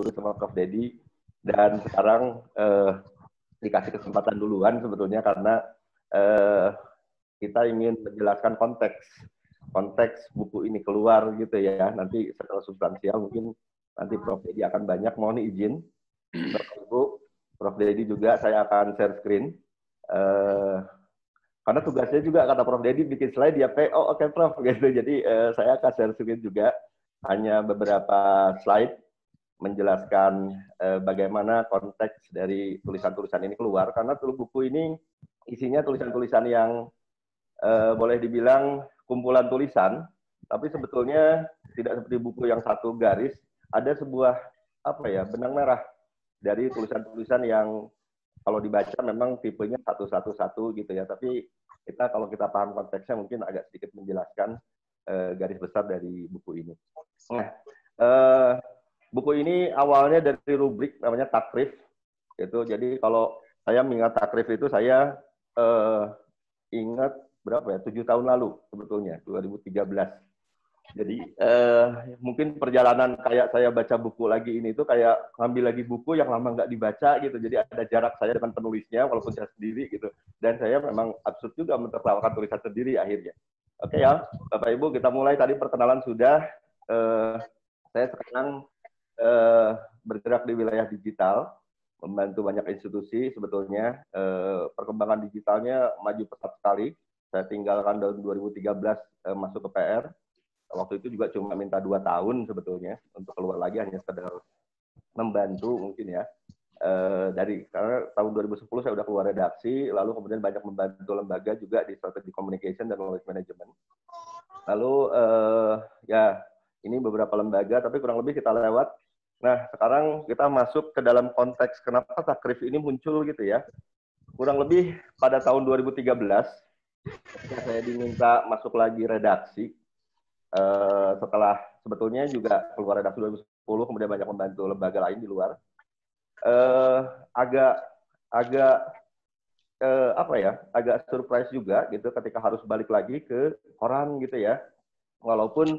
sama Prof. Dedi, dan sekarang dikasih kesempatan duluan sebetulnya karena kita ingin menjelaskan konteks buku ini keluar gitu ya. Nanti secara substansial mungkin nanti Prof. Dedi akan banyak. Mohon izin, Bapak Ibu, Prof. Dedi juga saya akan share screen. Karena tugasnya juga kata Prof. Dedi bikin slide dia oke, Prof gitu. Jadi saya akan share screen juga, hanya beberapa slide menjelaskan bagaimana konteks dari tulisan-tulisan ini keluar, karena buku ini isinya tulisan-tulisan yang boleh dibilang kumpulan tulisan, tapi sebetulnya tidak seperti buku yang satu garis, ada sebuah benang merah dari tulisan-tulisan yang kalau dibaca memang tipenya satu gitu ya, tapi kalau kita paham konteksnya mungkin agak sedikit menjelaskan garis besar dari buku ini. Nah, buku ini awalnya dari rubrik namanya takrif, gitu. Jadi kalau saya mengingat takrif itu saya ingat berapa ya, 7 tahun lalu sebetulnya, 2013. Jadi mungkin perjalanan kayak saya baca buku lagi ini itu kayak ngambil lagi buku yang lama nggak dibaca gitu. Jadi ada jarak saya dengan penulisnya walaupun saya sendiri gitu. Dan saya memang absurd juga menertawakan tulisan sendiri akhirnya. Oke ya, Bapak Ibu, kita mulai. Tadi perkenalan sudah. Saya sekarang bergerak di wilayah digital, membantu banyak institusi sebetulnya. Perkembangan digitalnya maju pesat sekali. Saya tinggalkan tahun 2013 masuk ke PR. Waktu itu juga cuma minta 2 tahun sebetulnya untuk keluar lagi, hanya sekedar membantu mungkin ya. Karena tahun 2010 saya udah keluar redaksi, lalu kemudian banyak membantu lembaga juga di strategi communication dan knowledge management. Lalu ya ini beberapa lembaga, tapi kurang lebih kita lewat. Nah sekarang kita masuk ke dalam konteks kenapa takrif ini muncul gitu ya. Kurang lebih pada tahun 2013 saya diminta masuk lagi redaksi. Setelah sebetulnya juga keluar redaksi 2010, kemudian banyak membantu lembaga lain di luar. Agak surprise juga gitu ketika harus balik lagi ke koran gitu ya. Walaupun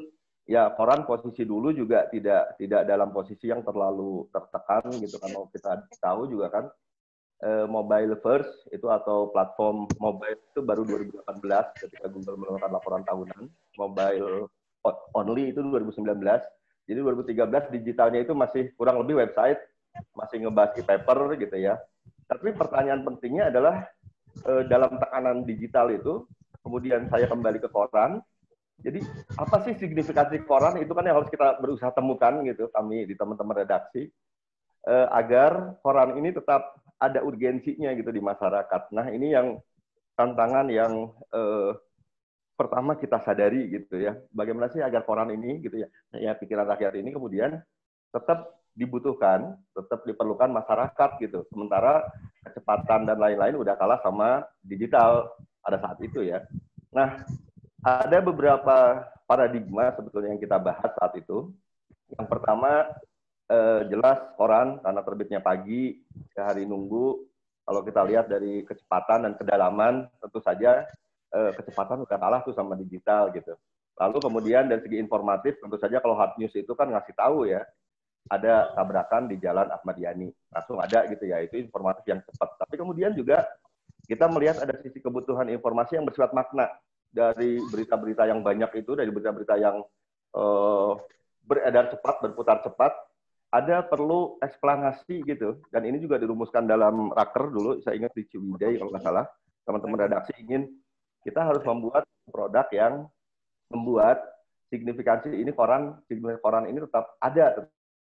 ya koran posisi dulu juga tidak dalam posisi yang terlalu tertekan gitu, kan kita tahu juga kan mobile first itu atau platform mobile itu baru 2018 ketika Google mengeluarkan laporan tahunan. Mobile only itu 2019. Jadi 2013 digitalnya itu masih kurang lebih website, masih ngebahas e-paper gitu ya. Tapi pertanyaan pentingnya adalah dalam tekanan digital itu, kemudian saya kembali ke koran. Jadi apa sih signifikansi koran itu kan yang harus kita berusaha temukan gitu, kami di teman-teman redaksi, agar koran ini tetap ada urgensinya gitu di masyarakat. Nah ini yang tantangan yang pertama kita sadari gitu ya, bagaimana sih agar koran ini gitu ya pikiran rakyat ini kemudian tetap dibutuhkan, tetap diperlukan masyarakat gitu. Sementara kecepatan dan lain-lain udah kalah sama digital pada saat itu ya. Nah ada beberapa paradigma sebetulnya yang kita bahas saat itu. Yang pertama jelas koran karena terbitnya pagi, sehari nunggu. Kalau kita lihat dari kecepatan dan kedalaman, tentu saja kecepatan udah kalah tuh sama digital gitu. Lalu kemudian dari segi informatif, tentu saja kalau hard news itu kan ngasih tahu ya, ada tabrakan di Jalan Ahmad Yani, langsung ada gitu ya, itu informatif yang cepat. Tapi kemudian juga kita melihat ada sisi kebutuhan informasi yang bersifat makna dari berita-berita yang banyak itu, dari berita-berita yang beredar cepat, berputar cepat, ada perlu eksplanasi gitu. Dan ini juga dirumuskan dalam raker dulu, saya ingat di Ciwidey kalau nggak salah, teman-teman redaksi ingin kita harus membuat produk yang membuat signifikansi ini koran ini tetap ada,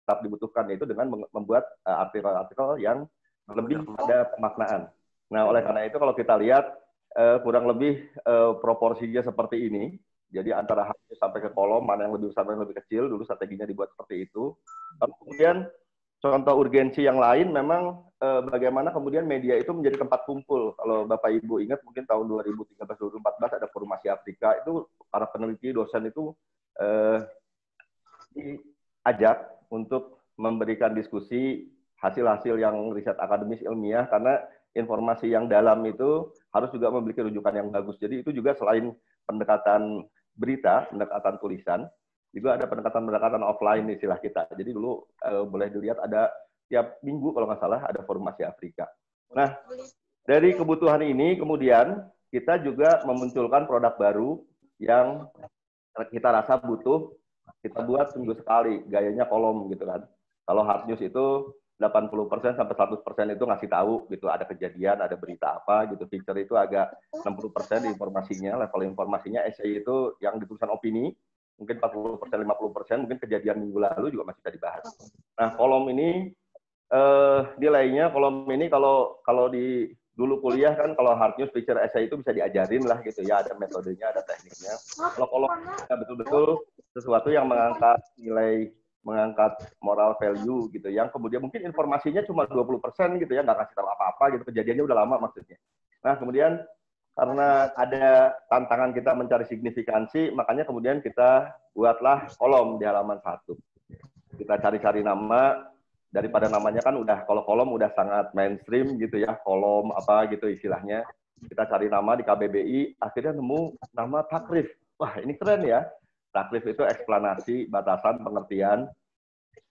tetap dibutuhkan, yaitu dengan membuat artikel-artikel yang lebih pada pemaknaan. Nah, oleh karena itu kalau kita lihat kurang lebih proporsinya seperti ini. Jadi antara harus sampai ke kolom, mana yang lebih besar, mana yang lebih kecil, dulu strateginya dibuat seperti itu. Lalu kemudian contoh urgensi yang lain memang bagaimana kemudian media itu menjadi tempat kumpul. Kalau Bapak Ibu ingat mungkin tahun 2013-2014 ada Forum Asia Afrika, itu para peneliti, dosen itu diajak untuk memberikan diskusi hasil-hasil yang riset akademis ilmiah, karena informasi yang dalam itu harus juga memiliki rujukan yang bagus. Jadi itu juga selain pendekatan berita, pendekatan tulisan, juga ada pendekatan-pendekatan offline istilah kita. Jadi dulu boleh dilihat ada tiap minggu kalau nggak salah ada forum Asia Afrika. Nah, dari kebutuhan ini kemudian kita juga memunculkan produk baru yang kita rasa butuh, kita buat seminggu sekali, gayanya kolom gitu kan. Kalau hard news itu 80% sampai 100% itu ngasih tahu gitu, ada kejadian, ada berita apa gitu. Feature itu agak 60% informasinya, level informasinya. Essay itu yang ditulisan opini, mungkin 40%, 50%, mungkin kejadian minggu lalu juga masih bisa dibahas. Nah, kolom ini nilainya, kolom ini kalau di dulu kuliah kan kalau hard news, feature, essay itu bisa diajarin lah gitu ya, ada metodenya, ada tekniknya. Kalau kolom betul-betul sesuatu yang mengangkat nilai, mengangkat moral value gitu, yang kemudian mungkin informasinya cuma 20% gitu ya, nggak kasih tahu apa-apa gitu, kejadiannya udah lama maksudnya. Nah, kemudian karena ada tantangan kita mencari signifikansi, makanya kemudian kita buatlah kolom di halaman 1. Kita cari-cari nama, daripada namanya kan udah, kalau kolom udah sangat mainstream gitu ya, kolom apa gitu istilahnya. Kita cari nama di KBBI, akhirnya nemu nama takrif. Wah, ini keren ya. Takrif itu eksplanasi, batasan, pengertian,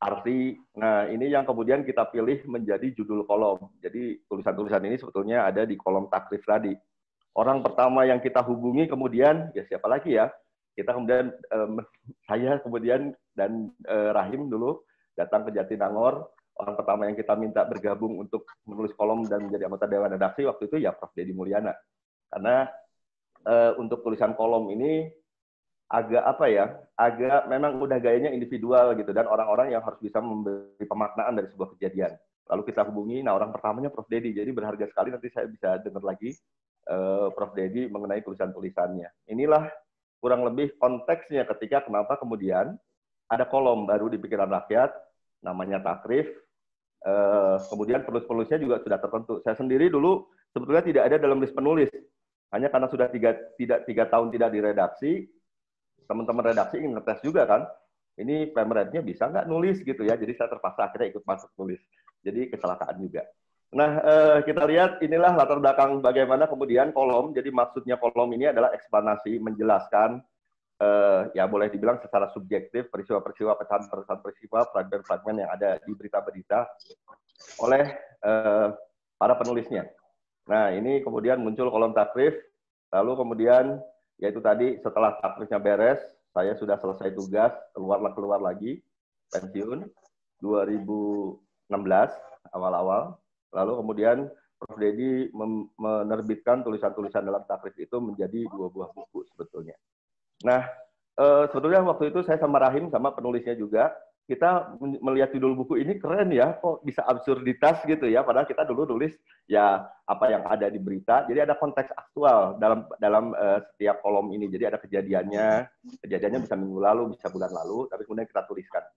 arti. Nah, ini yang kemudian kita pilih menjadi judul kolom. Jadi tulisan-tulisan ini sebetulnya ada di kolom takrif tadi. Orang pertama yang kita hubungi kemudian, ya siapa lagi ya? Kita kemudian, saya kemudian dan Rahim dulu datang ke Jatinangor. Orang pertama yang kita minta bergabung untuk menulis kolom dan menjadi anggota Dewan Redaksi waktu itu ya Prof. Deddy Mulyana. Karena untuk tulisan kolom ini agak apa ya, agak memang udah gayanya individual gitu, dan orang-orang yang harus bisa memberi pemaknaan dari sebuah kejadian. Lalu kita hubungi, nah orang pertamanya Prof. Deddy, jadi berharga sekali nanti saya bisa dengar lagi Prof. Deddy mengenai tulisan-tulisannya. Inilah kurang lebih konteksnya ketika kenapa kemudian ada kolom baru di pikiran rakyat, namanya takrif, kemudian penulis-penulisnya juga sudah tertentu. Saya sendiri dulu sebetulnya tidak ada dalam list penulis, hanya karena sudah tiga tahun tidak diredaksi, teman-teman redaksi ingin ngetes juga kan, ini pemretnya bisa nggak nulis gitu ya, jadi saya terpaksa akhirnya ikut masuk nulis, jadi kecelakaan juga. Nah, kita lihat inilah latar belakang bagaimana kemudian kolom. Jadi maksudnya kolom ini adalah eksplanasi, menjelaskan, ya boleh dibilang secara subjektif, peristiwa-peristiwa, pesan-pesan peristiwa, fragmen-fragmen yang ada di berita-berita oleh para penulisnya. Nah, ini kemudian muncul kolom takrif, lalu kemudian yaitu tadi setelah takrifnya beres, saya sudah selesai tugas, keluar lagi, pensiun 2016 awal-awal. Lalu kemudian Prof. Deddy menerbitkan tulisan-tulisan dalam takrif itu menjadi 2 buah buku sebetulnya. Nah, sebetulnya waktu itu saya sama Rahim, sama penulisnya juga, kita melihat judul buku ini keren ya, kok bisa absurditas gitu ya, padahal kita dulu nulis ya apa yang ada di berita, jadi ada konteks aktual dalam setiap kolom ini, jadi ada kejadiannya bisa minggu lalu, bisa bulan lalu, tapi kemudian kita tuliskan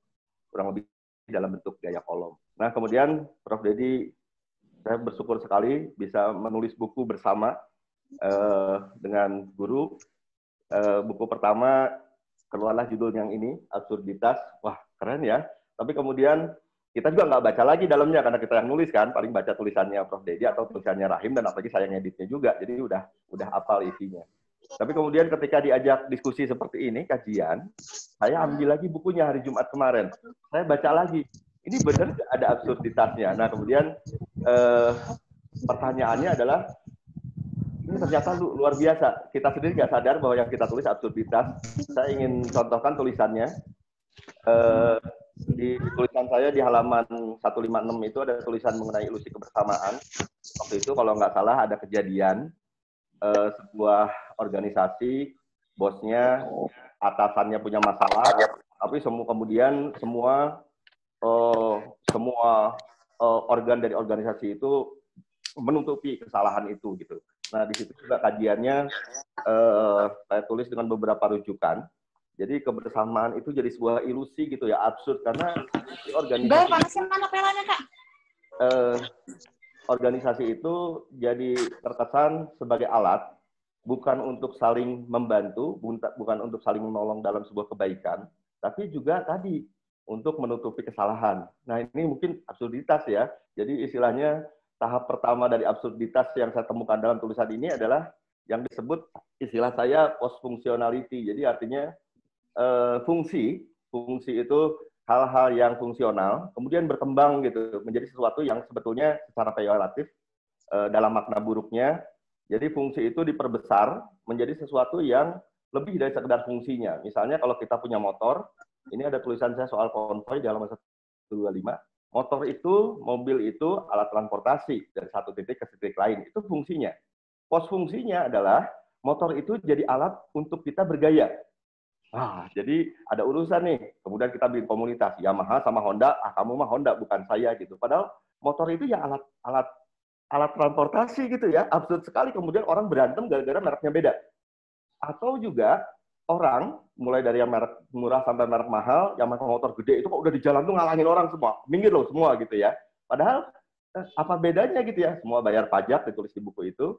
kurang lebih dalam bentuk gaya kolom. Nah, kemudian Prof. Deddy, saya bersyukur sekali bisa menulis buku bersama dengan guru. Buku pertama keluarlah judul yang ini, Absurditas. Wah, keren ya. Tapi kemudian kita juga nggak baca lagi dalamnya karena kita yang nulis kan, paling baca tulisannya Prof. Deddy atau tulisannya Rahim, dan apalagi saya ngeditnya juga, jadi udah hafal isinya. Tapi kemudian ketika diajak diskusi seperti ini, kajian, saya ambil lagi bukunya hari Jumat kemarin. Saya baca lagi, ini benar ada absurditasnya. Nah, kemudian pertanyaannya adalah, ini ternyata luar biasa. Kita sendiri nggak sadar bahwa yang kita tulis absurditas. Saya ingin contohkan tulisannya. Di tulisan saya di halaman 156 itu ada tulisan mengenai ilusi kebersamaan. Waktu itu kalau nggak salah ada kejadian sebuah organisasi, bosnya, atasannya punya masalah, tapi kemudian semua organ dari organisasi itu menutupi kesalahan itu gitu. Nah, di situ juga kajiannya saya tulis dengan beberapa rujukan. Jadi kebersamaan itu jadi sebuah ilusi gitu ya, absurd, karena organisasi itu jadi terkesan sebagai alat, bukan untuk saling membantu, bukan untuk saling menolong dalam sebuah kebaikan, tapi juga tadi untuk menutupi kesalahan. Nah, ini mungkin absurditas ya. Jadi istilahnya tahap pertama dari absurditas yang saya temukan dalam tulisan ini adalah yang disebut istilah saya post functionality. Jadi artinya fungsi, fungsi itu hal-hal yang fungsional, kemudian berkembang gitu menjadi sesuatu yang sebetulnya secara peyoratif dalam makna buruknya. Jadi fungsi itu diperbesar menjadi sesuatu yang lebih dari sekedar fungsinya. Misalnya kalau kita punya motor, ini ada tulisan saya soal konvoy di halaman 125. Motor itu, mobil itu alat transportasi dari satu titik ke titik lain. Itu fungsinya. Pos fungsinya adalah motor itu jadi alat untuk kita bergaya. Nah, jadi ada urusan nih. Kemudian kita bikin komunitas Yamaha sama Honda. Ah, kamu mah Honda bukan saya gitu. Padahal motor itu ya alat transportasi gitu ya. Absurd sekali kemudian orang berantem gara-gara mereknya beda. Atau juga orang mulai dari yang merek murah sampai merek mahal, yang pakai motor gede itu kok udah di jalan tuh ngalangin orang semua, minggir loh semua gitu ya. Padahal apa bedanya gitu ya? Semua bayar pajak ditulis di buku itu.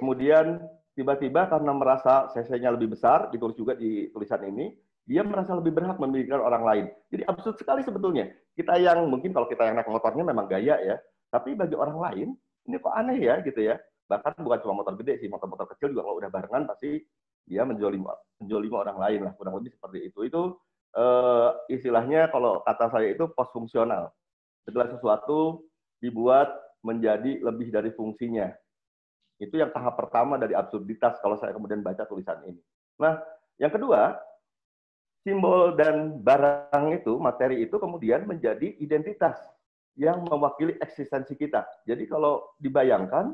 Kemudian tiba-tiba karena merasa CC-nya lebih besar, ditulis juga di tulisan ini, dia merasa lebih berhak memiliki orang lain. Jadi absurd sekali sebetulnya. Kita yang mungkin kalau kita yang naik motornya memang gaya ya, tapi bagi orang lain ini kok aneh ya gitu ya. Bahkan bukan cuma motor gede sih, motor-motor kecil juga kalau udah barengan pasti dia menjolimi orang lain lah, kurang lebih seperti itu. Itu istilahnya kalau kata saya itu post fungsional. Segala sesuatu dibuat menjadi lebih dari fungsinya. Itu yang tahap pertama dari absurditas kalau saya kemudian baca tulisan ini. Nah, yang kedua, simbol dan barang itu, materi itu kemudian menjadi identitas yang mewakili eksistensi kita. Jadi kalau dibayangkan,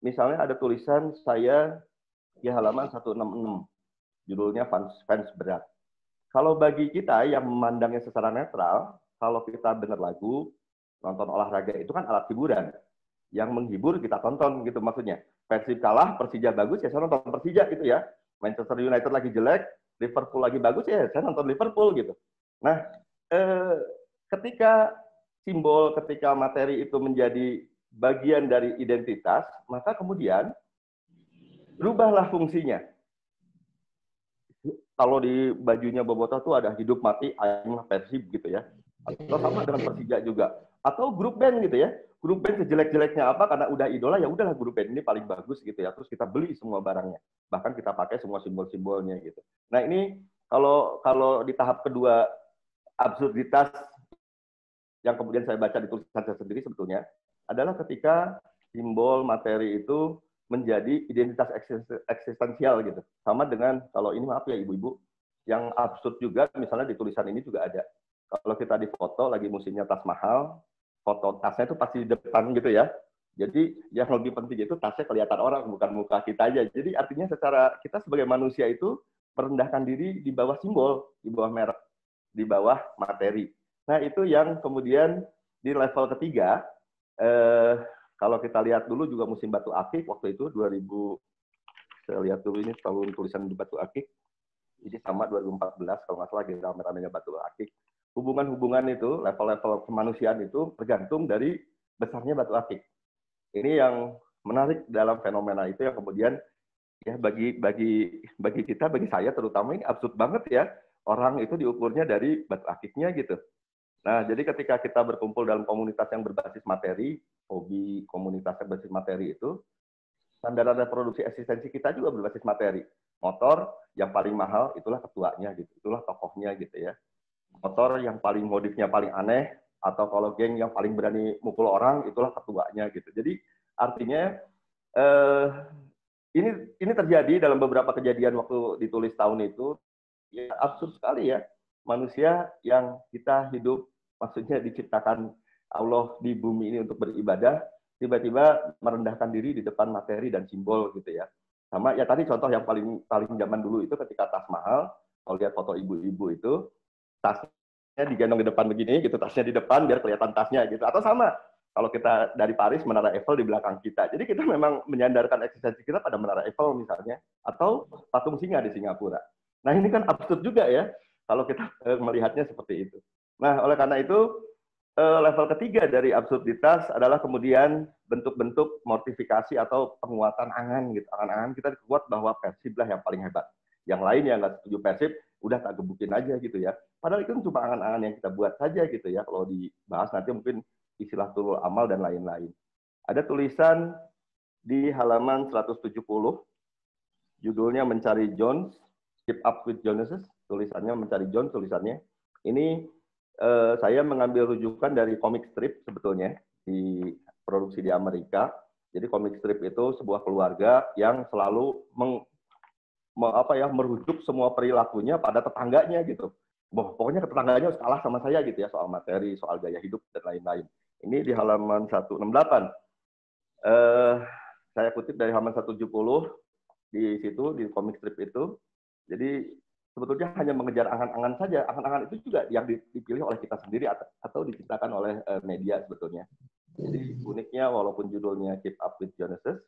misalnya ada tulisan saya di halaman 166, judulnya fans berat. Kalau bagi kita yang memandangnya secara netral, kalau kita dengar lagu, nonton olahraga itu kan alat hiburan. Yang menghibur kita tonton gitu maksudnya. Persib kalah, Persija bagus ya saya nonton Persija gitu ya. Manchester United lagi jelek, Liverpool lagi bagus ya saya nonton Liverpool gitu. Nah, ketika simbol, ketika materi itu menjadi bagian dari identitas, maka kemudian berubahlah fungsinya. Kalau di bajunya Bobotoh tuh ada hidup mati ayam Persib gitu ya. Atau sama dengan Persija juga. Atau grup band gitu ya. Grup band sejelek-jeleknya apa karena udah idola ya udahlah grup band ini paling bagus gitu ya. Terus kita beli semua barangnya. Bahkan kita pakai semua simbol-simbolnya gitu. Nah, ini kalau di tahap kedua absurditas yang kemudian saya baca di tulisan saya sendiri sebetulnya adalah ketika simbol materi itu menjadi identitas eksistensial gitu. Sama dengan kalau ini maaf ya ibu-ibu, yang absurd juga misalnya di tulisan ini juga ada. Kalau kita di foto lagi musimnya tas mahal, foto tasnya itu pasti di depan gitu ya. Jadi yang lebih penting itu tasnya kelihatan orang, bukan muka kita aja. Jadi artinya secara kita sebagai manusia itu merendahkan diri di bawah simbol, di bawah merek, di bawah materi. Nah itu yang kemudian di level ketiga, kalau kita lihat dulu juga musim batu akik waktu itu 2000, saya lihat dulu ini tahun tulisan di batu akik, ini sama 2014 kalau nggak salah lagi rame-ramenya batu akik. Hubungan-hubungan itu, level-level kemanusiaan itu tergantung dari besarnya batu akik. Ini yang menarik dalam fenomena itu yang kemudian ya bagi kita, bagi saya terutama ini absurd banget ya. Orang itu diukurnya dari batu akiknya gitu. Nah, jadi ketika kita berkumpul dalam komunitas yang berbasis materi, hobi komunitas yang berbasis materi itu, standar reproduksi eksistensi kita juga berbasis materi. Motor yang paling mahal itulah ketuanya gitu, itulah tokohnya gitu ya. Motor yang paling modifnya paling aneh, atau kalau geng yang paling berani mukul orang itulah ketuanya gitu. Jadi artinya ini terjadi dalam beberapa kejadian waktu ditulis tahun itu, ya absurd sekali ya. Manusia yang kita hidup, maksudnya diciptakan Allah di bumi ini untuk beribadah, tiba-tiba merendahkan diri di depan materi dan simbol gitu ya. Sama ya tadi contoh yang paling zaman dulu itu ketika tas mahal, kalau lihat foto ibu-ibu itu, tasnya digendong di depan begini gitu, tasnya di depan biar kelihatan tasnya gitu. Atau sama, kalau kita dari Paris, Menara Eiffel di belakang kita. Jadi kita memang menyandarkan eksistensi kita pada Menara Eiffel misalnya, atau patung singa di Singapura. Nah ini kan absurd juga ya, kalau kita melihatnya seperti itu. Nah oleh karena itu, level ketiga dari absurditas adalah kemudian bentuk-bentuk mortifikasi atau penguatan angan gitu. Angan-angan kita kuat bahwa Persib lah yang paling hebat. Yang lain yang nggak setuju Persib, udah tak gebukin aja gitu ya. Padahal itu cuma angan-angan yang kita buat saja gitu ya. Kalau dibahas nanti mungkin istilah tulul amal dan lain-lain. Ada tulisan di halaman 170, judulnya Mencari Jones. Keep Up with Joneses, tulisannya mencari John, tulisannya. Ini saya mengambil rujukan dari comic strip sebetulnya, diproduksi di Amerika. Jadi comic strip itu sebuah keluarga yang selalu merujuk semua perilakunya pada tetangganya gitu. Pokoknya tetangganya harus kalah sama saya gitu ya, soal materi, soal gaya hidup, dan lain-lain. Ini di halaman 168. Saya kutip dari halaman 170 di situ, di comic strip itu. Jadi sebetulnya hanya mengejar angan-angan saja. Angan-angan itu juga yang dipilih oleh kita sendiri atau diciptakan oleh media sebetulnya. Jadi uniknya walaupun judulnya Keep Up with Joneses,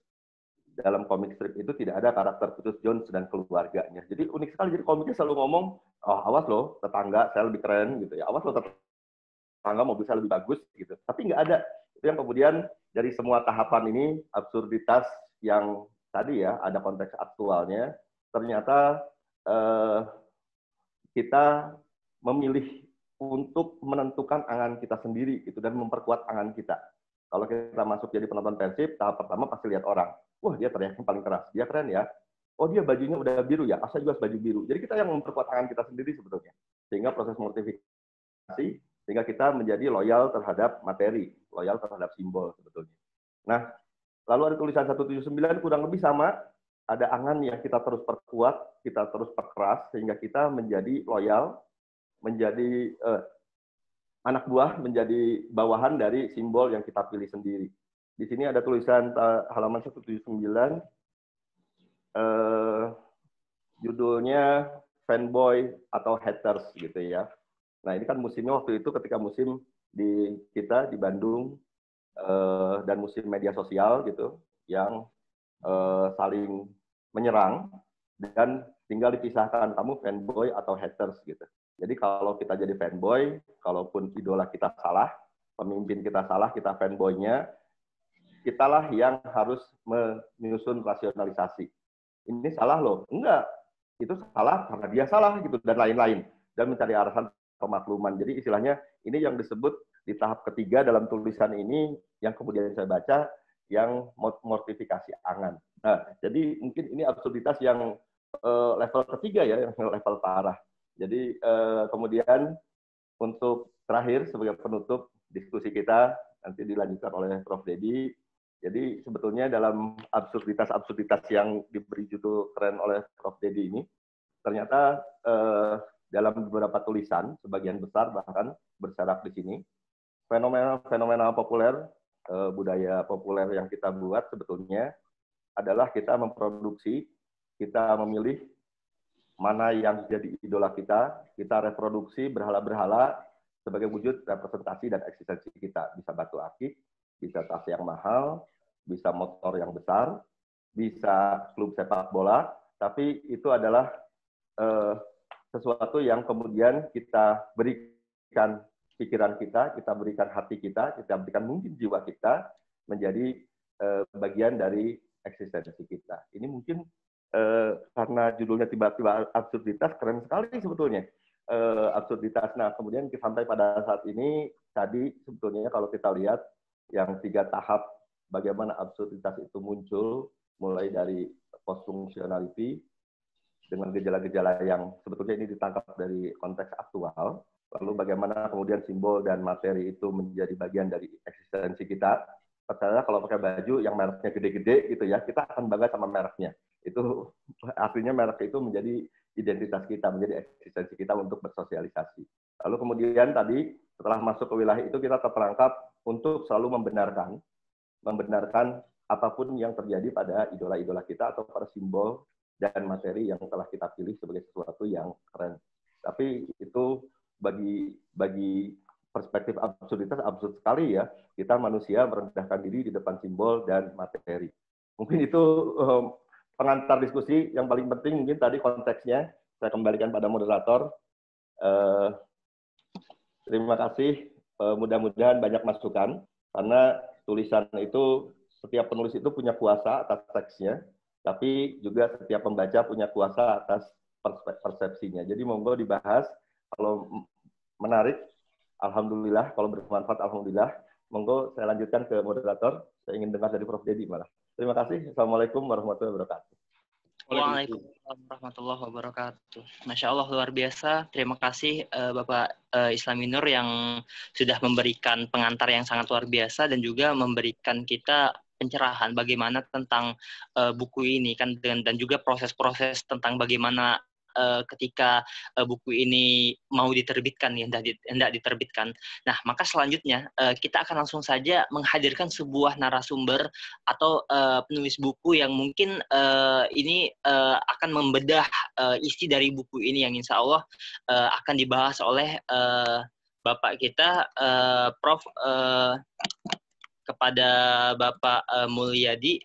dalam komik strip itu tidak ada karakter khusus Jones dan keluarganya. Jadi unik sekali. Jadi komiknya selalu ngomong, oh awas loh tetangga saya lebih keren gitu ya. Awas loh tetangga mobil saya lebih bagus gitu. Tapi nggak ada. Itu yang kemudian dari semua tahapan ini absurditas yang tadi ya ada konteks aktualnya, ternyata kita memilih untuk menentukan angan kita sendiri gitu dan memperkuat angan kita. Kalau kita masuk jadi penonton Persib, tahap pertama pasti lihat orang. Wah, dia teriaknya paling keras. Dia keren ya. Oh, dia bajunya udah biru ya. Saya juga baju biru. Jadi kita yang memperkuat angan kita sendiri sebetulnya. Sehingga proses mortifikasi, sehingga kita menjadi loyal terhadap materi, loyal terhadap simbol sebetulnya. Nah, lalu ada tulisan 179 kurang lebih sama. Ada angan yang kita terus perkuat, kita terus perkeras, sehingga kita menjadi loyal, menjadi anak buah, menjadi bawahan dari simbol yang kita pilih sendiri. Di sini ada tulisan halaman 179, judulnya fanboy atau haters gitu ya. Nah ini kan musimnya waktu itu ketika musim di kita di Bandung dan musim media sosial gitu, yang saling menyerang dan tinggal dipisahkan kamu fanboy atau haters gitu. Jadi kalau kita jadi fanboy, kalaupun idola kita salah, pemimpin kita salah, kita fanboynya, kitalah yang harus menyusun rasionalisasi. Ini salah loh. Enggak. Itu salah karena dia salah gitu dan lain-lain. Dan mencari alasan pemakluman. Jadi istilahnya ini yang disebut di tahap ketiga dalam tulisan ini yang kemudian saya baca yang mortifikasi angan. Nah, jadi mungkin ini absurditas yang level ketiga ya, yang level parah. Jadi kemudian untuk terakhir sebagai penutup diskusi kita nanti dilanjutkan oleh Prof. Dedi. Jadi sebetulnya dalam absurditas-absurditas yang diberi judul keren oleh Prof. Dedi ini, ternyata dalam beberapa tulisan, sebagian besar bahkan bersyarat di sini, fenomena populer, budaya populer yang kita buat sebetulnya adalah kita memproduksi, kita memilih mana yang jadi idola kita reproduksi berhala-berhala sebagai wujud representasi dan eksistensi kita. Bisa batu akik, bisa tas yang mahal, bisa motor yang besar, bisa klub sepak bola, tapi itu adalah sesuatu yang kemudian kita berikan pikiran kita berikan hati kita berikan mungkin jiwa kita menjadi bagian dari eksistensi kita. Ini mungkin karena judulnya tiba-tiba absurditas, keren sekali sebetulnya. Absurditas. Nah, kemudian sampai pada saat ini, tadi sebetulnya kalau kita lihat yang 3 tahap bagaimana absurditas itu muncul, mulai dari post functionality, dengan gejala-gejala yang sebetulnya ini ditangkap dari konteks aktual, lalu bagaimana kemudian simbol dan materi itu menjadi bagian dari eksistensi kita. Percaya kalau pakai baju yang mereknya gede-gede gitu ya, kita akan bangga sama mereknya. Itu artinya merek itu menjadi identitas kita, menjadi eksistensi kita untuk bersosialisasi. Lalu kemudian tadi setelah masuk ke wilayah itu kita terperangkap untuk selalu membenarkan apapun yang terjadi pada idola-idola kita atau pada simbol dan materi yang telah kita pilih sebagai sesuatu yang keren. Tapi itu bagi perspektif absurditas absurd sekali ya. Kita manusia merendahkan diri di depan simbol dan materi. Mungkin itu pengantar diskusi yang paling penting mungkin tadi konteksnya. Saya kembalikan pada moderator. Terima kasih. Mudah-mudahan banyak masukan karena tulisan itu setiap penulis itu punya kuasa atas teksnya. Tapi juga setiap pembaca punya kuasa atas persepsinya. Jadi monggo dibahas, kalau menarik, alhamdulillah, kalau bermanfaat, alhamdulillah. Monggo saya lanjutkan ke moderator, saya ingin dengar dari Prof. Dedi malah. Terima kasih, Assalamualaikum warahmatullahi wabarakatuh. Waalaikumsalam warahmatullahi wabarakatuh. Masya Allah, luar biasa. Terima kasih Bapak Islaminur yang sudah memberikan pengantar yang sangat luar biasa dan juga memberikan kita pencerahan bagaimana tentang buku ini kan dan juga proses-proses tentang bagaimana ketika buku ini mau diterbitkan ya hendak diterbitkan. Nah, maka selanjutnya kita akan langsung saja menghadirkan sebuah narasumber atau penulis buku yang mungkin ini akan membedah isi dari buku ini yang insya Allah akan dibahas oleh Bapak kita, Prof. Kepada Bapak Mulyadi.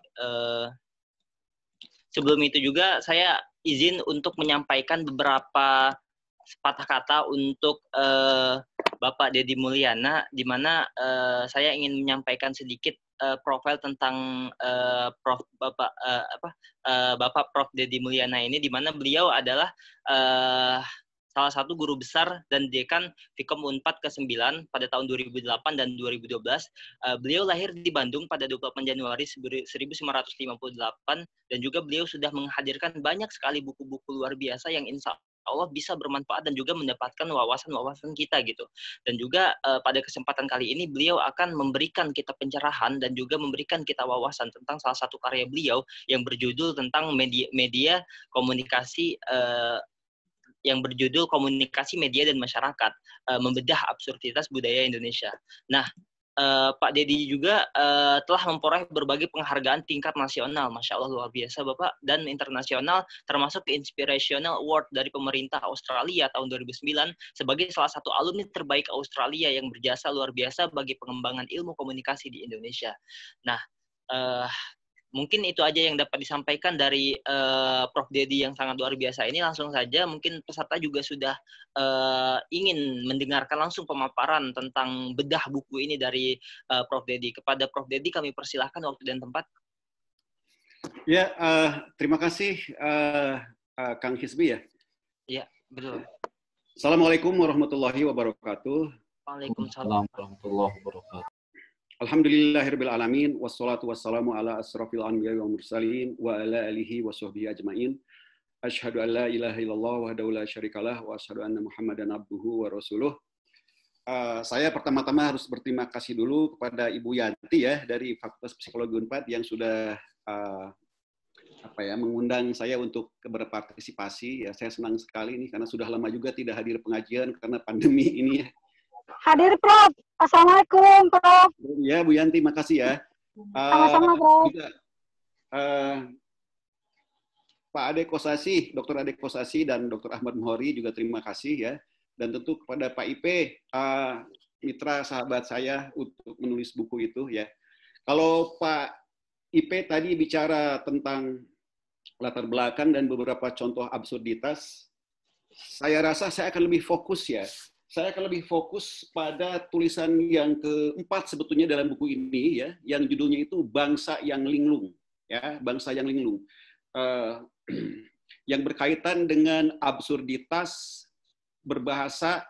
Sebelum itu juga saya izin untuk menyampaikan beberapa sepatah kata untuk Bapak Deddy Mulyana, di mana saya ingin menyampaikan sedikit profil tentang Bapak Prof Deddy Mulyana ini, di mana beliau adalah salah satu guru besar dan dekan Vkom Unpad ke-9 pada tahun 2008 dan 2012. Beliau lahir di Bandung pada 28 Januari 1958 dan juga beliau sudah menghadirkan banyak sekali buku-buku luar biasa yang insya Allah bisa bermanfaat dan juga mendapatkan wawasan-wawasan kita gitu. Dan juga pada kesempatan kali ini beliau akan memberikan kita pencerahan dan juga memberikan kita wawasan tentang salah satu karya beliau yang berjudul tentang media komunikasi yang berjudul Komunikasi Media dan Masyarakat, Membedah Absurditas Budaya Indonesia. Nah, Pak Deddy juga telah memperoleh berbagai penghargaan tingkat nasional, Masya Allah luar biasa Bapak, dan internasional, termasuk Inspirational Award dari pemerintah Australia tahun 2009 sebagai salah satu alumni terbaik Australia yang berjasa luar biasa bagi pengembangan ilmu komunikasi di Indonesia. Nah, mungkin itu aja yang dapat disampaikan dari Prof. Deddy yang sangat luar biasa ini. Langsung saja, mungkin peserta juga sudah ingin mendengarkan langsung pemaparan tentang bedah buku ini dari Prof. Deddy. Kepada Prof. Deddy kami persilahkan waktu dan tempat. Ya, terima kasih Kang Hizbi ya. Iya, betul. Assalamualaikum warahmatullahi wabarakatuh. Waalaikumsalam warahmatullahi wabarakatuh. Alhamdulillahirabbil alamin wassalatu wassalamu ala asrofil anbiya'i wal mursalin wa ala alihi wa sahbihi ajmain. Asyhadu an la ilaha illallah wahdahu la syarikalah wa asyhadu anna Muhammadan abduhu wa rasuluh. Saya pertama-tama harus berterima kasih dulu kepada Ibu Yanti ya dari Fakultas Psikologi Unpad yang sudah mengundang saya untuk berpartisipasi. Ya, saya senang sekali ini karena sudah lama juga tidak hadir pengajian karena pandemi ini ya. Hadir Prof. Assalamualaikum Prof. Ya Bu Yanti, makasih ya. Sama-sama Prof. Juga, Pak Ade Kosasi, Dr. Ade Kosasi dan Dr. Ahmad Muhori juga terima kasih ya. Dan tentu kepada Pak Ipe, mitra sahabat saya untuk menulis buku itu ya. Kalau Pak Ipe tadi bicara tentang latar belakang dan beberapa contoh absurditas, saya rasa saya akan lebih fokus ya. Saya akan lebih fokus pada tulisan yang keempat sebetulnya dalam buku ini ya, yang judulnya itu Bangsa yang Linglung, ya, Bangsa yang Linglung, yang berkaitan dengan absurditas berbahasa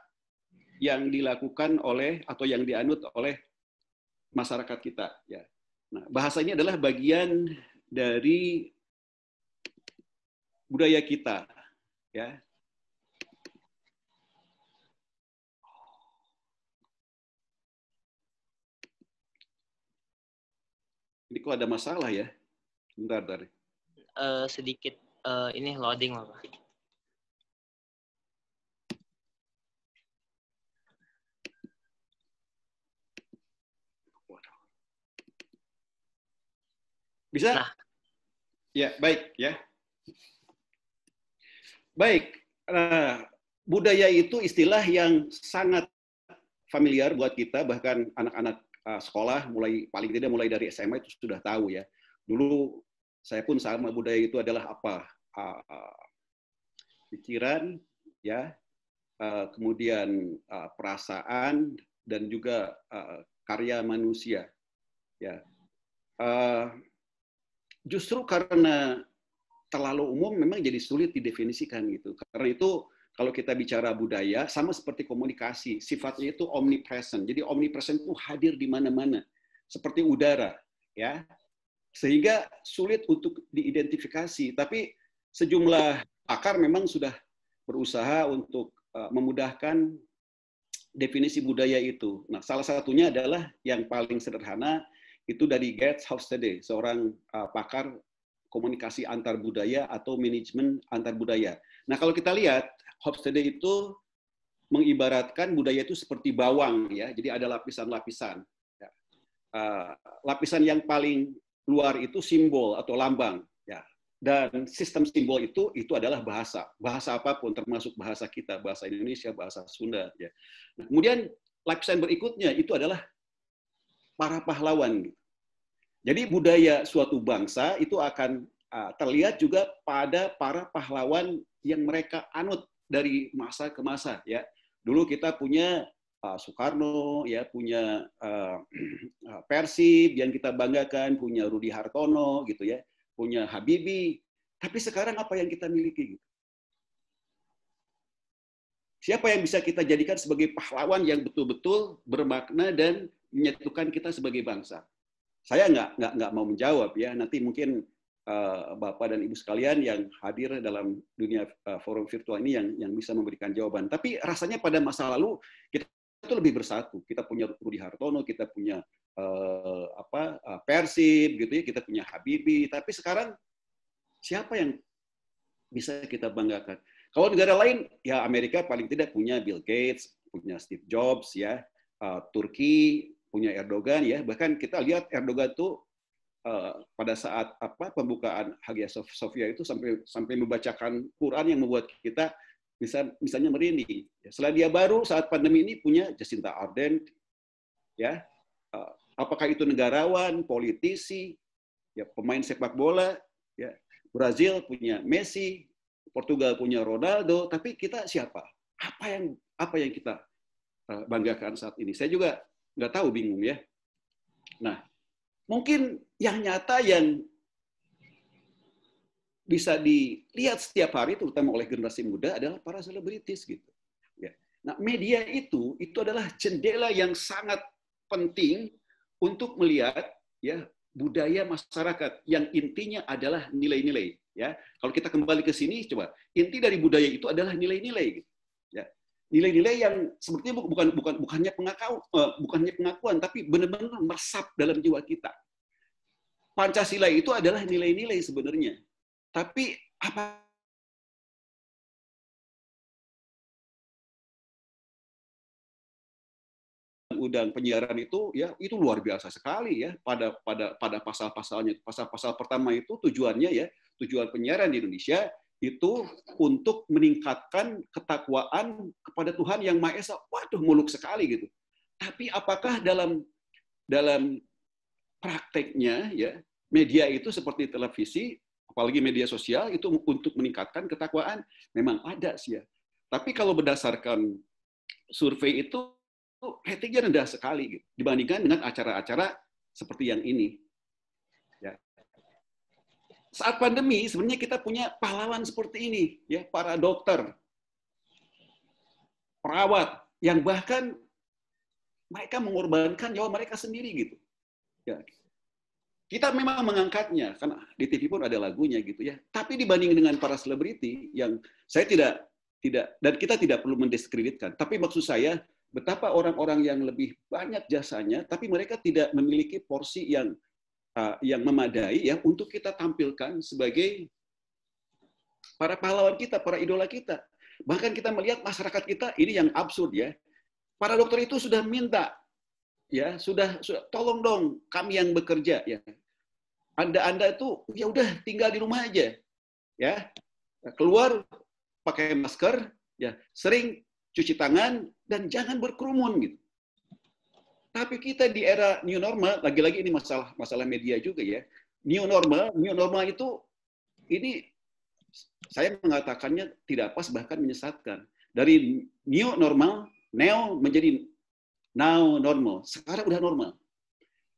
yang dilakukan oleh atau yang dianut oleh masyarakat kita. Ya. Nah, bahasa ini adalah bagian dari budaya kita, ya. Ini kok ada masalah ya? Bentar. Sedikit ini loading lah Pak. Bisa? Nah. Ya, baik ya. Baik, budaya itu istilah yang sangat familiar buat kita, bahkan anak-anak sekolah paling tidak mulai dari SMA itu sudah tahu ya. Dulu saya pun sama, budaya itu adalah apa? Pikiran, ya, kemudian perasaan dan juga karya manusia, ya. Justru karena terlalu umum memang jadi sulit didefinisikan gitu. Karena itu kalau kita bicara budaya, sama seperti komunikasi, sifatnya itu omnipresent. Jadi omnipresent itu hadir di mana-mana, seperti udara, ya. Sehingga sulit untuk diidentifikasi. Tapi sejumlah pakar memang sudah berusaha untuk memudahkan definisi budaya itu. Nah, salah satunya adalah yang paling sederhana itu dari Gerd Hofstede, seorang pakar komunikasi antar budaya atau manajemen antar budaya. Nah, kalau kita lihat Hofstede itu mengibaratkan budaya itu seperti bawang, ya. Jadi ada lapisan-lapisan. Lapisan yang paling luar itu simbol atau lambang, ya. Dan sistem simbol itu adalah bahasa apapun, termasuk bahasa kita, bahasa Indonesia, bahasa Sunda, ya. Nah, kemudian lapisan berikutnya itu adalah para pahlawan. Jadi budaya suatu bangsa itu akan terlihat juga pada para pahlawan yang mereka anut dari masa ke masa, ya. Dulu kita punya Soekarno, ya, punya Persib yang kita banggakan, punya Rudi Hartono, gitu ya, punya Habibie. Tapi sekarang apa yang kita miliki? Siapa yang bisa kita jadikan sebagai pahlawan yang betul-betul bermakna dan menyatukan kita sebagai bangsa? Saya nggak mau menjawab, ya. Nanti mungkin Bapak dan Ibu sekalian yang hadir dalam dunia forum virtual ini yang bisa memberikan jawaban. Tapi rasanya pada masa lalu kita itu lebih bersatu. Kita punya Rudi Hartono, kita punya Persib, gitu ya, kita punya Habibie. Tapi sekarang siapa yang bisa kita banggakan? Kalau negara lain, ya Amerika paling tidak punya Bill Gates, punya Steve Jobs, ya, Turki punya Erdogan, ya. Bahkan kita lihat Erdogan tuh pada saat pembukaan Hagia Sophia itu sampai membacakan Quran yang membuat kita misalnya merinding. Setelah dia baru saat pandemi ini punya Jacinta Ardern, ya. Apakah itu negarawan, politisi, ya, pemain sepak bola, ya. Brazil punya Messi, Portugal punya Ronaldo, tapi kita siapa? Apa yang kita banggakan saat ini? Saya juga nggak tahu, bingung, ya. Nah, mungkin yang nyata yang bisa dilihat setiap hari, terutama oleh generasi muda, adalah para selebritis, gitu. Ya. Nah, media itu adalah jendela yang sangat penting untuk melihat, ya, budaya masyarakat yang intinya adalah nilai-nilai. Ya, kalau kita kembali ke sini, coba inti dari budaya itu adalah nilai-nilai. Gitu. Ya. Nilai-nilai yang sepertinya bukannya pengakuan, tapi benar-benar meresap dalam jiwa kita. Pancasila itu adalah nilai-nilai sebenarnya. Tapi apa undang penyiaran itu, ya, itu luar biasa sekali, ya, pada pasal-pasalnya. Pasal-pasal pertama itu tujuannya, ya, tujuan penyiaran di Indonesia itu untuk meningkatkan ketakwaan kepada Tuhan Yang Maha Esa. Waduh, muluk sekali, gitu. Tapi apakah dalam prakteknya, ya, media itu seperti televisi, apalagi media sosial itu untuk meningkatkan ketakwaan? Memang ada sih, ya. Tapi kalau berdasarkan survei itu ratingnya rendah sekali, gitu, dibandingkan dengan acara-acara seperti yang ini. Ya. Saat pandemi sebenarnya kita punya pahlawan seperti ini, ya, para dokter, perawat yang bahkan mereka mengorbankan nyawa mereka sendiri, gitu. Ya. Kita memang mengangkatnya karena di TV pun ada lagunya, gitu ya. Tapi dibanding dengan para selebriti yang saya tidak dan kita tidak perlu mendiskreditkan. Tapi maksud saya betapa orang-orang yang lebih banyak jasanya, tapi mereka tidak memiliki porsi yang memadai, ya, untuk kita tampilkan sebagai para pahlawan kita, para idola kita. Bahkan kita melihat masyarakat kita ini yang absurd, ya. Para dokter itu sudah minta, ya, sudah tolong dong kami yang bekerja, ya. Anda itu ya udah tinggal di rumah aja, ya. Keluar pakai masker, ya, sering cuci tangan dan jangan berkerumun, gitu. Tapi kita di era new normal, lagi-lagi ini masalah media juga, ya. New normal itu ini saya mengatakannya tidak pas, bahkan menyesatkan. Dari new normal, neo menjadi now normal. Sekarang udah normal.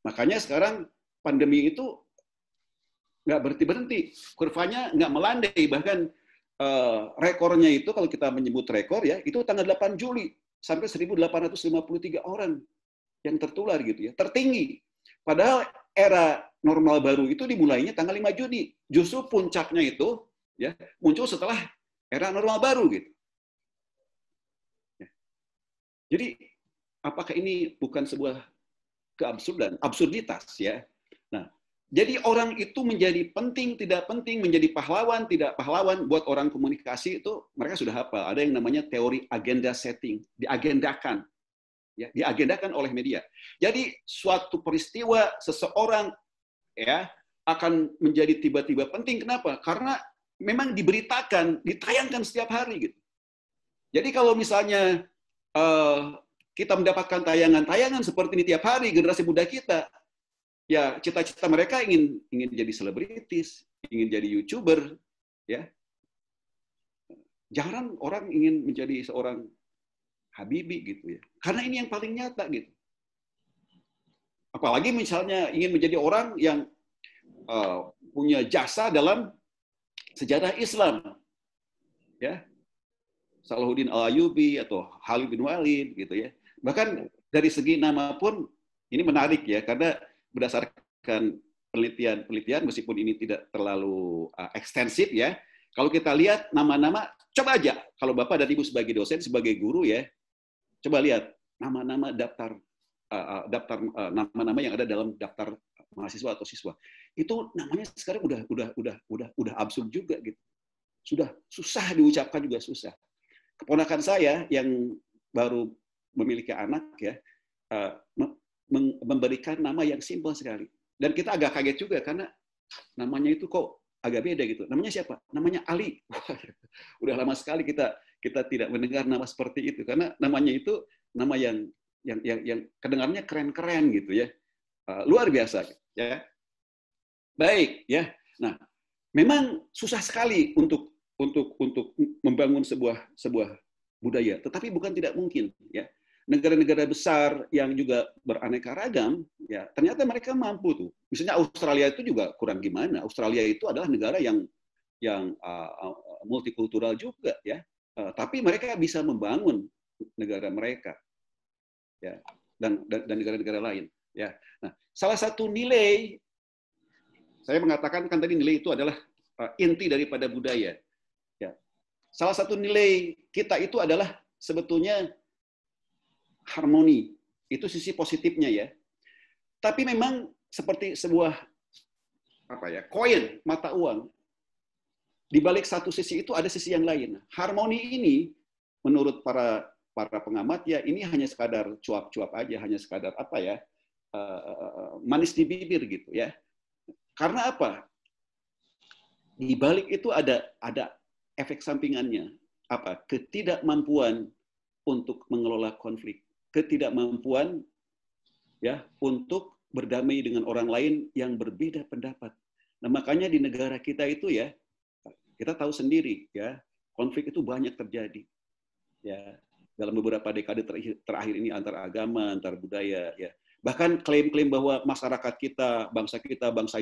Makanya sekarang pandemi itu nggak berhenti-berhenti. Kurvanya nggak melandai. Bahkan rekornya itu, kalau kita menyebut rekor, ya, itu tanggal 8 Juli sampai 1.853 orang yang tertular, gitu ya. Tertinggi. Padahal era normal baru itu dimulainya tanggal 5 Juni. Justru puncaknya itu ya, muncul setelah era normal baru gitu. Ya. Jadi apakah ini bukan sebuah absurditas ya? Nah, jadi orang itu menjadi penting, tidak penting, menjadi pahlawan, tidak pahlawan, buat orang komunikasi itu mereka sudah hafal. Ada yang namanya teori agenda setting, diagendakan. Ya, diagendakan oleh media. Jadi suatu peristiwa seseorang ya akan menjadi tiba-tiba penting. Kenapa? Karena memang diberitakan, ditayangkan setiap hari gitu. Jadi kalau misalnya kita mendapatkan tayangan-tayangan seperti ini tiap hari, generasi muda kita, ya cita-cita mereka ingin jadi selebritis, ingin jadi YouTuber, ya. Jarang orang ingin menjadi seorang Habibie gitu ya. Karena ini yang paling nyata gitu. Apalagi misalnya ingin menjadi orang yang punya jasa dalam sejarah Islam. Ya. Salahuddin Al-Ayyubi atau Khalid bin Walid gitu ya. Bahkan dari segi nama pun ini menarik ya, karena berdasarkan penelitian meskipun ini tidak terlalu ekstensif ya. Kalau kita lihat nama-nama, coba aja kalau Bapak dan Ibu sebagai dosen, sebagai guru ya, coba lihat nama-nama daftar nama-nama yang ada dalam daftar mahasiswa atau siswa. Itu namanya sekarang udah absurd juga gitu. Sudah susah diucapkan juga susah. Keponakan saya yang baru memiliki anak ya memberikan nama yang simpel sekali. Dan kita agak kaget juga karena namanya itu kok agak beda gitu. Namanya siapa? Namanya Ali. Udah lama sekali kita tidak mendengar nama seperti itu karena namanya itu nama yang kedengarannya keren-keren gitu ya. Luar biasa ya. Baik ya. Nah, memang susah sekali untuk membangun sebuah budaya, tetapi bukan tidak mungkin ya. Negara-negara besar yang juga beraneka ragam ya, ternyata mereka mampu tuh. Misalnya Australia itu juga kurang gimana. Australia itu adalah negara yang multikultural juga ya. Tapi mereka bisa membangun negara mereka ya, dan negara-negara lain ya. Nah, salah satu nilai saya mengatakan kan tadi nilai itu adalah inti daripada budaya. Ya. Salah satu nilai kita itu adalah sebetulnya harmoni. Itu sisi positifnya ya. Tapi memang seperti sebuah koin mata uang. Di balik satu sisi itu ada sisi yang lain. Harmoni ini menurut para pengamat ya ini hanya sekadar cuap-cuap aja, hanya sekadar manis di bibir gitu ya. Karena apa? Di balik itu ada efek sampingannya. Ketidakmampuan untuk mengelola konflik, ketidakmampuan ya untuk berdamai dengan orang lain yang berbeda pendapat. Nah, makanya di negara kita itu ya kita tahu sendiri ya, konflik itu banyak terjadi. Ya, dalam beberapa dekade terakhir ini antar agama, antar budaya ya. Bahkan klaim-klaim bahwa masyarakat kita, bangsa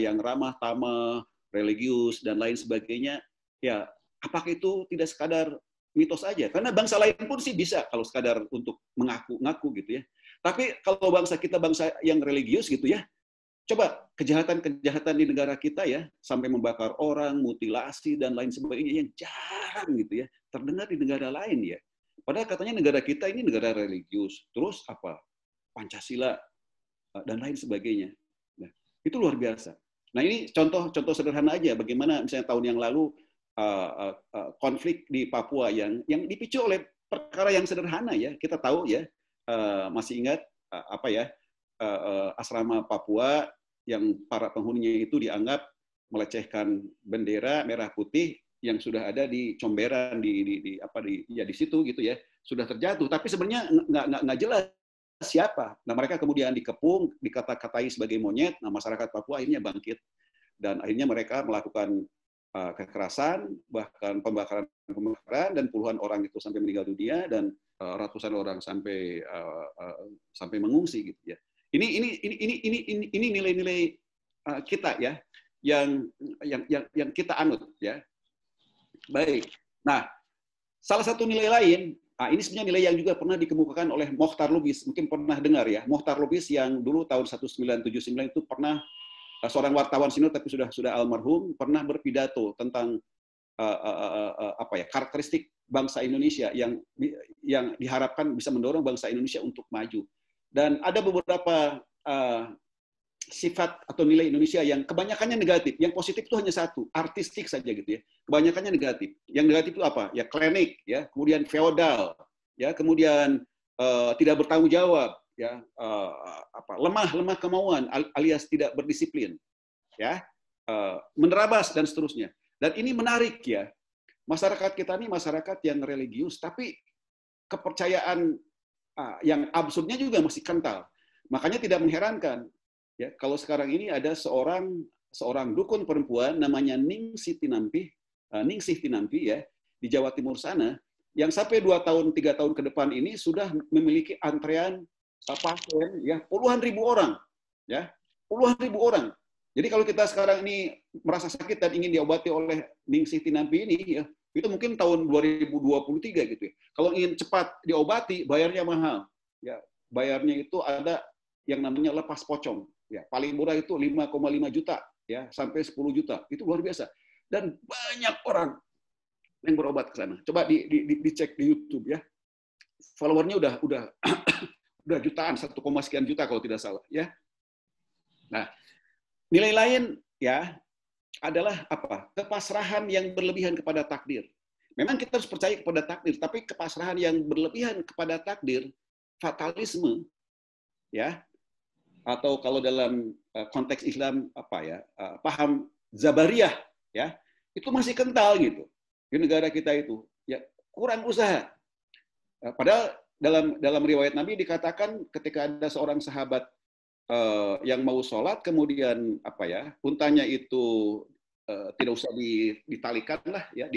yang ramah tamah, religius dan lain sebagainya, ya apakah itu tidak sekadar mitos aja? Karena bangsa lain pun sih bisa kalau sekadar untuk mengaku gitu ya. Tapi kalau bangsa kita bangsa yang religius gitu ya, coba kejahatan di negara kita ya, sampai membakar orang, mutilasi dan lain sebagainya yang jarang gitu ya, terdengar di negara lain ya. Padahal katanya negara kita ini negara religius, terus Pancasila dan lain sebagainya. Nah, itu luar biasa. Nah, ini contoh sederhana aja bagaimana misalnya tahun yang lalu konflik di Papua yang dipicu oleh perkara yang sederhana ya. Kita tahu ya, masih ingat asrama Papua yang para penghuninya itu dianggap melecehkan bendera merah putih yang sudah ada di comberan di situ gitu ya, sudah terjatuh. Tapi sebenarnya nggak jelas siapa. Nah, mereka kemudian dikepung, dikata-katai sebagai monyet. Nah, masyarakat Papua akhirnya bangkit dan akhirnya mereka melakukan kekerasan, bahkan pembakaran dan puluhan orang itu sampai meninggal dunia dan ratusan orang sampai mengungsi gitu ya. Ini nilai-nilai kita ya yang kita anut ya. Baik. Nah, salah satu nilai lain, ini sebenarnya nilai yang juga pernah dikemukakan oleh Mokhtar Lubis. Mungkin pernah dengar ya. Mokhtar Lubis yang dulu tahun 1979 itu pernah seorang wartawan senior tapi sudah almarhum, pernah berpidato tentang karakteristik bangsa Indonesia yang diharapkan bisa mendorong bangsa Indonesia untuk maju. Dan ada beberapa sifat atau nilai Indonesia yang kebanyakannya negatif. Yang positif itu hanya satu, artistik saja gitu ya. Kebanyakannya negatif. Yang negatif itu apa? Ya klinik, ya, kemudian feodal, ya, kemudian tidak bertanggung jawab, ya, lemah kemauan alias tidak berdisiplin, ya, menerabas dan seterusnya. Dan ini menarik ya. Masyarakat kita ini masyarakat yang religius, tapi kepercayaan yang absurdnya juga masih kental. Makanya tidak mengherankan ya kalau sekarang ini ada seorang dukun perempuan namanya Ningsih Tinampi ya di Jawa Timur sana yang sampai 2 tahun 3 tahun ke depan ini sudah memiliki antrean pasien ya puluhan ribu orang. Jadi kalau kita sekarang ini merasa sakit dan ingin diobati oleh Ningsih Tinampi ini, ya, itu mungkin tahun 2023 gitu ya. Kalau ingin cepat diobati, bayarnya mahal. Ya, bayarnya itu ada yang namanya lepas pocong. Ya, paling murah itu 5,5 juta, ya, sampai 10 juta. Itu luar biasa. Dan banyak orang yang berobat ke sana. Coba dicek di YouTube ya. Followernya udah jutaan, 1, sekian juta kalau tidak salah. Ya. Nah, nilai lain ya adalah apa? Kepasrahan yang berlebihan kepada takdir. Memang kita harus percaya kepada takdir, tapi kepasrahan yang berlebihan kepada takdir, fatalisme, ya, atau kalau dalam konteks Islam paham Zabariyah, ya, itu masih kental gitu di negara kita itu. Ya, kurang usaha. Padahal dalam riwayat Nabi dikatakan ketika ada seorang sahabat yang mau sholat, kemudian untanya itu tidak usah ditalikan lah, ya,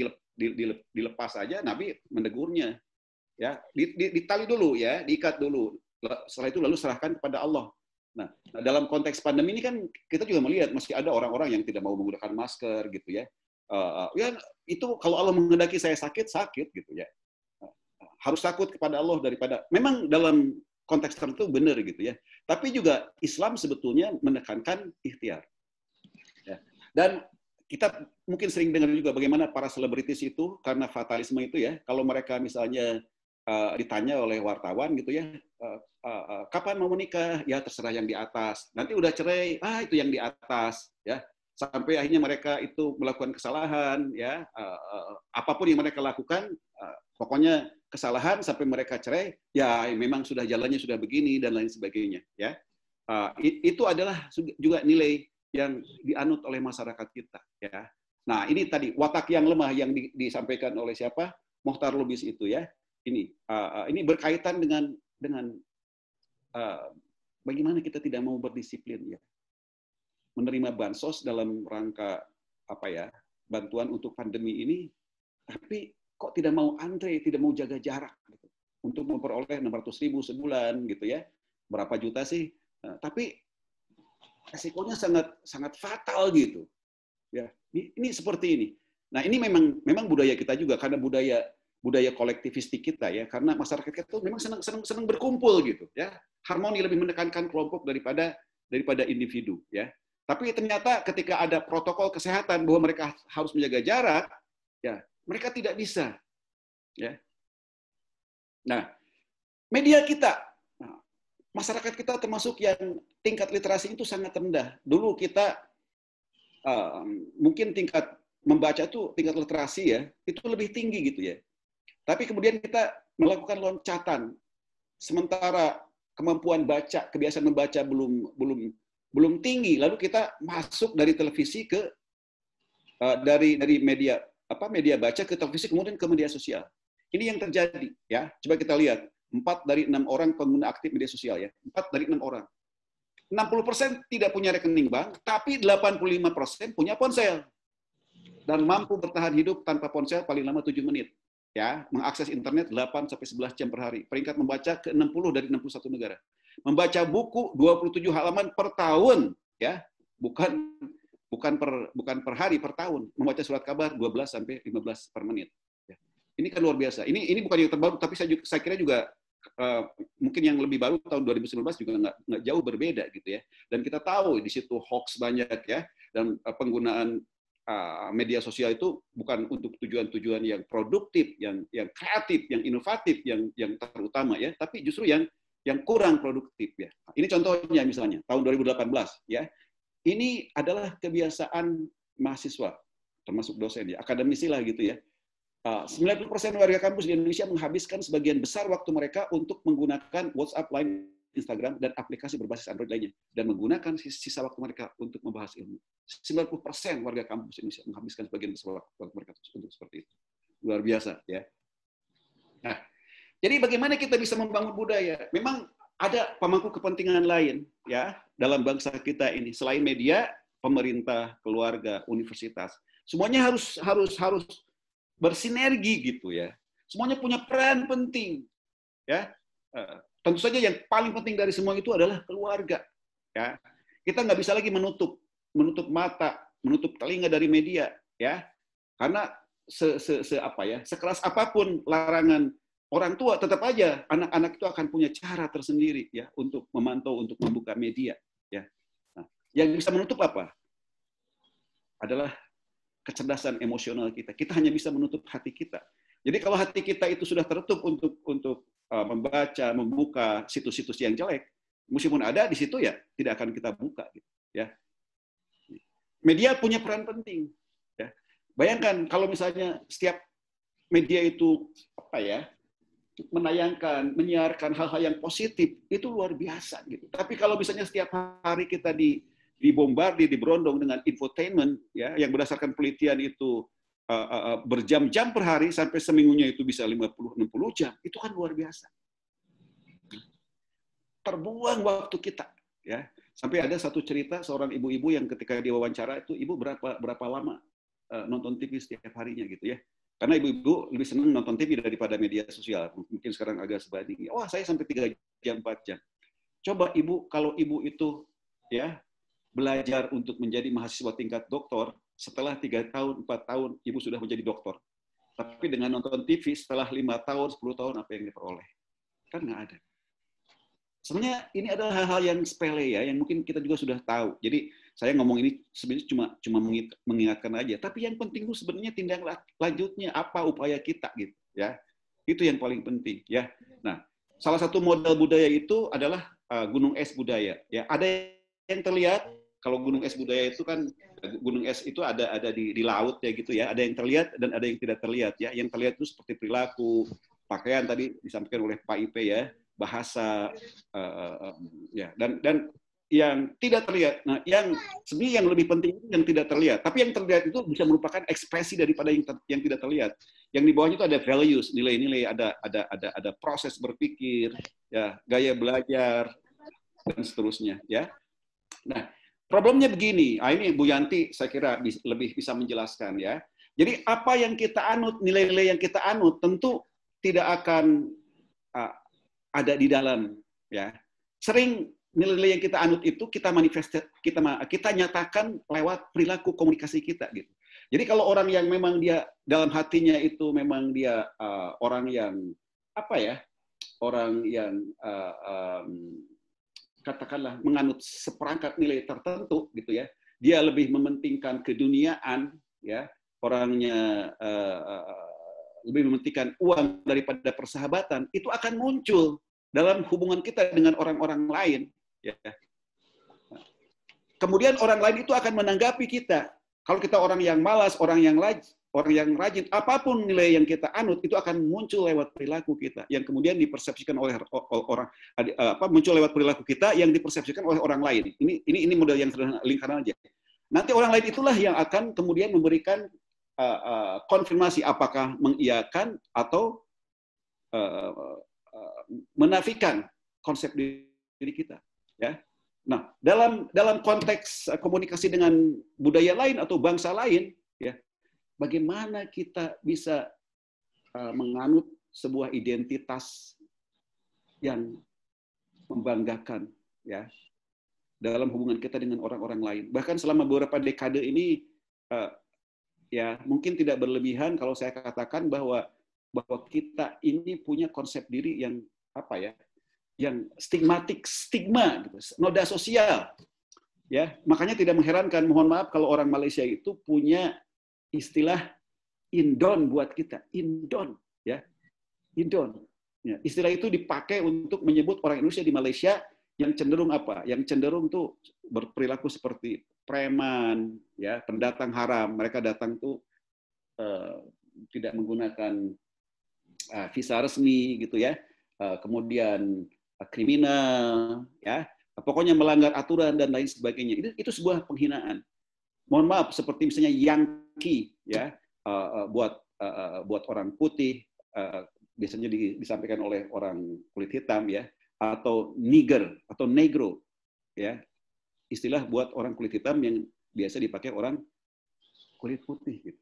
dilepas saja, Nabi menegurnya, ya, ditali dulu, ya, diikat dulu, setelah itu lalu serahkan kepada Allah. Nah, dalam konteks pandemi ini kan kita juga melihat masih ada orang-orang yang tidak mau menggunakan masker, gitu ya. Ya itu kalau Allah menghendaki saya sakit gitu ya. Harus takut kepada Allah daripada memang dalam konteks tertentu benar gitu ya. Tapi juga Islam sebetulnya menekankan ikhtiar. Ya. Dan kita mungkin sering dengar juga bagaimana para selebritis itu karena fatalisme itu ya, kalau mereka misalnya ditanya oleh wartawan gitu ya, kapan mau menikah? Ya terserah yang di atas. Nanti udah cerai, itu yang di atas ya. Sampai akhirnya mereka itu melakukan kesalahan ya, apapun yang mereka lakukan, pokoknya kesalahan sampai mereka cerai, ya memang sudah jalannya sudah begini dan lain sebagainya, ya. Itu adalah juga nilai yang dianut oleh masyarakat kita, ya. Nah, ini tadi watak yang lemah yang disampaikan oleh siapa? Mohtar Lubis itu, ya. Ini berkaitan dengan bagaimana kita tidak mau berdisiplin, ya. Menerima bansos dalam rangka bantuan untuk pandemi ini, tapi kok tidak mau antre, tidak mau jaga jarak gitu, untuk memperoleh 600.000 sebulan gitu ya, berapa juta sih? Tapi resikonya sangat fatal gitu. Ya, ini seperti ini. Nah ini memang budaya kita juga karena budaya kolektivistik kita ya, karena masyarakat kita tuh memang senang berkumpul gitu ya, harmoni lebih menekankan kelompok daripada individu ya. Tapi ternyata ketika ada protokol kesehatan bahwa mereka harus menjaga jarak, ya mereka tidak bisa. Ya. Nah, media kita, masyarakat kita termasuk yang tingkat literasi itu sangat rendah. Dulu kita mungkin tingkat membaca itu tingkat literasi ya itu lebih tinggi gitu ya. Tapi kemudian kita melakukan loncatan, sementara kemampuan baca, kebiasaan membaca belum tinggi, lalu kita masuk dari televisi ke dari media baca ke televisi kemudian ke media sosial. Ini yang terjadi ya. Coba kita lihat 4 dari 6 orang pengguna aktif media sosial ya. 4 dari 6 orang. 60% tidak punya rekening bank, tapi 85% punya ponsel dan mampu bertahan hidup tanpa ponsel paling lama 7 menit. Ya, mengakses internet 8 sampai 11 jam per hari. Peringkat membaca ke-60 dari 61 negara. Membaca buku 27 halaman per tahun ya. Bukan per hari, per tahun. Membaca surat kabar 12 sampai 15 per menit. Ya. Ini kan luar biasa. Ini bukan yang terbaru, tapi saya kira juga mungkin yang lebih baru tahun 2019 juga nggak jauh berbeda gitu ya. Dan kita tahu di situ hoax banyak ya, dan penggunaan media sosial itu bukan untuk tujuan-tujuan yang produktif, yang kreatif, yang inovatif, yang terutama ya, tapi justru yang kurang produktif ya. Ini contohnya misalnya tahun 2018 ya. Ini adalah kebiasaan mahasiswa termasuk dosen ya, akademisi lah gitu ya. 90% warga kampus di Indonesia menghabiskan sebagian besar waktu mereka untuk menggunakan WhatsApp, Line, Instagram, dan aplikasi berbasis Android lainnya. Dan menggunakan sisa waktu mereka untuk membahas ilmu. 90% warga kampus Indonesia menghabiskan sebagian besar waktu mereka untuk seperti itu. Luar biasa ya. Nah, jadi bagaimana kita bisa membangun budaya? Memang ada pemangku kepentingan lain ya dalam bangsa kita ini. Selain media, pemerintah, keluarga, universitas. Semuanya harus bersinergi gitu ya. Semuanya punya peran penting. Ya. Tentu saja yang paling penting dari semua itu adalah keluarga. Ya. Kita nggak bisa lagi menutup mata, menutup telinga dari media, ya. Karena sekeras apapun larangan orang tua, tetap aja anak-anak itu akan punya cara tersendiri ya untuk memantau, untuk membuka media. Ya. Nah, yang bisa menutup apa? Adalah kecerdasan emosional kita. Kita hanya bisa menutup hati kita. Jadi kalau hati kita itu sudah tertutup untuk membaca, membuka situs-situs yang jelek, meskipun ada di situ ya tidak akan kita buka. Gitu, ya. Media punya peran penting. Ya. Bayangkan kalau misalnya setiap media itu menayangkan, menyiarkan hal-hal yang positif, itu luar biasa. Gitu. Tapi kalau misalnya setiap hari kita dibombardir, diberondong dengan infotainment, ya, yang berdasarkan penelitian itu berjam-jam per hari sampai seminggunya itu bisa 50-60 jam, itu kan luar biasa. Terbuang waktu kita, ya. Sampai ada satu cerita seorang ibu-ibu yang ketika diwawancara itu ibu berapa lama nonton TV setiap harinya gitu ya. Karena ibu-ibu lebih senang nonton TV daripada media sosial. Mungkin sekarang agak sebanding. Wah, saya sampai 3 jam, 4 jam. Coba ibu, kalau ibu itu ya belajar untuk menjadi mahasiswa tingkat doktor, setelah 3 tahun, 4 tahun, ibu sudah menjadi doktor. Tapi dengan nonton TV, setelah 5 tahun, 10 tahun, apa yang diperoleh? Kan nggak ada. Sebenarnya ini adalah hal-hal yang sepele ya, yang mungkin kita juga sudah tahu. Jadi saya ngomong ini sebenarnya cuma mengingatkan aja. Tapi yang penting itu sebenarnya tindak lanjutnya, apa upaya kita gitu ya. Itu yang paling penting ya. Nah, salah satu model budaya itu adalah gunung es budaya. Ya, ada yang terlihat. Kalau gunung es budaya itu kan gunung es itu ada di laut ya gitu ya. Ada yang terlihat dan ada yang tidak terlihat ya. Yang terlihat itu seperti perilaku, pakaian tadi disampaikan oleh Pak Ipe ya, bahasa ya dan yang tidak terlihat. Nah, yang sebenarnya yang lebih penting itu yang tidak terlihat. Tapi yang terlihat itu bisa merupakan ekspresi daripada yang tidak terlihat. Yang di bawahnya itu ada values, nilai-nilai, ada proses berpikir, ya, gaya belajar dan seterusnya ya. Nah, problemnya begini, ini Bu Yanti saya kira lebih bisa menjelaskan ya. Jadi apa yang kita anut, nilai-nilai yang kita anut tentu tidak akan ada di dalam ya. Sering nilai-nilai yang kita anut itu kita nyatakan lewat perilaku komunikasi kita gitu. Jadi kalau orang yang memang dia dalam hatinya itu memang dia orang yang orang yang katakanlah menganut seperangkat nilai tertentu gitu ya, dia lebih mementingkan keduniaan ya, orangnya lebih mementingkan uang daripada persahabatan, itu akan muncul dalam hubungan kita dengan orang-orang lain ya. Kemudian orang lain itu akan menanggapi kita. Kalau kita orang yang malas, orang yang rajin, apapun nilai yang kita anut itu akan muncul lewat perilaku kita yang kemudian dipersepsikan oleh orang muncul lewat perilaku kita yang dipersepsikan oleh orang lain. Ini model yang sederhana, lingkaran aja. Nanti orang lain itulah yang akan kemudian memberikan konfirmasi apakah mengiyakan atau menafikan konsep diri kita, ya. Nah, dalam konteks komunikasi dengan budaya lain atau bangsa lain, ya, bagaimana kita bisa menganut sebuah identitas yang membanggakan, ya, dalam hubungan kita dengan orang-orang lain. Bahkan selama beberapa dekade ini, ya, mungkin tidak berlebihan kalau saya katakan bahwa kita ini punya konsep diri yang yang stigma gitu, noda sosial Ya, makanya tidak mengherankan, mohon maaf kalau orang Malaysia itu punya istilah indon buat kita, indon, ya, indon. Ya, istilah itu dipakai untuk menyebut orang Indonesia di Malaysia yang cenderung apa? Yang cenderung tuh berperilaku seperti preman, ya, pendatang haram. Mereka datang tuh tidak menggunakan visa resmi, gitu ya. Kemudian kriminal, ya. Pokoknya melanggar aturan dan lain sebagainya. Itu sebuah penghinaan. Mohon maaf, seperti misalnya Yankee, ya, buat orang putih, biasanya disampaikan oleh orang kulit hitam, ya, atau nigger atau negro, ya, istilah buat orang kulit hitam yang biasa dipakai orang kulit putih. Gitu.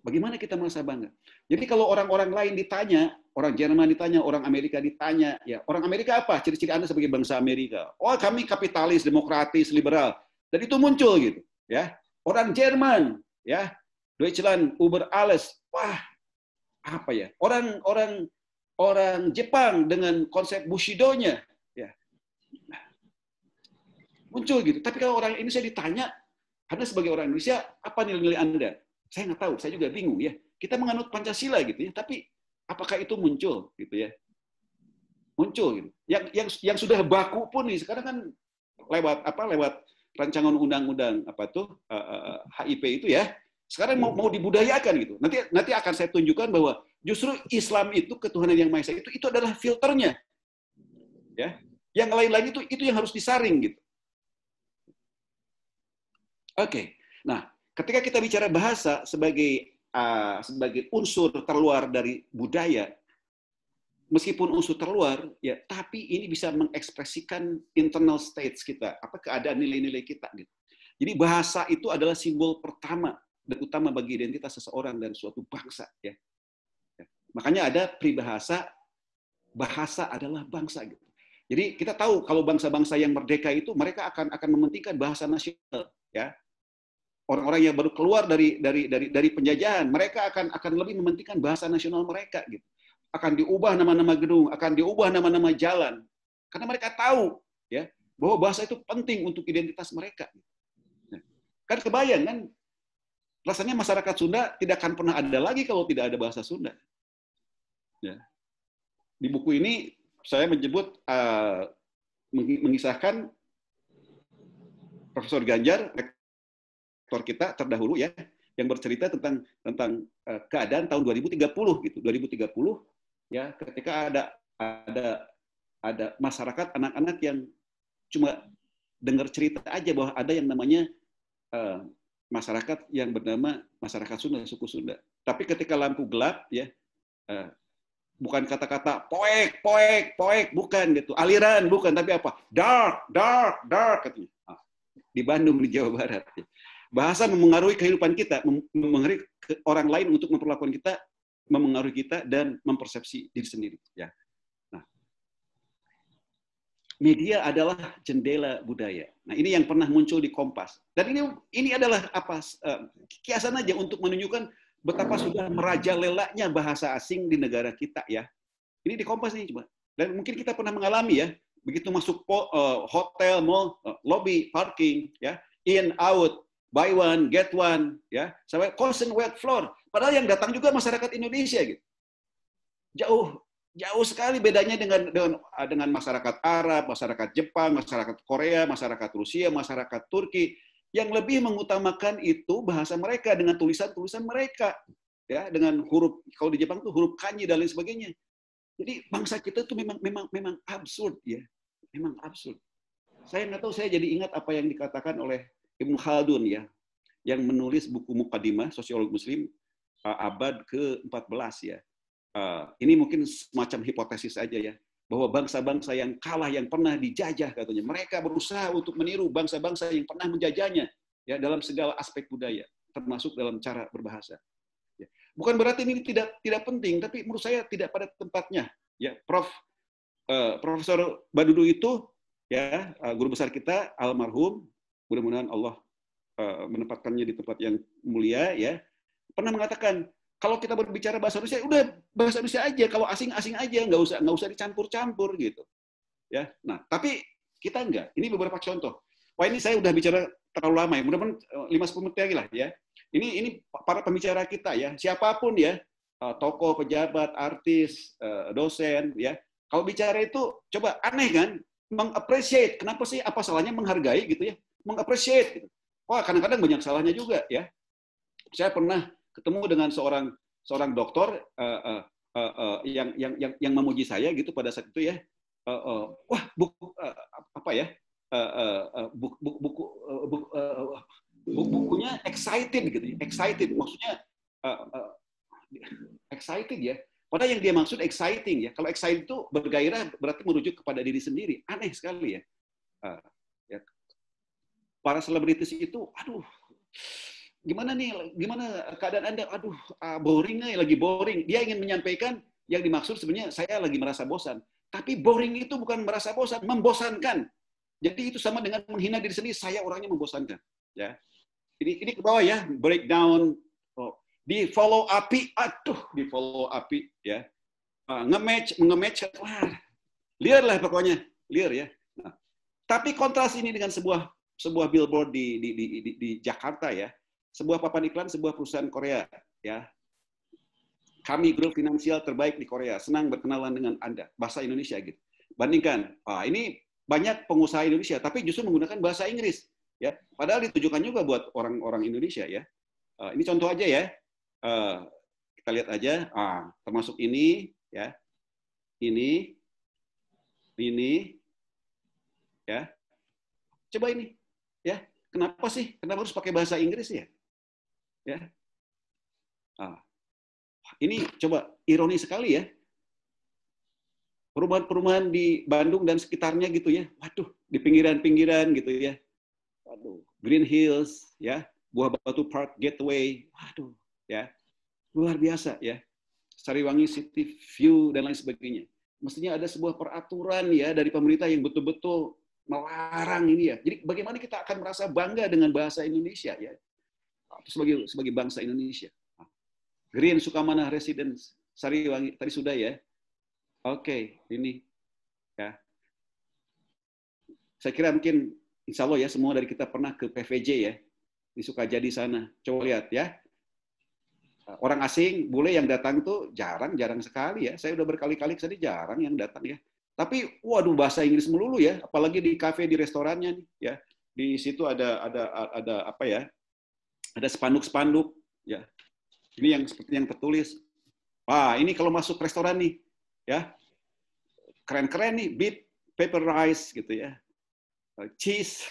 Bagaimana kita merasa bangga? Jadi kalau orang-orang lain ditanya, orang Jerman ditanya, orang Amerika ditanya, ya, orang Amerika apa? Ciri-ciri Anda sebagai bangsa Amerika? Oh, kami kapitalis, demokratis, liberal. Dan itu muncul gitu, ya. Orang Jerman, ya, Deutschland über alles. Wah, apa ya? Orang Jepang dengan konsep Bushido-nya, ya. Muncul gitu. Tapi kalau orang Indonesia ditanya, Anda sebagai orang Indonesia, apa nilai-nilai Anda? Saya nggak tahu, saya juga bingung, ya. Kita menganut Pancasila gitu, ya, tapi apakah itu muncul gitu, ya? Muncul gitu. Yang sudah baku pun nih sekarang kan lewat rancangan undang-undang HIP itu, ya. Sekarang mau dibudayakan gitu. Nanti akan saya tunjukkan bahwa justru Islam itu, ketuhanan yang Maha Esa itu adalah filternya. Ya. Yang lain-lain itu yang harus disaring gitu. Oke. Nah, ketika kita bicara bahasa sebagai unsur terluar dari budaya, meskipun unsur terluar, ya, tapi ini bisa mengekspresikan internal states kita, keadaan nilai-nilai kita gitu. Jadi bahasa itu adalah simbol pertama dan utama bagi identitas seseorang dan suatu bangsa, ya. Makanya ada peribahasa, bahasa adalah bangsa gitu. Jadi kita tahu kalau bangsa-bangsa yang merdeka itu mereka akan mementingkan bahasa nasional, ya. Orang-orang yang baru keluar dari penjajahan, mereka akan lebih mementingkan bahasa nasional mereka gitu. Akan diubah nama-nama gedung, akan diubah nama-nama jalan. Karena mereka tahu, ya, bahwa bahasa itu penting untuk identitas mereka. Kan kebayang kan, rasanya masyarakat Sunda tidak akan pernah ada lagi kalau tidak ada bahasa Sunda. Ya. Di buku ini saya menyebut mengisahkan Profesor Ganjar, rektor kita terdahulu, ya, yang bercerita tentang keadaan tahun 2030 gitu. 2030, ya, ketika ada masyarakat, anak-anak yang cuma dengar cerita aja bahwa ada yang namanya masyarakat yang bernama masyarakat Sunda, suku Sunda. Tapi ketika lampu gelap, ya, bukan kata-kata poek, bukan gitu. Aliran, bukan, tapi apa? Dark katanya. Di Bandung, di Jawa Barat. Bahasa memengaruhi kehidupan kita, memengaruhi orang lain untuk memperlakukan kita, memengaruhi kita dan mempersepsi diri sendiri. Ya. Nah, media adalah jendela budaya. Nah, ini yang pernah muncul di Kompas. Dan ini adalah kiasan aja untuk menunjukkan betapa sudah merajalelanya bahasa asing di negara kita, ya. Ini di Kompas nih coba. Dan mungkin kita pernah mengalami, ya, begitu masuk hotel, mall, lobby, parking, ya, in out, buy one get one, ya, sampai cotton wet floor. Padahal yang datang juga masyarakat Indonesia gitu. Jauh sekali bedanya dengan masyarakat Arab, masyarakat Jepang, masyarakat Korea, masyarakat Rusia, masyarakat Turki yang lebih mengutamakan itu bahasa mereka dengan tulisan-tulisan mereka, ya, dengan huruf, kalau di Jepang tuh huruf kanji dan lain sebagainya. Jadi bangsa kita itu memang absurd, ya, memang absurd. Saya nggak tahu, saya jadi ingat apa yang dikatakan oleh Ibnu Khaldun, ya, yang menulis buku Muqaddimah Sosiologi Muslim abad ke-14, ya. Ini mungkin semacam hipotesis aja, ya, bahwa bangsa-bangsa yang kalah, yang pernah dijajah, katanya, mereka berusaha untuk meniru bangsa-bangsa yang pernah menjajahnya, ya, dalam segala aspek budaya, termasuk dalam cara berbahasa. Ya. Bukan berarti ini tidak penting, tapi menurut saya tidak pada tempatnya. Ya, Profesor Badudu itu, ya, guru besar kita, almarhum, mudah-mudahan Allah menempatkannya di tempat yang mulia, ya, pernah mengatakan, kalau kita berbicara bahasa Indonesia, udah bahasa Indonesia aja, kalau asing-asing aja, nggak usah dicampur-campur gitu. Ya, nah, tapi kita enggak. Ini beberapa contoh. Pak, ini saya udah bicara terlalu lama ya. Mudah-mudahan 5-10 menit lagi lah ya. Ini para pembicara kita ya, siapapun ya, tokoh, pejabat, artis, dosen ya. Kalau bicara itu coba aneh kan, meng-appreciate. Kenapa sih? Apa salahnya menghargai gitu ya? Meng-appreciate gitu. Wah, kadang-kadang banyak salahnya juga ya. Saya pernah ketemu dengan seorang dokter yang memuji saya gitu pada saat itu ya. Wah, bukunya excited gitu, excited maksudnya excited ya. Padahal yang dia maksud exciting ya. Kalau excited itu bergairah berarti merujuk kepada diri sendiri. Aneh sekali ya. Para selebritis itu, aduh, gimana nih, gimana keadaan Anda? Aduh, boring nih, lagi boring. Dia ingin menyampaikan yang dimaksud sebenarnya saya lagi merasa bosan. Tapi boring itu bukan merasa bosan, membosankan. Jadi itu sama dengan menghina diri sendiri. Saya orangnya membosankan. Ya, ini ke bawah ya, breakdown. Di follow api, di follow api ya. Nge-match, wah, liar lah pokoknya, liar ya. Nah, tapi kontras ini dengan sebuah billboard di Jakarta ya, sebuah papan iklan sebuah perusahaan Korea ya. Kami grup finansial terbaik di Korea, senang berkenalan dengan Anda. Bahasa Indonesia gitu. Bandingkan, ini banyak pengusaha Indonesia, tapi justru menggunakan bahasa Inggris. Ya, padahal ditujukan juga buat orang-orang Indonesia ya. Ini contoh aja ya. Kita lihat aja. Termasuk ini, ya. Ini, ya. Coba ini, ya. Kenapa sih? Kenapa harus pakai bahasa Inggris ya? Ya. Ini coba ironi sekali ya. Perumahan-perumahan di Bandung dan sekitarnya gitu ya. Waduh, di pinggiran-pinggiran gitu ya. Waduh, Green Hills ya, Buah Batu Park Gateway. Waduh, ya. Luar biasa ya. Sariwangi City View dan lain sebagainya. Mestinya ada sebuah peraturan ya dari pemerintah yang betul-betul melarang ini ya. Jadi bagaimana kita akan merasa bangga dengan bahasa Indonesia ya. Sebagai bangsa Indonesia. Green Sukamana Residence Sariwangi tadi sudah ya. Oke, ini ya. Saya kira mungkin insya Allah ya semua dari kita pernah ke PVJ ya di Sukajadi sana. Coba lihat ya. Orang asing bule yang datang tuh jarang sekali ya. Saya udah berkali-kali kesini jarang yang datang ya. Tapi waduh bahasa Inggris melulu ya. Apalagi di kafe di restorannya nih ya. Di situ ada apa ya? Ada spanduk-spanduk ya. Ini yang seperti yang tertulis. Ini kalau masuk restoran nih, ya keren-keren nih, beef, pepper rice gitu ya, cheese,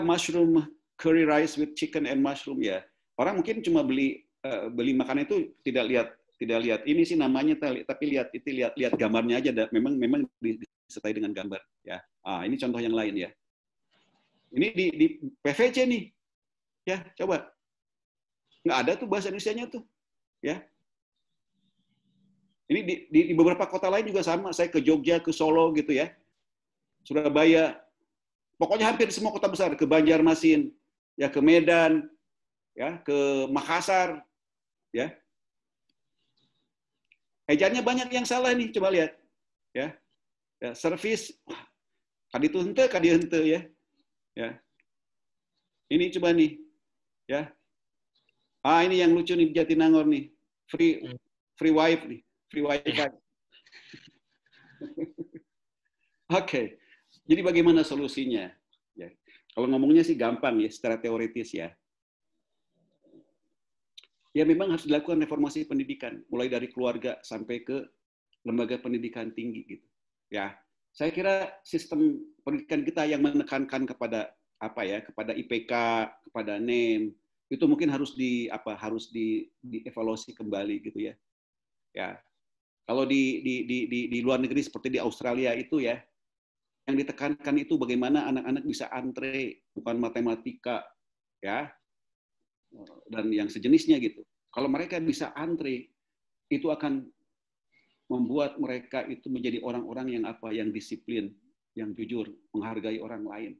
mushroom curry rice with chicken and mushroom ya. Orang mungkin cuma beli makanan itu tidak lihat ini sih namanya, tapi lihat gambarnya aja. Memang disertai dengan gambar ya. Ini contoh yang lain ya. Ini di PVC nih, ya coba. Nggak ada tuh bahasa Indonesianya tuh, ya. Ini di beberapa kota lain juga sama. Saya ke Jogja, ke Solo gitu ya, Surabaya, pokoknya hampir semua kota besar, ke Banjarmasin, ya ke Medan, ya ke Makassar, ya. Ejaannya banyak yang salah nih, coba lihat, ya. Servis, kadi hente ya, ya. Ini coba nih, ya. Ini yang lucu nih di Jatinangor nih. Free wifi nih. Free wifi. Oke. Jadi bagaimana solusinya? Ya. Kalau ngomongnya sih gampang ya, secara teoritis ya. Ya memang harus dilakukan reformasi pendidikan, mulai dari keluarga sampai ke lembaga pendidikan tinggi gitu. Ya. Saya kira sistem pendidikan kita yang menekankan kepada kepada IPK, kepada NEM, itu mungkin harus dievaluasi kembali gitu ya. Ya. Kalau di luar negeri seperti di Australia itu ya, yang ditekankan itu bagaimana anak-anak bisa antre, bukan matematika ya. Dan yang sejenisnya gitu. Kalau mereka bisa antre, itu akan membuat mereka itu menjadi orang-orang yang disiplin, yang jujur, menghargai orang lain.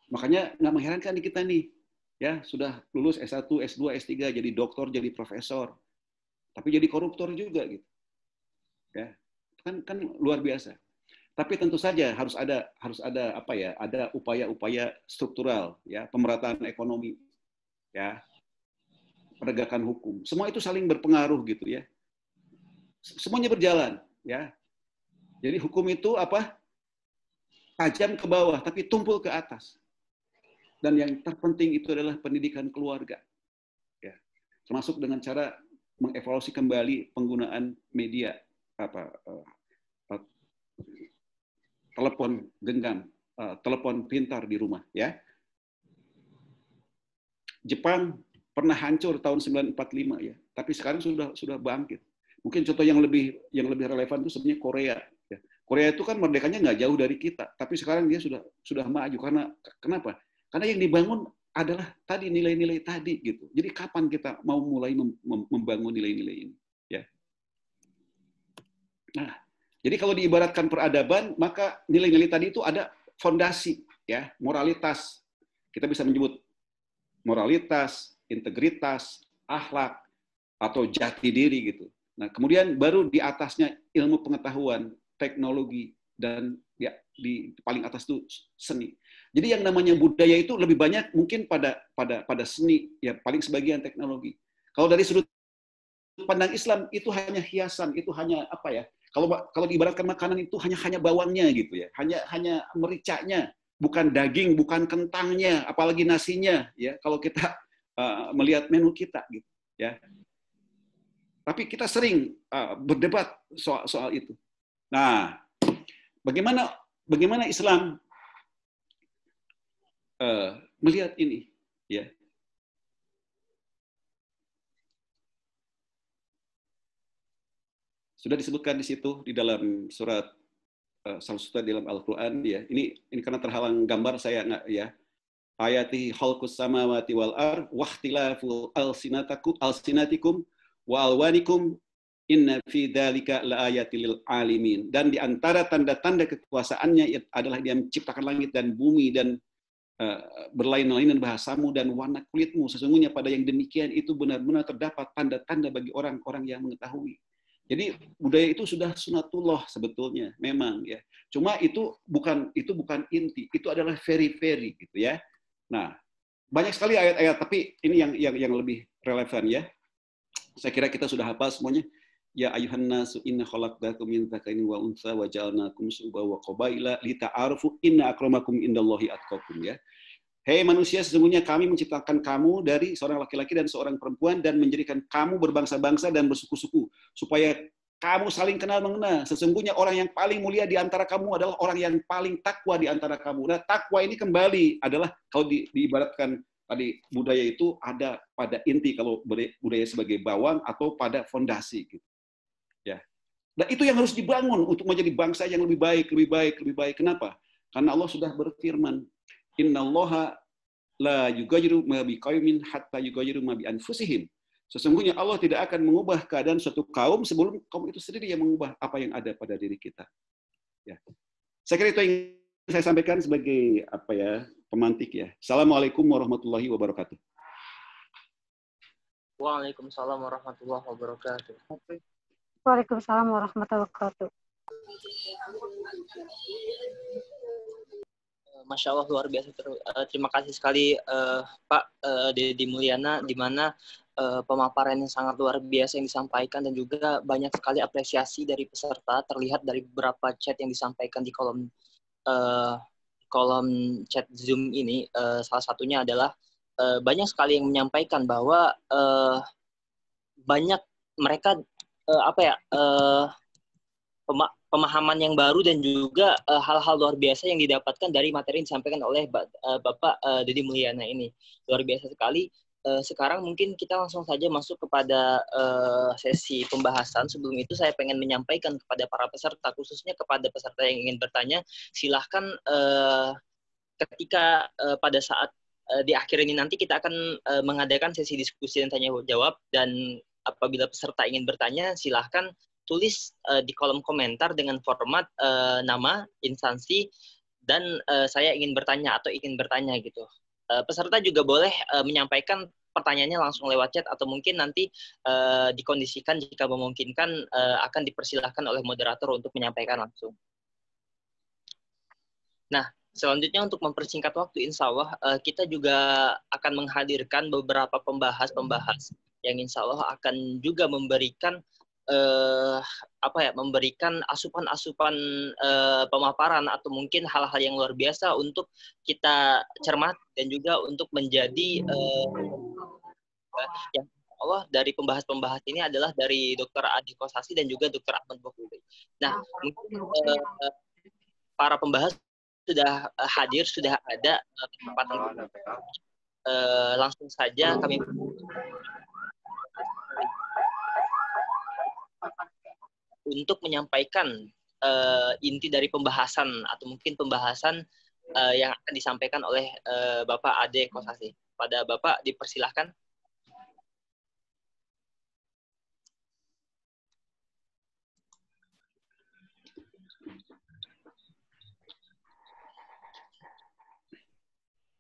Makanya nggak mengherankan di kita nih. Ya, sudah lulus S1, S2, S3, jadi doktor, jadi profesor. Tapi jadi koruptor juga gitu. Ya. Kan luar biasa. Tapi tentu saja harus ada apa ya? Ada upaya-upaya struktural ya, pemerataan ekonomi ya, penegakan hukum. Semua itu saling berpengaruh gitu ya. Semuanya berjalan ya. Jadi hukum itu apa? Tajam ke bawah tapi tumpul ke atas. Dan yang terpenting itu adalah pendidikan keluarga. Ya. Termasuk dengan cara mengevaluasi kembali penggunaan media telepon genggam, telepon pintar di rumah ya. Jepang pernah hancur tahun 1945 ya, tapi sekarang sudah bangkit. Mungkin contoh yang lebih relevan itu sebenarnya Korea ya. Korea itu kan merdekanya nggak jauh dari kita, tapi sekarang dia sudah maju karena kenapa? Karena yang dibangun adalah tadi nilai-nilai tadi gitu. Jadi kapan kita mau mulai membangun nilai-nilai ini ya. Nah, jadi kalau diibaratkan peradaban, maka nilai-nilai tadi itu ada fondasi, ya, moralitas. Kita bisa menyebut moralitas, integritas, akhlak, atau jati diri gitu. Nah, kemudian baru di atasnya ilmu pengetahuan, teknologi, dan ya, di paling atas itu seni. Jadi yang namanya budaya itu lebih banyak mungkin pada seni, ya paling sebagian teknologi. Kalau dari sudut pandang Islam itu hanya hiasan, itu hanya apa ya? Kalau diibaratkan makanan itu hanya bawangnya gitu ya, hanya mericanya, bukan daging, bukan kentangnya, apalagi nasinya ya. Kalau kita melihat menu kita gitu ya. Tapi kita sering berdebat soal itu. Nah, bagaimana Islam melihat ini ya? Sudah disebutkan di situ di dalam surat salah satu dalam Al-Qur'an ya. Ini karena terhalang gambar saya nggak ya. Ayati khalqus samawati wal ard wa ikhtilafu alsinatikum wa alwanikum inna fi dzalika laayatil alimin. Dan di antara tanda-tanda kekuasaannya adalah Dia menciptakan langit dan bumi dan berlain-lainan bahasamu dan warna kulitmu. Sesungguhnya pada yang demikian itu benar-benar terdapat tanda-tanda bagi orang-orang yang mengetahui. Jadi budaya itu sudah sunatullah sebetulnya, memang ya. Cuma itu bukan inti, itu adalah very gitu ya. Nah, banyak sekali ayat-ayat, tapi ini yang lebih relevan ya. Saya kira kita sudah hafal semuanya. Ya ayuhan nasu inna khalaqnakum min dzakarin wa untha wa ja'alnakum syu'uban wa qabaila lita'arufu inna akramakum indallahi atqakum ya. Hei manusia, sesungguhnya kami menciptakan kamu dari seorang laki-laki dan seorang perempuan dan menjadikan kamu berbangsa-bangsa dan bersuku-suku supaya kamu saling kenal mengenal. Sesungguhnya orang yang paling mulia di antara kamu adalah orang yang paling takwa di antara kamu. Nah, takwa ini kembali adalah kalau diibaratkan tadi budaya itu ada pada inti, kalau budaya sebagai bawang atau pada fondasi gitu. Ya. Nah, itu yang harus dibangun untuk menjadi bangsa yang lebih baik. Kenapa? Karena Allah sudah berfirman, Innallaha la yughayyiru ma biqaumin hatta yughayyiru ma bi anfusihim. Sesungguhnya Allah tidak akan mengubah keadaan suatu kaum sebelum kaum itu sendiri yang mengubah apa yang ada pada diri kita. Ya. Saya kira itu yang saya sampaikan sebagai apa ya, pemantik ya. Assalamualaikum warahmatullahi wabarakatuh. Waalaikumsalam warahmatullahi wabarakatuh. Waalaikumsalam warahmatullahi wabarakatuh. Masya Allah, luar biasa. Terima kasih sekali Pak Deddy Mulyana, di mana pemaparan yang sangat luar biasa yang disampaikan dan juga banyak sekali apresiasi dari peserta terlihat dari beberapa chat yang disampaikan di kolom chat Zoom ini. Salah satunya adalah banyak sekali yang menyampaikan bahwa banyak mereka pemahaman yang baru dan juga hal-hal luar biasa yang didapatkan dari materi yang disampaikan oleh Bapak Deddy Mulyana ini. Luar biasa sekali. Sekarang mungkin kita langsung saja masuk kepada sesi pembahasan. Sebelum itu saya pengen menyampaikan kepada para peserta, khususnya kepada peserta yang ingin bertanya, silahkan ketika pada saat di akhir ini nanti kita akan mengadakan sesi diskusi dan tanya jawab, dan apabila peserta ingin bertanya, silahkan tulis di kolom komentar dengan format nama, instansi, dan saya ingin bertanya atau ingin bertanya gitu. Peserta juga boleh menyampaikan pertanyaannya langsung lewat chat atau mungkin nanti dikondisikan jika memungkinkan akan dipersilahkan oleh moderator untuk menyampaikan langsung. Nah, selanjutnya untuk mempersingkat waktu, insya Allah kita juga akan menghadirkan beberapa pembahas-pembahas yang insya Allah akan juga memberikan memberikan asupan-asupan pemaparan atau mungkin hal-hal yang luar biasa untuk kita cermati dan juga untuk menjadi yang Allah dari pembahas-pembahas ini adalah dari Dr. Adi Kosasi dan juga Dr. Ahmad Bokhari. Nah, mungkin para pembahas sudah hadir, sudah ada kesempatan. Langsung saja kami untuk menyampaikan inti dari pembahasan atau mungkin pembahasan yang akan disampaikan oleh Bapak Ade Kosasi. Pada Bapak dipersilahkan.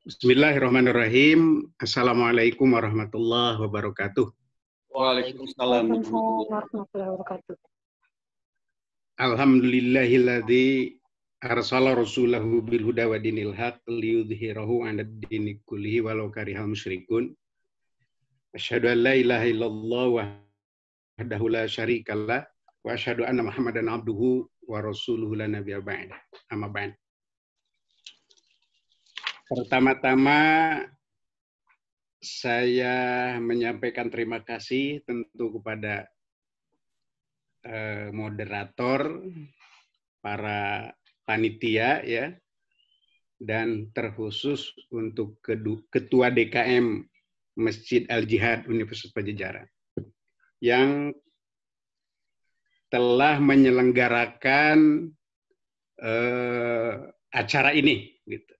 Bismillahirrahmanirrahim. Assalamualaikum warahmatullahi wabarakatuh. Waalaikumsalam warahmatullahi wabarakatuh. Alhamdulillahilladzi arsala rasulahu bil huda wa dinil haq liyudhhirahu 'ala ad-dini kullihi walau karihal musyrikun. Asyhadu an la ilaha illallah wahdahu la syarikalah wa asyhadu anna Muhammadan abduhu wa rasuluhu la nabiyya ba'da. Amma ba'd. Pertama-tama saya menyampaikan terima kasih tentu kepada moderator, para panitia ya, dan terkhusus untuk Ketua DKM Masjid Al-Jihad Universitas Padjadjaran yang telah menyelenggarakan acara ini gitu.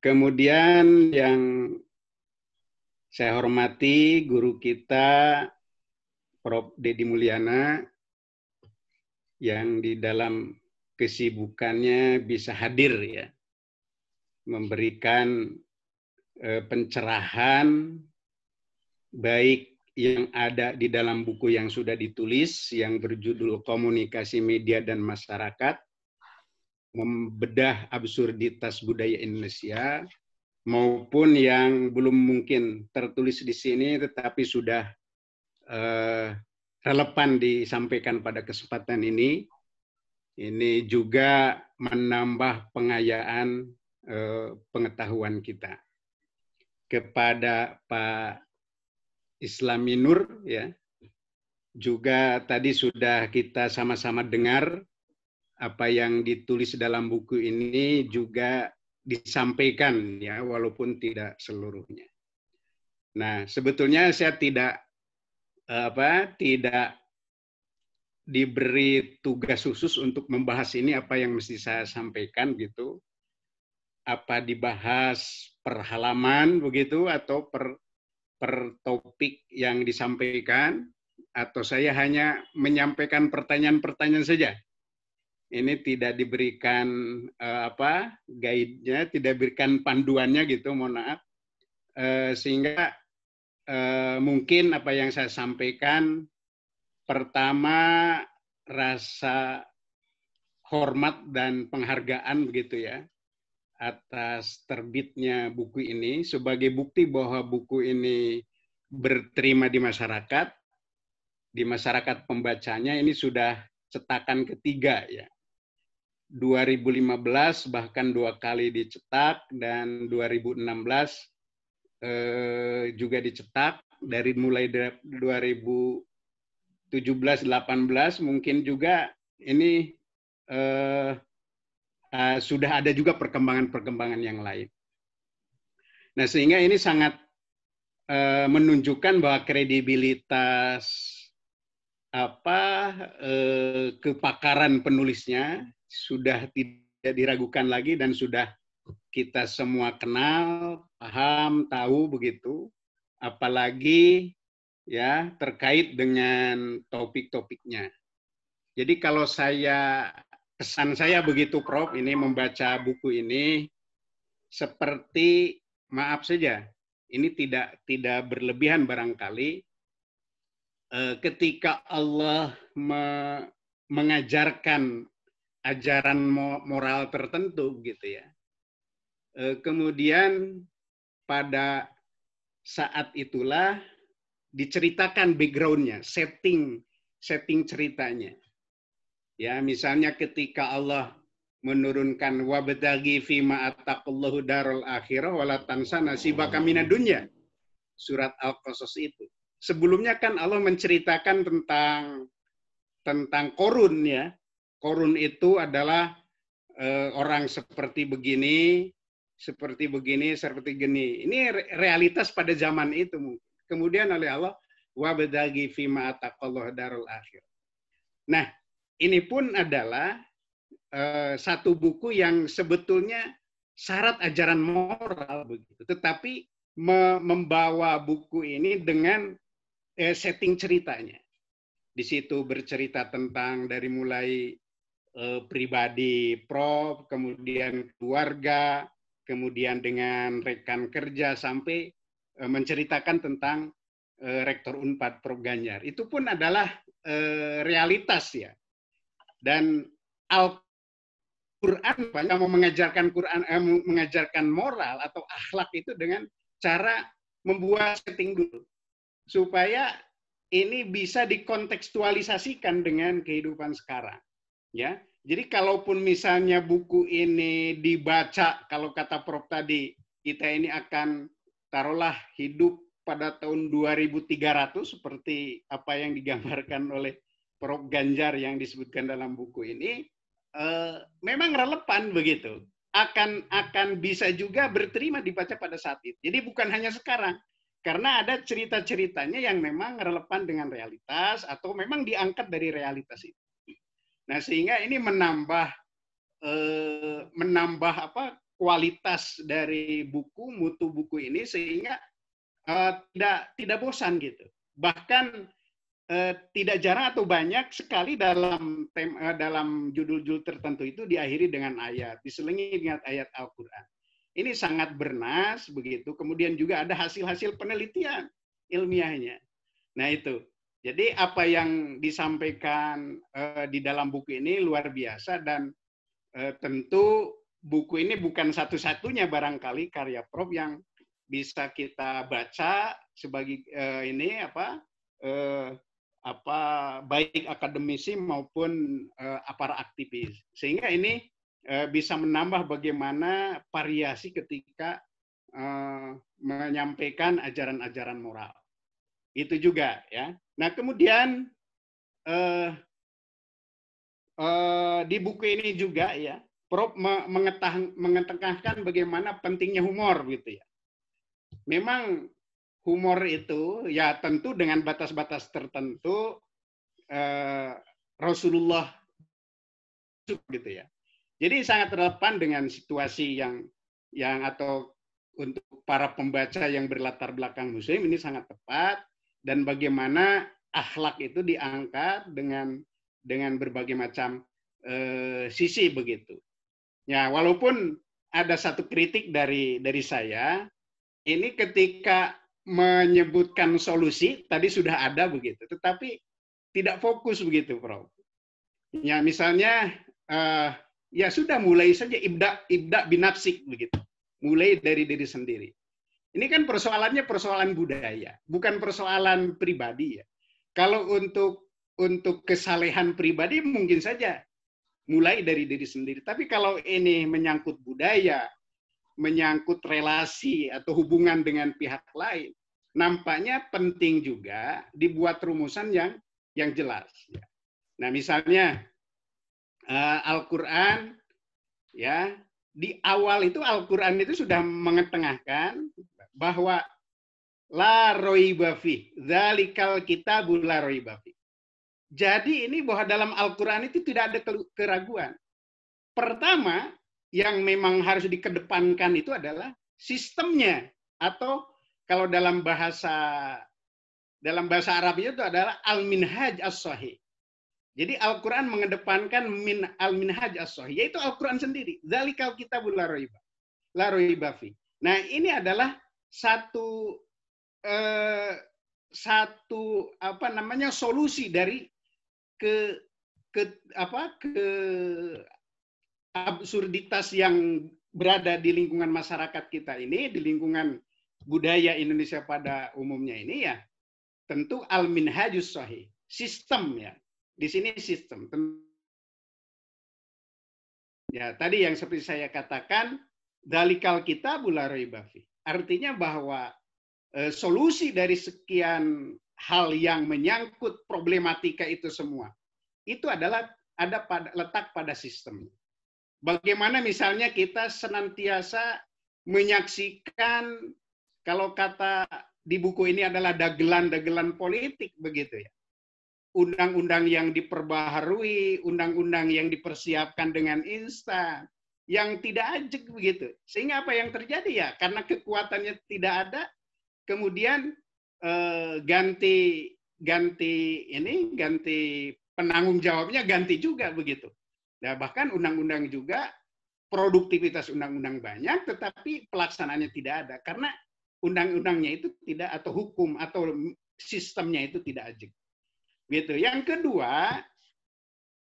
Kemudian yang saya hormati guru kita Prof. Dedi Mulyana yang di dalam kesibukannya bisa hadir ya, memberikan pencerahan baik yang ada di dalam buku yang sudah ditulis yang berjudul Komunikasi Media dan Masyarakat, membedah absurditas budaya Indonesia, maupun yang belum mungkin tertulis di sini tetapi sudah relevan disampaikan pada kesempatan ini. Ini juga menambah pengayaan pengetahuan kita. Kepada Pak Islami Nur ya, juga tadi sudah kita sama-sama dengar apa yang ditulis dalam buku ini juga disampaikan ya, walaupun tidak seluruhnya. Nah, sebetulnya saya tidak diberi tugas khusus untuk membahas ini, apa yang mesti saya sampaikan gitu. Apa dibahas per halaman begitu atau per topik yang disampaikan, atau saya hanya menyampaikan pertanyaan-pertanyaan saja. Ini tidak diberikan guide-nya, tidak diberikan panduannya gitu, mohon maaf. Sehingga mungkin apa yang saya sampaikan, pertama rasa hormat dan penghargaan begitu ya atas terbitnya buku ini sebagai bukti bahwa buku ini berterima di masyarakat pembacanya. Ini sudah cetakan ketiga ya. 2015 bahkan 2 kali dicetak, dan 2016 juga dicetak. Dari mulai 2017-18 mungkin juga ini sudah ada juga perkembangan-perkembangan yang lain. Nah, sehingga ini sangat menunjukkan bahwa kredibilitas kepakaran penulisnya sudah tidak diragukan lagi dan sudah kita semua kenal, paham, tahu begitu. Apalagi ya terkait dengan topik-topiknya. Jadi kalau kesan saya begitu Prof, ini membaca buku ini seperti, maaf saja, ini tidak berlebihan barangkali, ketika Allah mengajarkan ajaran moral tertentu gitu ya. Kemudian pada saat itulah diceritakan background-nya, setting ceritanya. Ya, misalnya ketika Allah menurunkan wabtaghi fima ataqallahu darul akhirah wala tansa nasibaka minad dunya. Surat Al-Qasas itu. Sebelumnya kan Allah menceritakan tentang Korun ya. Korun itu adalah orang seperti begini, seperti begini, seperti gini. Ini realitas pada zaman itu. Kemudian oleh Allah, wabtaghi fima ataqallahu darul akhirah. Nah, ini pun adalah satu buku yang sebetulnya syarat ajaran moral begitu, tetapi membawa buku ini dengan setting ceritanya. Di situ bercerita tentang dari mulai pribadi Prof, kemudian keluarga, kemudian dengan rekan kerja sampai menceritakan tentang Rektor Unpad Prof Ganjar. Itu pun adalah realitas ya. Dan Al-Quran banyak mengajarkan moral atau akhlak itu dengan cara membuat setting dulu supaya ini bisa dikontekstualisasikan dengan kehidupan sekarang. Ya, jadi kalaupun misalnya buku ini dibaca, kalau kata Prof tadi, kita ini akan taruhlah hidup pada tahun 2300 seperti apa yang digambarkan oleh Prof Ganjar yang disebutkan dalam buku ini, memang relevan begitu. Akan bisa juga berterima dibaca pada saat itu. Jadi bukan hanya sekarang, karena ada cerita-ceritanya yang memang relevan dengan realitas atau memang diangkat dari realitas itu. Nah, sehingga ini menambah kualitas dari buku, mutu buku ini sehingga tidak bosan gitu. Bahkan tidak jarang atau banyak sekali dalam judul-judul tertentu itu diakhiri dengan ayat, diselingi dengan ayat Al-Quran. Ini sangat bernas begitu. Kemudian juga ada hasil-hasil penelitian ilmiahnya. Nah itu. Jadi apa yang disampaikan di dalam buku ini luar biasa dan tentu buku ini bukan satu-satunya barangkali karya Prof yang bisa kita baca sebagai baik akademisi maupun para aktivis. Sehingga ini bisa menambah bagaimana variasi ketika menyampaikan ajaran-ajaran moral. Itu juga ya. Nah, kemudian di buku ini juga ya, Prof mengetengahkan bagaimana pentingnya humor gitu ya. Memang humor itu ya tentu dengan batas-batas tertentu Rasulullah gitu ya. Jadi sangat relevan dengan situasi yang atau untuk para pembaca yang berlatar belakang Muslim ini sangat tepat dan bagaimana akhlak itu diangkat dengan berbagai macam sisi begitu. Ya walaupun ada satu kritik dari saya ini ketika menyebutkan solusi tadi sudah ada begitu, tetapi tidak fokus begitu, Prof. Ya misalnya ya sudah mulai saja ibda binafsik begitu, mulai dari diri sendiri. Ini kan persoalannya persoalan budaya, bukan persoalan pribadi ya. Kalau untuk kesalehan pribadi mungkin saja mulai dari diri sendiri, tapi kalau ini menyangkut budaya, menyangkut relasi atau hubungan dengan pihak lain, nampaknya penting juga dibuat rumusan yang jelas. Nah, misalnya Al-Quran, ya di awal itu Al-Quran itu sudah mengetengahkan bahwa la roiba fi, dzalikal kitabul la roiba fi. Jadi ini bahwa dalam Al-Quran itu tidak ada keraguan. Pertama, yang memang harus dikedepankan itu adalah sistemnya, atau kalau dalam bahasa Arabnya itu adalah al-minhaj as-sahih. Jadi Al-Quran mengedepankan al-minhaj as-sahih, yaitu Al-Quran sendiri. Dzalikal kitabul la raiba fi. Nah, ini adalah satu solusi dari absurditas yang berada di lingkungan masyarakat kita ini, di lingkungan budaya Indonesia pada umumnya ini ya, tentu al-minhajus sahih, sistem ya. Di sini sistem. Ya, tadi yang seperti saya katakan, dalikal kitabul la raiba fi. Artinya bahwa solusi dari sekian hal yang menyangkut problematika itu semua, itu adalah letak pada sistem. Bagaimana misalnya kita senantiasa menyaksikan, kalau kata di buku ini adalah dagelan-dagelan politik begitu ya. Undang-undang yang diperbaharui, undang-undang yang dipersiapkan dengan instan, yang tidak ajak begitu. Sehingga apa yang terjadi ya, karena kekuatannya tidak ada, kemudian ganti penanggung jawabnya ganti juga begitu. Nah, bahkan undang-undang juga, produktivitas undang-undang banyak, tetapi pelaksanaannya tidak ada karena undang-undangnya itu tidak, atau hukum atau sistemnya itu tidak ajak. Gitu. Yang kedua,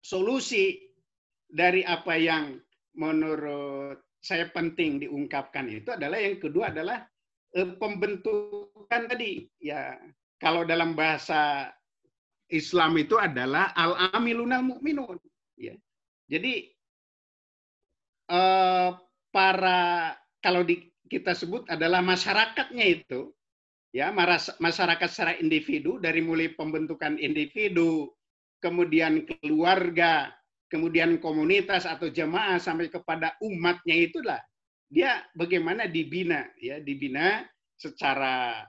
solusi dari apa yang menurut saya penting diungkapkan itu adalah, yang kedua adalah pembentukan tadi ya, kalau dalam bahasa Islam itu adalah al-amilunal mu'minun ya. Jadi kita sebut adalah masyarakatnya itu ya, masyarakat secara individu, dari mulai pembentukan individu, kemudian keluarga, kemudian komunitas atau jemaah sampai kepada umatnya, itulah dia bagaimana dibina ya, dibina secara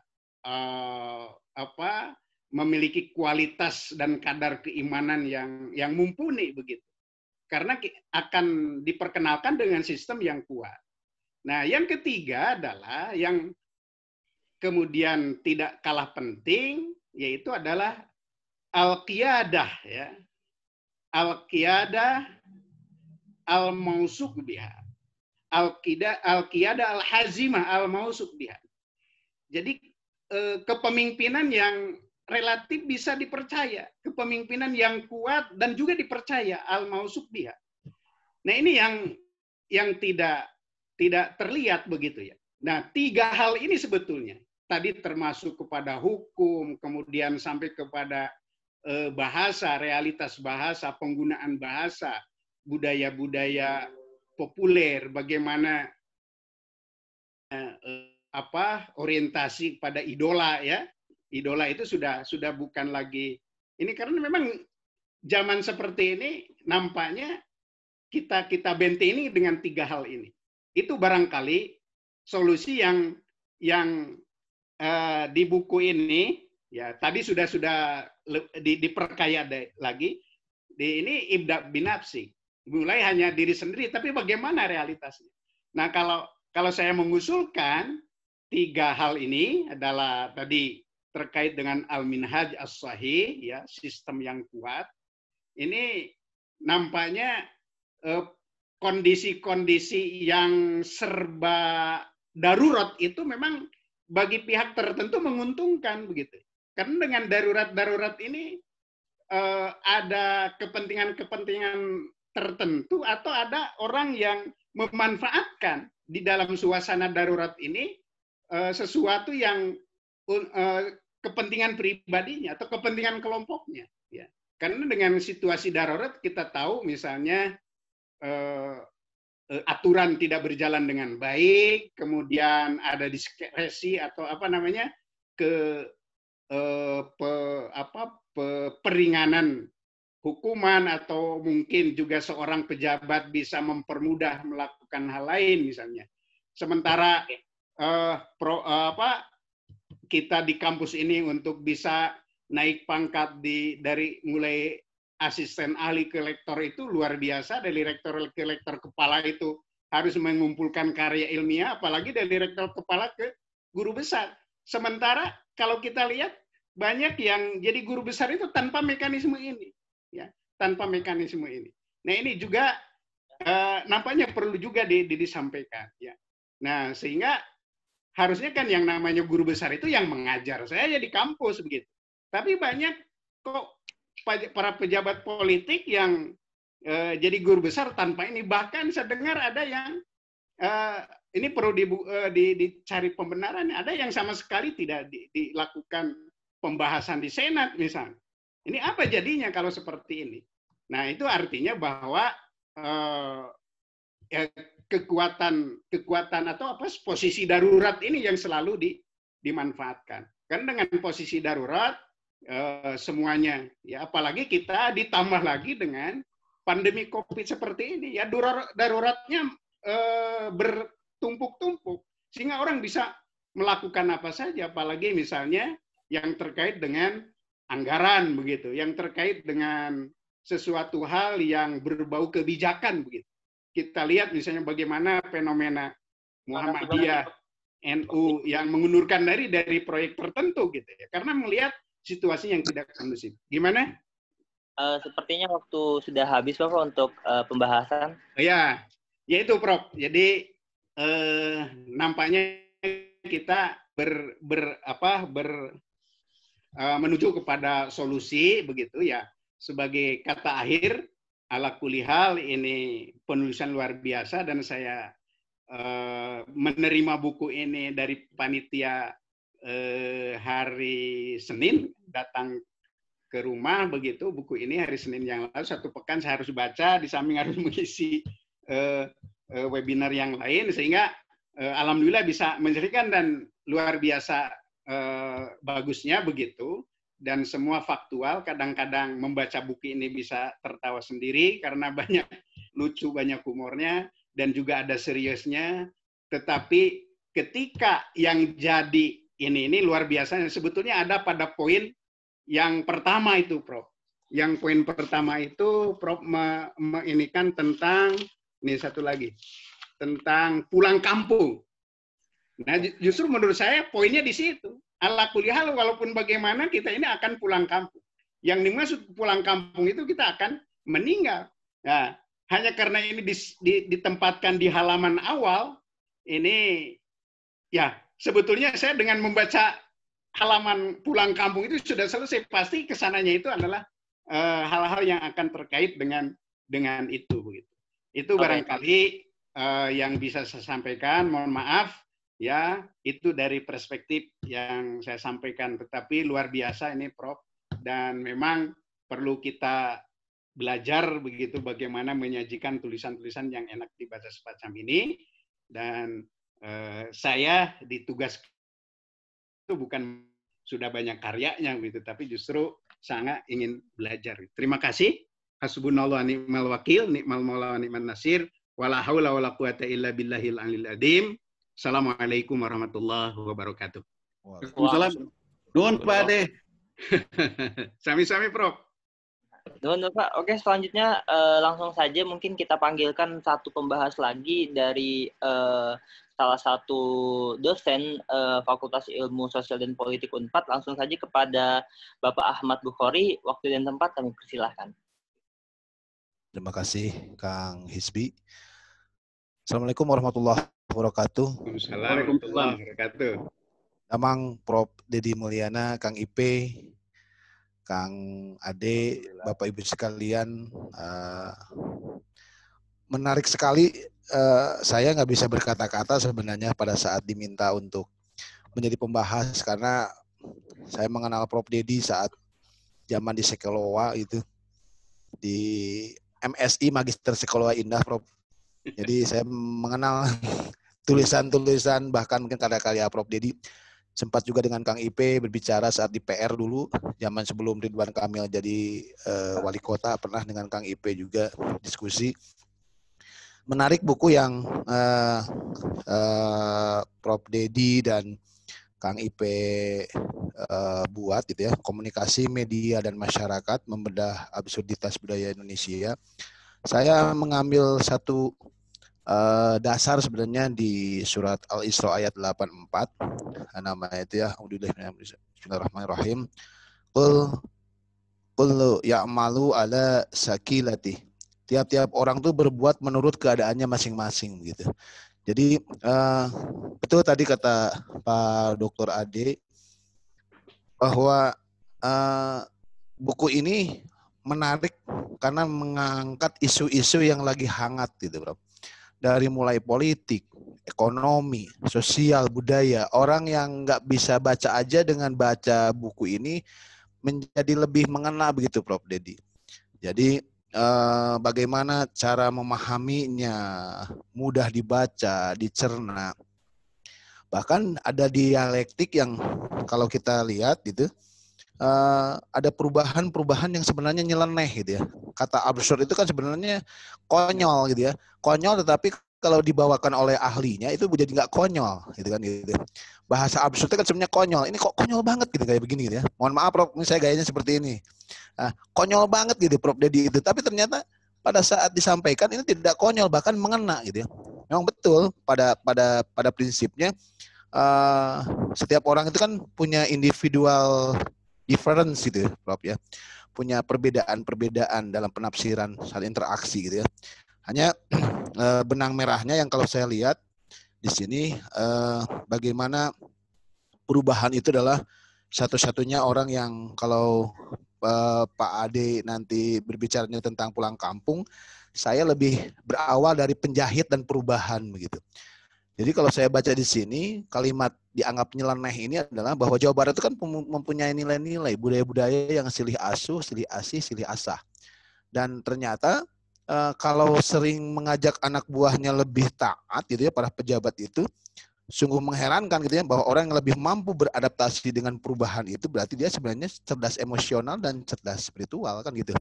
memiliki kualitas dan kadar keimanan yang mumpuni begitu. Karena akan diperkenalkan dengan sistem yang kuat. Nah, yang ketiga adalah yang kemudian tidak kalah penting, yaitu adalah al-qiyadah ya. Al-qiyadah al-mausuk biha. Al-qiyadah al-hazimah al-mausuk biha. Jadi kepemimpinan yang relatif bisa dipercaya, kepemimpinan yang kuat dan juga dipercaya, al-mausuk biha. Nah, ini yang tidak terlihat begitu ya. Nah, tiga hal ini sebetulnya tadi termasuk kepada hukum, kemudian sampai kepada bahasa, realitas bahasa, penggunaan bahasa, budaya-budaya populer, bagaimana orientasi pada idola ya. Idola itu sudah bukan lagi ini, karena memang zaman seperti ini nampaknya kita bentengi dengan tiga hal ini. Itu barangkali solusi yang di buku ini ya, tadi sudah diperkaya lagi. Ini ibda binafsi, mulai hanya diri sendiri, tapi bagaimana realitasnya. Nah, kalau saya mengusulkan tiga hal ini adalah tadi terkait dengan al-minhaj as-sahih ya, sistem yang kuat. Ini nampaknya kondisi-kondisi yang serba darurat itu memang bagi pihak tertentu menguntungkan begitu. Karena dengan darurat-darurat ini ada kepentingan-kepentingan tertentu, atau ada orang yang memanfaatkan di dalam suasana darurat ini sesuatu yang kepentingan pribadinya atau kepentingan kelompoknya ya. Karena dengan situasi darurat kita tahu misalnya aturan tidak berjalan dengan baik, kemudian ada diskresi atau peringanan hukuman, atau mungkin juga seorang pejabat bisa mempermudah melakukan hal lain misalnya. Sementara kita di kampus ini untuk bisa naik pangkat dari mulai asisten ahli ke lektor itu luar biasa. Dari rektor ke lektor kepala itu harus mengumpulkan karya ilmiah, apalagi dari rektor kepala ke guru besar. Sementara kalau kita lihat banyak yang jadi guru besar itu tanpa mekanisme ini, ya, tanpa mekanisme ini. Nah, ini juga nampaknya perlu juga disampaikan, ya. Nah, sehingga harusnya kan yang namanya guru besar itu yang mengajar. Saya ya di kampus begitu. Tapi banyak kok para pejabat politik yang jadi guru besar tanpa ini. Bahkan saya dengar ada yang ini perlu dicari pembenaran. Ada yang sama sekali tidak dilakukan pembahasan di Senat misalnya. Ini apa jadinya kalau seperti ini? Nah, itu artinya bahwa kekuatan atau posisi darurat ini yang selalu dimanfaatkan. Karena dengan posisi darurat semuanya, ya apalagi kita ditambah lagi dengan pandemi COVID seperti ini, ya daruratnya bertumpuk-tumpuk sehingga orang bisa melakukan apa saja, apalagi misalnya yang terkait dengan anggaran begitu, yang terkait dengan sesuatu hal yang berbau kebijakan begitu. Kita lihat misalnya bagaimana fenomena Muhammadiyah, NU yang mengundurkan diri dari proyek tertentu gitu ya, karena melihat situasi yang tidak kondusif. Gimana? Sepertinya waktu sudah habis Prof untuk pembahasan. Ya, itu Prof. Jadi nampaknya kita menuju kepada solusi begitu ya. Sebagai kata akhir, ala kulihal ini penulisan luar biasa dan saya menerima buku ini dari panitia hari Senin, datang ke rumah begitu, buku ini hari Senin yang lalu, 1 pekan saya harus baca, di samping harus mengisi webinar yang lain, sehingga alhamdulillah bisa menceritakan dan luar biasa bagusnya begitu, dan semua faktual. Kadang-kadang membaca buku ini bisa tertawa sendiri karena banyak lucu, banyak humornya, dan juga ada seriusnya. Tetapi ketika yang jadi ini luar biasa, sebetulnya ada pada poin yang pertama itu, Prof. Yang poin pertama itu, Prof, menginikan tentang, ini satu lagi, tentang pulang kampung. Nah, justru menurut saya poinnya di situ. Ala kulihal, walaupun bagaimana kita ini akan pulang kampung. Yang dimaksud pulang kampung itu kita akan meninggal. Nah, hanya karena ini ditempatkan di halaman awal, ini ya sebetulnya saya dengan membaca halaman pulang kampung itu sudah selesai, pasti kesananya itu adalah hal-hal yang akan terkait dengan itu begitu. Itu barangkali yang bisa saya sampaikan. Mohon maaf ya, itu dari perspektif yang saya sampaikan, tetapi luar biasa ini Prof, dan memang perlu kita belajar begitu bagaimana menyajikan tulisan-tulisan yang enak dibaca semacam ini. Dan saya ditugaskan itu bukan sudah banyak karyanya gitu, tapi justru sangat ingin belajar. Terima kasih. Hasbunallah wa ni'mal wakil, ni'mal maula wa ni'man nasir, wala haula wala quwata illa billahil aliyil azim. Assalamualaikum warahmatullahi wabarakatuh. Waalaikumsalam. Nuhun Pak Ade. Sami-sami Prof. Nuhun Pak. Oke, selanjutnya langsung saja mungkin kita panggilkan satu pembahas lagi dari salah satu dosen Fakultas Ilmu Sosial dan Politik Unpad. Langsung saja kepada Bapak Ahmad Bukhari. Waktu dan tempat kami persilahkan. Terima kasih Kang Hisbi. Assalamualaikum warahmatullahi wabarakatuh. Waalaikumsalam warahmatullahi wabarakatuh. Damang Prof Dedi Mulyana, Kang Ipe, Kang Ade, Bapak Ibu sekalian, menarik sekali. Saya nggak bisa berkata-kata sebenarnya pada saat diminta untuk menjadi pembahas, karena saya mengenal Prof Dedi saat zaman di Sekeloa itu, di MSI Magister Sekolah Indah, Prof. Jadi saya mengenal tulisan-tulisan, bahkan mungkin karya-karya Prof Dedi. Sempat juga dengan Kang Ipe berbicara saat di PR dulu, zaman sebelum Ridwan Kamil jadi wali kota, pernah dengan Kang Ipe juga diskusi. Menarik buku yang Prof Dedi dan Kang Ipe buat gitu ya, Komunikasi Media dan Masyarakat Membedah Absurditas Budaya Indonesia. Saya mengambil satu dasar sebenarnya di surat Al-Isra ayat 84, namanya itu ya, Bismillahirrahmanirrahim. Qul ya'malu ala sakilati. Tiap-tiap orang tuh berbuat menurut keadaannya masing-masing gitu. Jadi betul tadi kata Pak Dr. Ade bahwa buku ini menarik karena mengangkat isu-isu yang lagi hangat gitu, Prof. Dari mulai politik, ekonomi, sosial, budaya. Orang yang nggak bisa baca aja dengan baca buku ini menjadi lebih mengena begitu, Prof. Dedi. Jadi bagaimana cara memahaminya, mudah dibaca, dicerna. Bahkan ada dialektik yang kalau kita lihat gitu, ada perubahan-perubahan yang sebenarnya nyeleneh gitu ya. Kata absurd itu kan sebenarnya konyol gitu ya. Konyol tetapi kalau dibawakan oleh ahlinya itu jadi nggak konyol gitu kan gitu. Bahasa absurd itu kan sebenarnya konyol. Ini kok konyol banget gitu kayak begini gitu ya. Mohon maaf Prof, ini saya gayanya seperti ini. Nah, konyol banget gitu Prof Dedi itu. Tapi ternyata pada saat disampaikan ini tidak konyol, bahkan mengena gitu ya. Memang betul pada prinsipnya setiap orang itu kan punya individual difference gitu ya, Prof ya. Punya perbedaan-perbedaan dalam penafsiran saling interaksi gitu ya. Hanya benang merahnya yang kalau saya lihat di sini bagaimana perubahan itu adalah satu-satunya orang yang kalau Pak Ade nanti berbicaranya tentang pulang kampung, saya lebih berawal dari penjahit dan perubahan begitu. Jadi kalau saya baca di sini, kalimat dianggap nyeleneh ini adalah bahwa Jawa Barat itu kan mempunyai nilai-nilai budaya-budaya yang silih asuh, silih asih, silih asah. Dan ternyata kalau sering mengajak anak buahnya lebih taat gitu ya, para pejabat itu, sungguh mengherankan gitu ya, bahwa orang yang lebih mampu beradaptasi dengan perubahan itu berarti dia sebenarnya cerdas emosional dan cerdas spiritual kan gitu.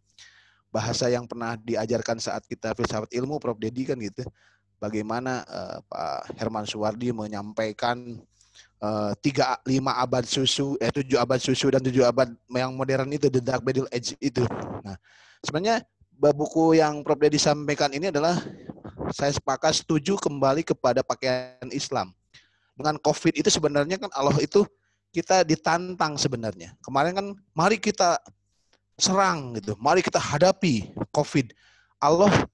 Bahasa yang pernah diajarkan saat kita filsafat ilmu Prof Dedi kan gitu. Bagaimana Pak Herman Suwardi menyampaikan 5 abad susu, 7 abad susu dan 7 abad yang modern itu, The Dark Middle Age itu. Nah, sebenarnya buku yang Prof Dedi sampaikan ini adalah saya sepakat setuju kembali kepada pakaian Islam. Dengan COVID itu sebenarnya kan Allah itu kita ditantang sebenarnya. Kemarin kan mari kita serang gitu, mari kita hadapi COVID. Allah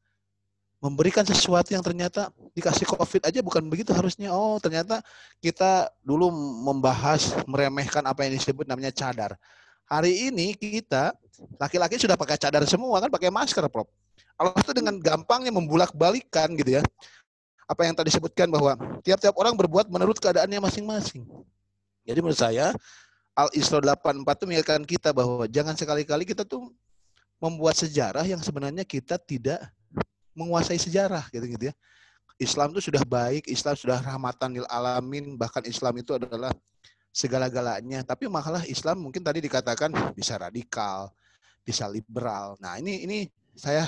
memberikan sesuatu yang ternyata dikasih COVID aja bukan begitu harusnya. Oh, ternyata kita dulu membahas, meremehkan apa yang disebut namanya cadar. Hari ini kita, laki-laki sudah pakai cadar semua kan, pakai masker, Prof. Allah itu dengan gampangnya membulak-balikan gitu ya. Apa yang tadi disebutkan bahwa tiap-tiap orang berbuat menurut keadaannya masing-masing. Jadi menurut saya, Al-Isra 84 itu mengingatkan kita bahwa jangan sekali-kali kita tuh membuat sejarah yang sebenarnya kita tidak menguasai sejarah gitu ya. Islam itu sudah baik, Islam sudah rahmatan lil alamin, bahkan Islam itu adalah segala-galanya. Tapi masalah Islam mungkin tadi dikatakan bisa radikal, bisa liberal. Nah, ini saya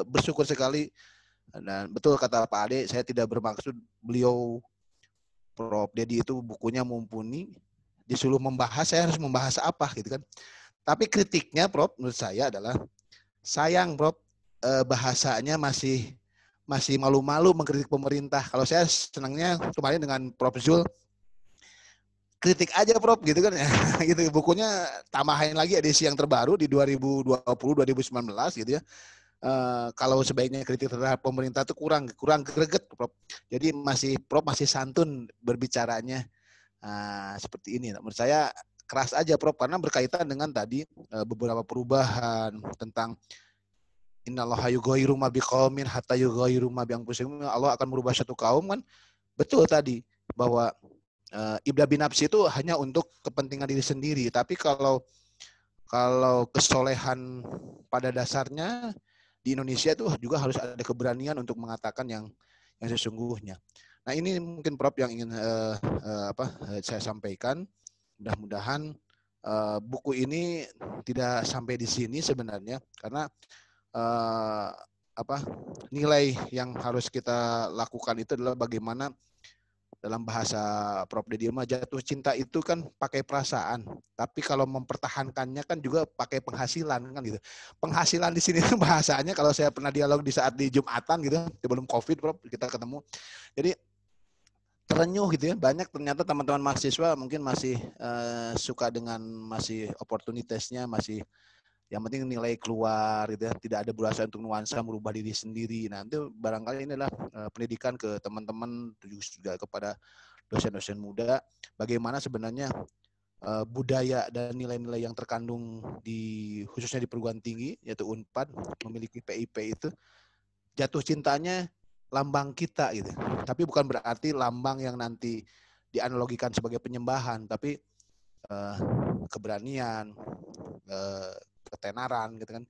bersyukur sekali dan betul kata Pak Ade, saya tidak bermaksud beliau Prof Dedi itu bukunya mumpuni, disuruh membahas saya harus membahas apa gitu kan. Tapi kritiknya Prof menurut saya adalah sayang Prof bahasanya masih malu-malu mengkritik pemerintah. Kalau saya senangnya kemarin dengan Prof Zul kritik aja Prof gitu kan ya. Gitu bukunya tambahin lagi edisi yang terbaru di 2020 2019 gitu ya. Kalau sebaiknya kritik terhadap pemerintah itu kurang greget Prof. Jadi Prof masih santun berbicaranya seperti ini. Menurut saya keras aja Prof karena berkaitan dengan tadi beberapa perubahan tentang Innallaha yughayyiru ma biqaumin hatta yughayyiru ma bi anfusihim. Allah akan merubah satu kaum kan. Betul tadi bahwa ibda binafsi itu hanya untuk kepentingan diri sendiri. Tapi kalau kesolehan pada dasarnya di Indonesia itu juga harus ada keberanian untuk mengatakan yang sesungguhnya. Nah ini mungkin Prof yang ingin saya sampaikan. Mudah-mudahan buku ini tidak sampai di sini sebenarnya karena nilai yang harus kita lakukan itu adalah bagaimana dalam bahasa Prof Dedi jatuh cinta itu kan pakai perasaan, tapi kalau mempertahankannya kan juga pakai penghasilan kan gitu. Penghasilan di sini bahasanya kalau saya pernah dialog di saat di Jumatan gitu sebelum COVID Prof kita ketemu. Jadi terenyuh gitu ya, banyak ternyata teman-teman mahasiswa mungkin masih suka dengan masih opportunitiesnya masih yang penting nilai keluar gitu ya, tidak ada berusaha untuk nuansa merubah diri sendiri. Nah, itu barangkali ini adalah pendidikan ke teman-teman juga kepada dosen-dosen muda bagaimana sebenarnya budaya dan nilai-nilai yang terkandung khususnya di perguruan tinggi yaitu Unpad memiliki PIP itu, jatuh cintanya lambang kita gitu. Tapi bukan berarti lambang yang nanti dianalogikan sebagai penyembahan, tapi keberanian, ketenaran gitu kan.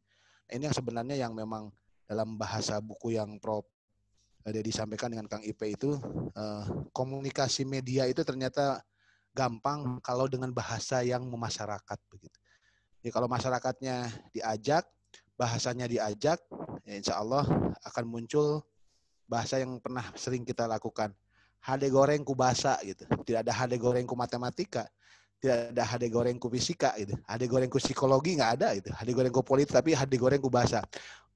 Ini yang sebenarnya yang memang dalam bahasa buku yang Prof Dedi sampaikan dengan Kang Ipe itu, komunikasi media itu ternyata gampang kalau dengan bahasa yang memasyarakat begitu. Jadi kalau masyarakatnya diajak, bahasanya diajak, ya insya Allah akan muncul bahasa yang pernah sering kita lakukan. Hade goreng ku bahasa gitu. Tidak ada hade goreng ku matematika, tidak ada hade goreng ku fisika gitu. Hade goreng ku psikologi nggak ada gitu. Hade goreng ku politik, tapi hade goreng ku bahasa.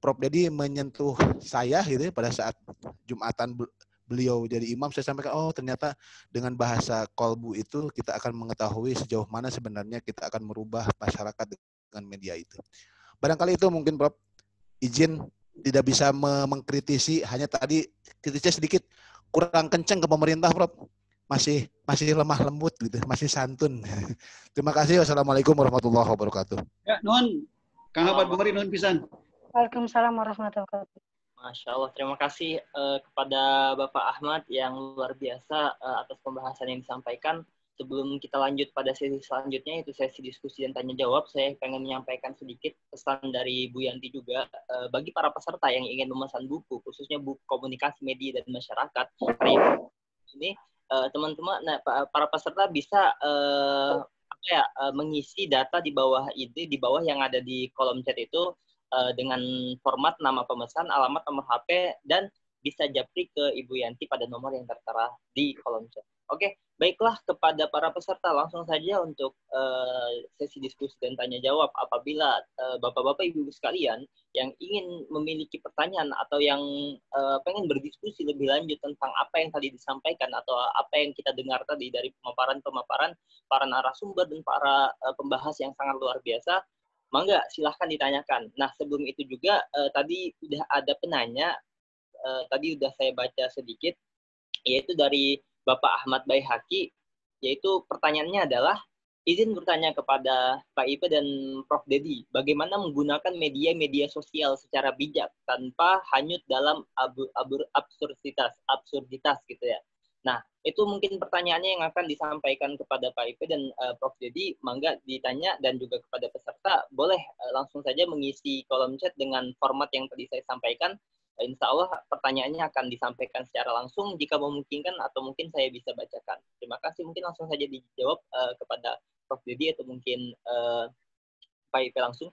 Prof Dedi menyentuh saya gitu pada saat Jumatan beliau jadi imam, saya sampaikan, oh ternyata dengan bahasa kolbu itu kita akan mengetahui sejauh mana sebenarnya kita akan merubah masyarakat dengan media itu. Barangkali itu mungkin Prof, izin tidak bisa mengkritisi, hanya tadi kritisnya sedikit kurang kenceng ke pemerintah Prof. Masih lemah lembut gitu, masih santun. Terima kasih. Wassalamualaikum warahmatullahi wabarakatuh. Ya, nuhun. Kang Ahmad Bukhari nuhun pisan. Waalaikumsalam warahmatullahi wabarakatuh. Masya Allah, terima kasih kepada Bapak Ahmad yang luar biasa atas pembahasan yang disampaikan. Sebelum kita lanjut pada sesi selanjutnya, yaitu sesi diskusi dan tanya jawab, saya pengen menyampaikan sedikit pesan dari Bu Yanti juga bagi para peserta yang ingin memesan buku, khususnya buku komunikasi media dan masyarakat. Karena ini teman-teman, para peserta bisa mengisi data di bawah yang ada di kolom chat itu. Dengan format nama pemesan, alamat, nomor HP, dan bisa japri ke Ibu Yanti pada nomor yang tertera di kolom chat. Oke, baiklah kepada para peserta, langsung saja untuk sesi diskusi dan tanya jawab. Apabila Bapak-Bapak, Ibu-Ibu sekalian yang ingin memiliki pertanyaan atau yang pengen berdiskusi lebih lanjut tentang apa yang tadi disampaikan atau apa yang kita dengar tadi dari pemaparan para narasumber dan para pembahas yang sangat luar biasa, mangga silahkan ditanyakan. Nah sebelum itu juga tadi sudah ada penanya, tadi sudah saya baca sedikit, yaitu dari Bapak Ahmad Baihaqi, yaitu pertanyaannya adalah, izin bertanya kepada Pak Ipe dan Prof Dedi, bagaimana menggunakan media sosial secara bijak tanpa hanyut dalam absurditas gitu ya. Nah, itu mungkin pertanyaannya yang akan disampaikan kepada Pak Ipe dan Prof Dedi, mangga ditanya, dan juga kepada peserta, boleh langsung saja mengisi kolom chat dengan format yang tadi saya sampaikan. Insya Allah pertanyaannya akan disampaikan secara langsung jika memungkinkan, atau mungkin saya bisa bacakan. Terima kasih, mungkin langsung saja dijawab kepada Prof Dedi atau mungkin Pak Ipe langsung.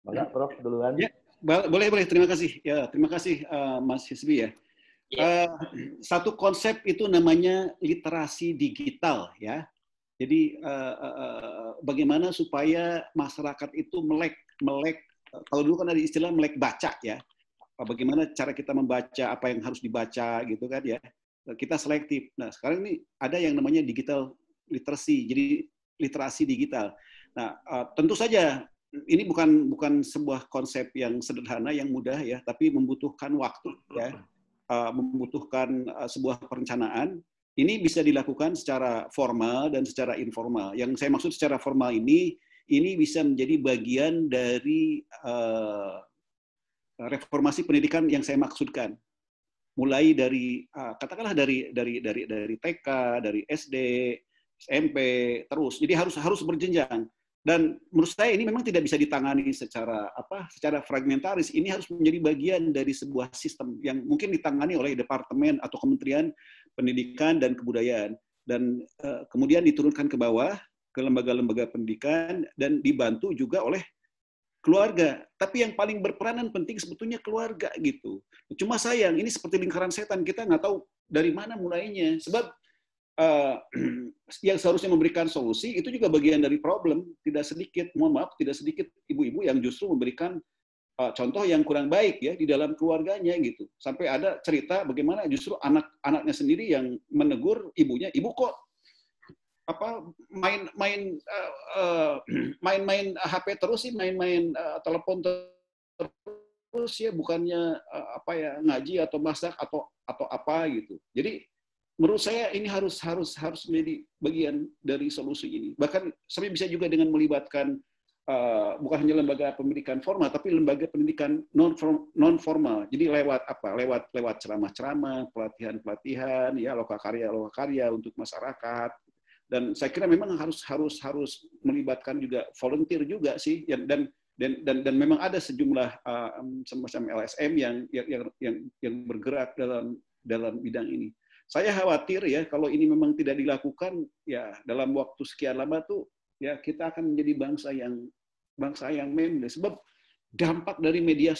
Mangga Prof duluan. Ya, boleh. Terima kasih. Ya, terima kasih Mas Hisbi ya. Satu konsep itu namanya literasi digital ya. Jadi bagaimana supaya masyarakat itu melek. Kalau dulu kan ada istilah melek baca ya. Bagaimana cara kita membaca apa yang harus dibaca gitu kan ya. Kita selektif. Nah sekarang ini ada yang namanya digital literacy. Jadi literasi digital. Nah tentu saja ini bukan sebuah konsep yang sederhana yang mudah ya, tapi membutuhkan waktu ya. Membutuhkan sebuah perencanaan. Ini bisa dilakukan secara formal dan secara informal. Yang saya maksud secara formal ini bisa menjadi bagian dari reformasi pendidikan yang saya maksudkan. Mulai dari katakanlah dari TK, dari SD, SMP, terus. Jadi harus berjenjang. Dan menurut saya ini memang tidak bisa ditangani secara fragmentaris. Ini harus menjadi bagian dari sebuah sistem yang mungkin ditangani oleh departemen atau Kementerian Pendidikan dan Kebudayaan, dan kemudian diturunkan ke bawah ke lembaga-lembaga pendidikan dan dibantu juga oleh keluarga. Tapi yang paling berperanan penting sebetulnya keluarga gitu. Cuma sayang ini seperti lingkaran setan, kita nggak tahu dari mana mulainya. Sebab yang seharusnya memberikan solusi itu juga bagian dari problem. Tidak sedikit ibu-ibu yang justru memberikan contoh yang kurang baik ya di dalam keluarganya gitu. Sampai ada cerita bagaimana justru anak-anaknya sendiri yang menegur ibunya, ibu kok main HP terus sih, main telepon terus ya, bukannya ngaji atau masak atau apa gitu. Jadi menurut saya ini harus menjadi bagian dari solusi ini. Bahkan sampai bisa juga dengan melibatkan bukan hanya lembaga pendidikan formal, tapi lembaga pendidikan non formal. Jadi lewat apa? Lewat ceramah-ceramah, pelatihan-pelatihan, ya lokakarya untuk masyarakat. Dan saya kira memang harus melibatkan juga volunteer juga sih, dan memang ada sejumlah semacam LSM yang bergerak dalam bidang ini. Saya khawatir ya kalau ini memang tidak dilakukan ya dalam waktu sekian lama tuh ya kita akan menjadi bangsa yang meme, sebab dampak dari media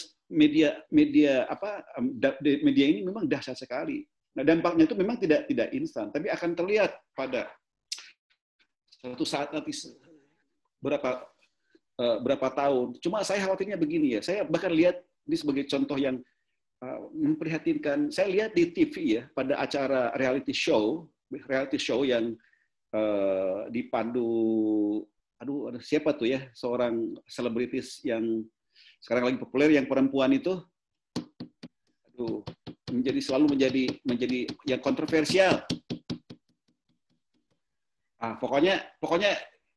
ini memang dahsyat sekali. Nah, dampaknya itu memang tidak instan, tapi akan terlihat pada suatu saat nanti berapa tahun. Cuma saya khawatirnya begini ya, saya bahkan lihat ini sebagai contoh yang memprihatinkan. Saya lihat di TV ya pada acara reality show yang dipandu, siapa tuh ya, seorang selebritis yang sekarang lagi populer yang perempuan itu, selalu menjadi yang kontroversial. Pokoknya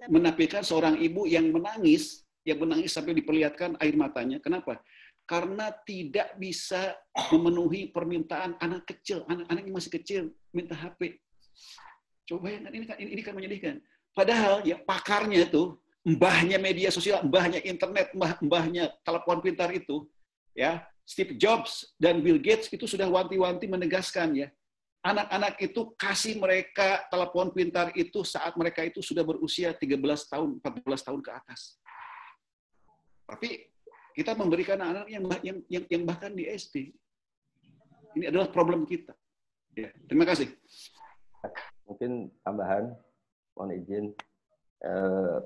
menampilkan seorang ibu yang menangis sampai diperlihatkan air matanya. Kenapa? Karena tidak bisa memenuhi permintaan anak kecil, anak-anak yang masih kecil minta HP. Coba bayangkan, ini kan menyedihkan. Padahal ya pakarnya itu, mbahnya media sosial, mbahnya internet, mbahnya telepon pintar itu, ya Steve Jobs dan Bill Gates itu sudah wanti-wanti menegaskan ya, anak-anak itu kasih mereka telepon pintar itu saat mereka itu sudah berusia 13 tahun, 14 tahun ke atas. Tapi kita memberikan anak-anak yang bahkan di SD. Ini adalah problem kita. Ya, terima kasih. Mungkin tambahan, mohon izin.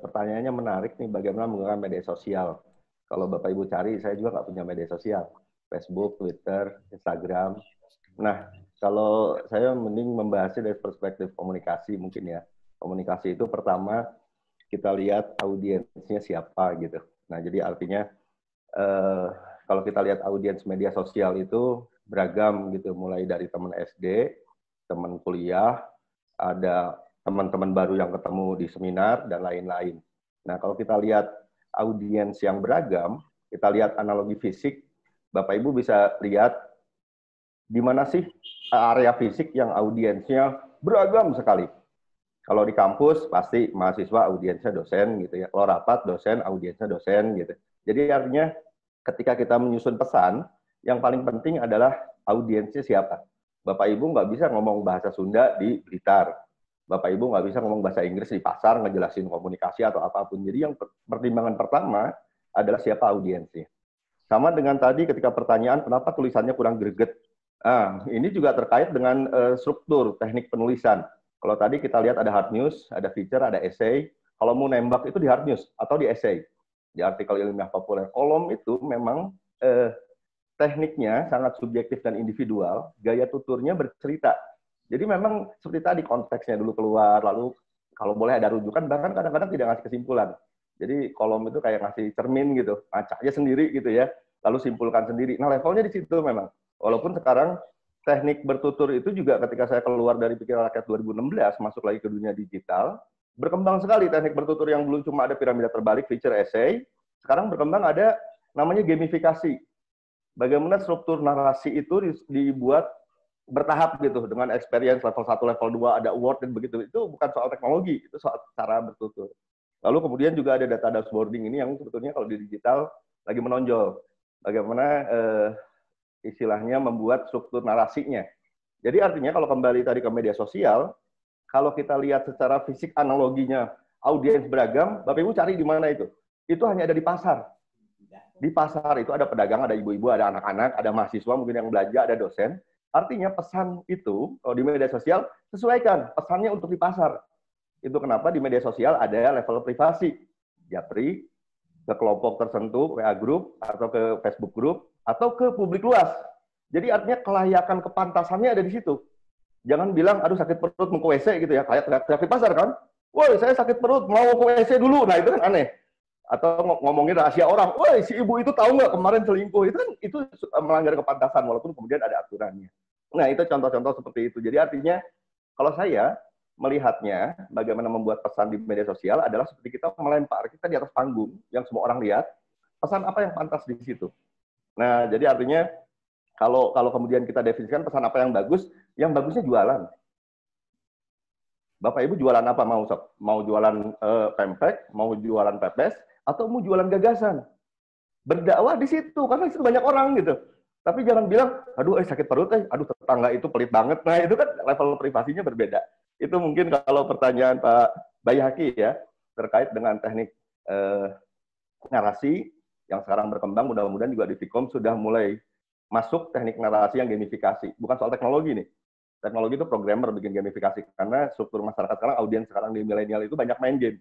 Pertanyaannya menarik nih, bagaimana menggunakan media sosial. Kalau Bapak Ibu cari, saya juga nggak punya media sosial. Facebook, Twitter, Instagram. Nah, kalau saya mending membahasnya dari perspektif komunikasi mungkin ya. Komunikasi itu pertama, kita lihat audiensnya siapa gitu. Nah, jadi artinya, kalau kita lihat audiens media sosial itu beragam gitu, mulai dari teman SD, teman kuliah, ada teman-teman baru yang ketemu di seminar, dan lain-lain. Nah, kalau kita lihat audiens yang beragam, kita lihat analogi fisik, Bapak Ibu bisa lihat di mana sih area fisik yang audiensnya beragam sekali. Kalau di kampus, pasti mahasiswa audiensnya dosen gitu ya. Kalau rapat, dosen, audiensnya dosen gitu. Jadi artinya ketika kita menyusun pesan, yang paling penting adalah audiensnya siapa. Bapak Ibu nggak bisa ngomong bahasa Sunda di Blitar. Bapak Ibu nggak bisa ngomong bahasa Inggris di pasar, ngejelasin komunikasi atau apapun. Jadi yang pertimbangan pertama adalah siapa audiensnya. Sama dengan tadi ketika pertanyaan, kenapa tulisannya kurang greget? Ini juga terkait dengan struktur teknik penulisan. Kalau tadi kita lihat ada hard news, ada feature, ada essay. Kalau mau nembak itu di hard news atau di essay. Di artikel ilmiah populer. Kolom itu memang tekniknya sangat subjektif dan individual, gaya tuturnya bercerita. Jadi memang seperti tadi konteksnya dulu keluar, lalu kalau boleh ada rujukan, bahkan kadang-kadang tidak ngasih kesimpulan. Jadi kolom itu kayak ngasih cermin gitu, baca aja sendiri gitu ya, lalu simpulkan sendiri. Nah levelnya di situ memang. Walaupun sekarang teknik bertutur itu juga ketika saya keluar dari Pikiran Rakyat 2016, masuk lagi ke dunia digital, berkembang sekali teknik bertutur yang dulu cuma ada piramida terbalik, feature, essay, sekarang berkembang ada namanya gamifikasi. Bagaimana struktur narasi itu dibuat bertahap gitu, dengan experience level 1, level 2, ada award dan begitu. Itu bukan soal teknologi, itu soal cara bertutur. Lalu kemudian juga ada data dashboarding ini yang sebetulnya kalau di digital lagi menonjol. Bagaimana istilahnya membuat struktur narasinya. Jadi artinya kalau kembali tadi ke media sosial, kalau kita lihat secara fisik analoginya, audiens beragam, Bapak Ibu cari di mana itu? Itu hanya ada di pasar. Di pasar itu ada pedagang, ada ibu-ibu, ada anak-anak, ada mahasiswa mungkin yang belanja, ada dosen. Artinya pesan itu, kalau di media sosial, sesuaikan pesannya untuk di pasar. Itu kenapa di media sosial ada level privasi. Japri, ke kelompok tertentu, WA group, atau ke Facebook group, atau ke publik luas. Jadi artinya kelayakan kepantasannya ada di situ. Jangan bilang, aduh sakit perut mau ke WC gitu ya, kayak teriak di pasar kan. Woi, saya sakit perut, mau ke WC dulu. Nah, itu kan aneh. Atau ngomongin rahasia orang, woi si ibu itu tahu nggak kemarin selingkuh, itu melanggar kepantasan walaupun kemudian ada aturannya. Nah itu contoh-contoh seperti itu. Jadi artinya Kalau saya melihatnya, bagaimana membuat pesan di media sosial adalah seperti kita melempar, kita di atas panggung yang semua orang lihat, pesan apa yang pantas di situ. Nah, jadi artinya kalau kemudian kita definisikan pesan apa yang bagus, yang bagusnya jualan. Bapak Ibu jualan apa mau sob? Mau jualan pempek, mau jualan pepes, atau mau jualan gagasan? Berdakwah di situ, karena di situ banyak orang gitu. Tapi jangan bilang, aduh sakit perut, aduh tetangga itu pelit banget. Nah itu kan level privasinya berbeda. Itu mungkin kalau pertanyaan Pak Bayhaki ya, terkait dengan teknik narasi yang sekarang berkembang, mudah-mudahan juga di Vkom sudah mulai masuk teknik narasi yang gamifikasi. Bukan soal teknologi nih. Teknologi itu programmer bikin gamifikasi, karena struktur masyarakat sekarang, audiens sekarang di milenial itu banyak main game.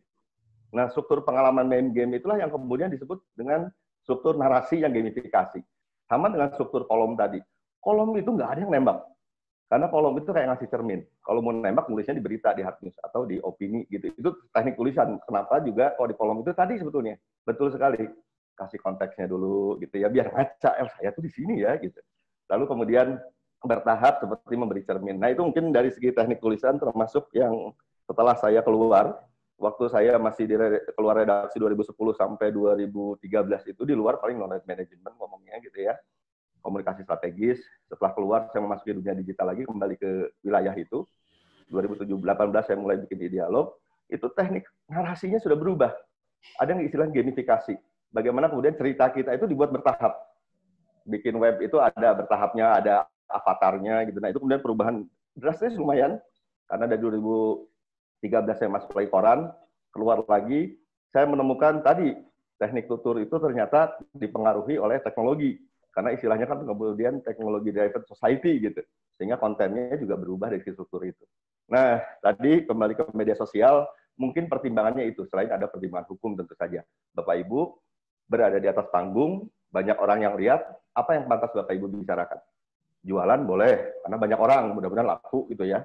Nah, struktur pengalaman main game itulah yang kemudian disebut dengan struktur narasi yang gamifikasi. Sama dengan struktur kolom tadi. Kolom itu nggak ada yang nembak. Karena kolom itu kayak ngasih cermin. Kalau mau nembak, nulisnya di berita, di hard news, atau di opini gitu. Itu teknik tulisan. Kenapa juga kalau di kolom itu tadi sebetulnya. Betul sekali. Kasih konteksnya dulu gitu ya, biar ngaca, saya tuh di sini ya gitu. Lalu kemudian bertahap seperti memberi cermin. Nah, itu mungkin dari segi teknik tulisan termasuk yang setelah saya keluar, waktu saya masih keluar redaksi 2010 sampai 2013 itu di luar paling knowledge management ngomongnya gitu ya. Komunikasi strategis. Setelah keluar saya memasuki dunia digital lagi, kembali ke wilayah itu. 2018 saya mulai bikin di dialog. Itu teknik narasinya sudah berubah. Ada yang istilah gamifikasi. Bagaimana kemudian cerita kita itu dibuat bertahap. Bikin web itu ada bertahapnya, ada avatarnya gitu. Nah, itu kemudian perubahan drastis lumayan. Karena dari 2013 saya masuk lagi koran, keluar lagi, saya menemukan tadi teknik tutur itu ternyata dipengaruhi oleh teknologi. Karena istilahnya kan kemudian teknologi driven society gitu. Sehingga kontennya juga berubah dari struktur itu. Nah, tadi kembali ke media sosial, mungkin pertimbangannya itu. Selain ada pertimbangan hukum tentu saja. Bapak Ibu berada di atas panggung, banyak orang yang lihat, apa yang pantas Bapak Ibu bicarakan? Jualan boleh, karena banyak orang, mudah-mudahan laku gitu ya.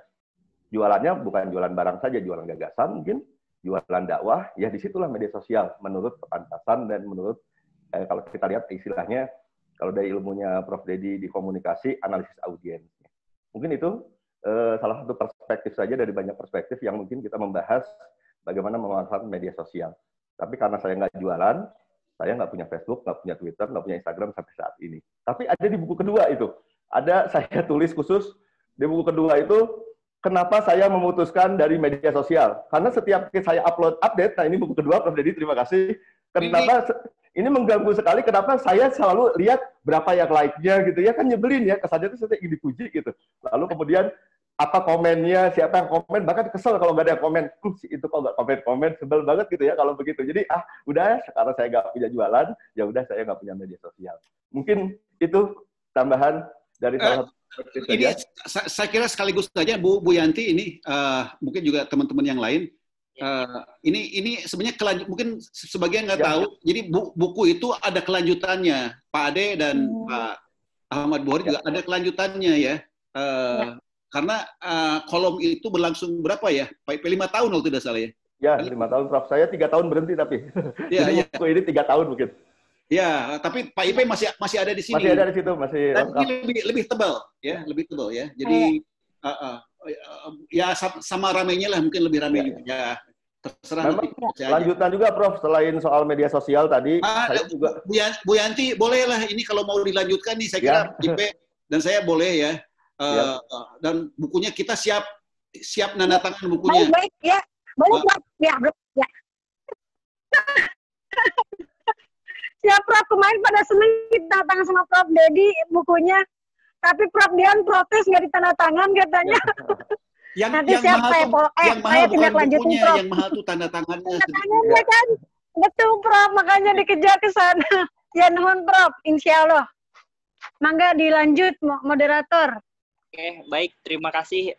Jualannya bukan jualan barang saja, jualan gagasan mungkin, jualan dakwah, ya disitulah media sosial, menurut kepantasan dan menurut, kalau kita lihat istilahnya, kalau dari ilmunya Prof. Dedi di komunikasi, analisis audiens. Mungkin itu salah satu perspektif saja dari banyak perspektif yang mungkin kita membahas bagaimana memanfaatkan media sosial. Tapi karena saya nggak jualan, saya nggak punya Facebook, nggak punya Twitter, nggak punya Instagram sampai saat ini. Tapi ada di buku kedua itu. Ada saya tulis khusus di buku kedua itu, kenapa saya memutuskan dari media sosial. Karena setiap saya upload update, nah ini buku kedua, Prof. Dedi, terima kasih. Kenapa ini mengganggu sekali, kenapa saya selalu lihat berapa yang like-nya gitu ya, kan nyebelin ya, kesannya itu saya ingin dipuji gitu. Lalu kemudian apa komennya, siapa yang komen, bahkan kesel kalau nggak ada yang komen, itu kok nggak komen-komen, sebel banget gitu ya kalau begitu. Jadi udah, sekarang saya nggak punya jualan, ya udah saya nggak punya media sosial. Mungkin itu tambahan dari salah satu ini saya kira sekaligus saja Bu Yanti ini mungkin juga teman-teman yang lain. Ini sebenarnya mungkin sebagian nggak tahu. Jadi buku itu ada kelanjutannya. Pak Ade dan Pak Ahmad Buhori juga ada kelanjutannya ya. Karena kolom itu berlangsung berapa ya? 5 tahun kalau tidak salah ya. Ya, 5 tahun, Prof. Saya 3 tahun berhenti tapi. Ya, jadi buku ini 3 tahun mungkin. Ya, tapi Pak Ipe masih ada di sini. Masih ada di situ, masih. Dan ini lebih tebal ya, lebih tebal ya. Jadi ya sama ramainya lah, mungkin lebih ramai juga. Ya, terserah. Memang lanjutan juga, Prof. Selain soal media sosial tadi, saya juga. Bu Yanti, bolehlah ini kalau mau dilanjutkan nih, saya kira Ipe dan saya boleh ya. Dan bukunya kita siap nanda tangan bukunya. Baik ya, boleh Prof. Ya. Ya Prof, kemarin pada seneng kita tangan sama Prof Dedi bukunya, tapi Prof Dian protes nggak ditandatangan katanya. Nanti siapa yang mahal bukan bukunya, Prof. Yang mahal tuh tanda tangannya. Tanda tangannya kan, betul Prof, makanya dikejar ke sana. Ya nuhun Prof, insya Allah. Mangga dilanjut moderator. Oke, baik. Terima kasih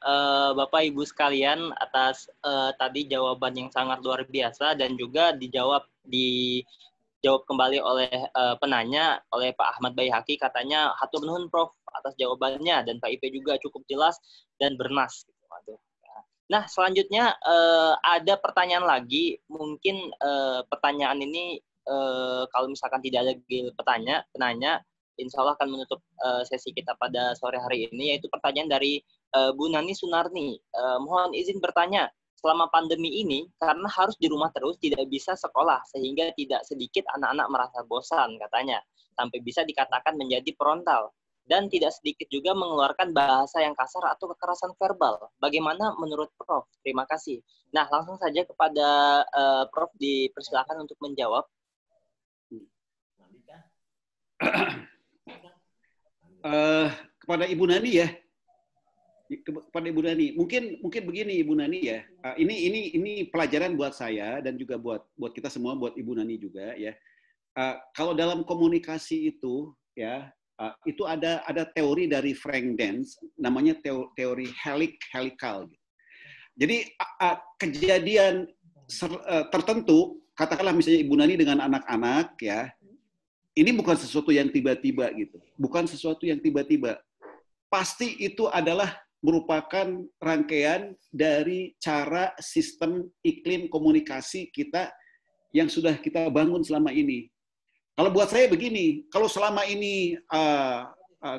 Bapak Ibu sekalian atas tadi jawaban yang sangat luar biasa dan juga dijawab kembali oleh penanya, oleh Pak Ahmad Bayhaki, katanya hatur nuhun Prof atas jawabannya, dan Pak Ipe juga cukup jelas dan bernas. Nah, selanjutnya ada pertanyaan lagi. Mungkin pertanyaan ini kalau misalkan tidak ada penanya, insya Allah akan menutup sesi kita pada sore hari ini, yaitu pertanyaan dari Bu Nani Sunarni, mohon izin bertanya, selama pandemi ini karena harus di rumah terus tidak bisa sekolah sehingga tidak sedikit anak-anak merasa bosan katanya sampai bisa dikatakan menjadi frontal dan tidak sedikit juga mengeluarkan bahasa yang kasar atau kekerasan verbal. Bagaimana menurut Prof? Terima kasih. Nah, langsung saja kepada Prof dipersilakan untuk menjawab. Kepada Ibu Nani ya, kepada Ibu Nani, mungkin begini Ibu Nani ya, ini pelajaran buat saya dan juga buat kita semua, buat Ibu Nani juga ya. Kalau dalam komunikasi itu ya, itu ada teori dari Frank Dance, namanya teori helikal. Jadi kejadian tertentu, katakanlah misalnya Ibu Nani dengan anak-anak ya. Ini bukan sesuatu yang tiba-tiba gitu. Bukan sesuatu yang tiba-tiba. Pasti itu adalah merupakan rangkaian dari cara sistem iklim komunikasi kita yang sudah kita bangun selama ini. Kalau buat saya begini, kalau selama ini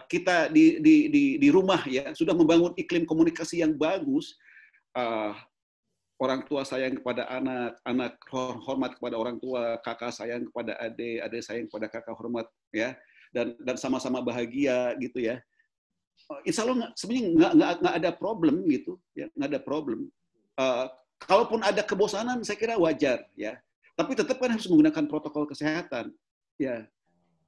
kita di rumah ya sudah membangun iklim komunikasi yang bagus, orang tua sayang kepada anak, anak hormat kepada orang tua, kakak sayang kepada adik, adik sayang kepada kakak hormat ya, dan sama-sama bahagia gitu ya. Insya Allah sebenarnya nggak ada problem gitu, ya nggak ada problem. Kalaupun ada kebosanan, saya kira wajar ya. Tapi tetap kan harus menggunakan protokol kesehatan. Ya,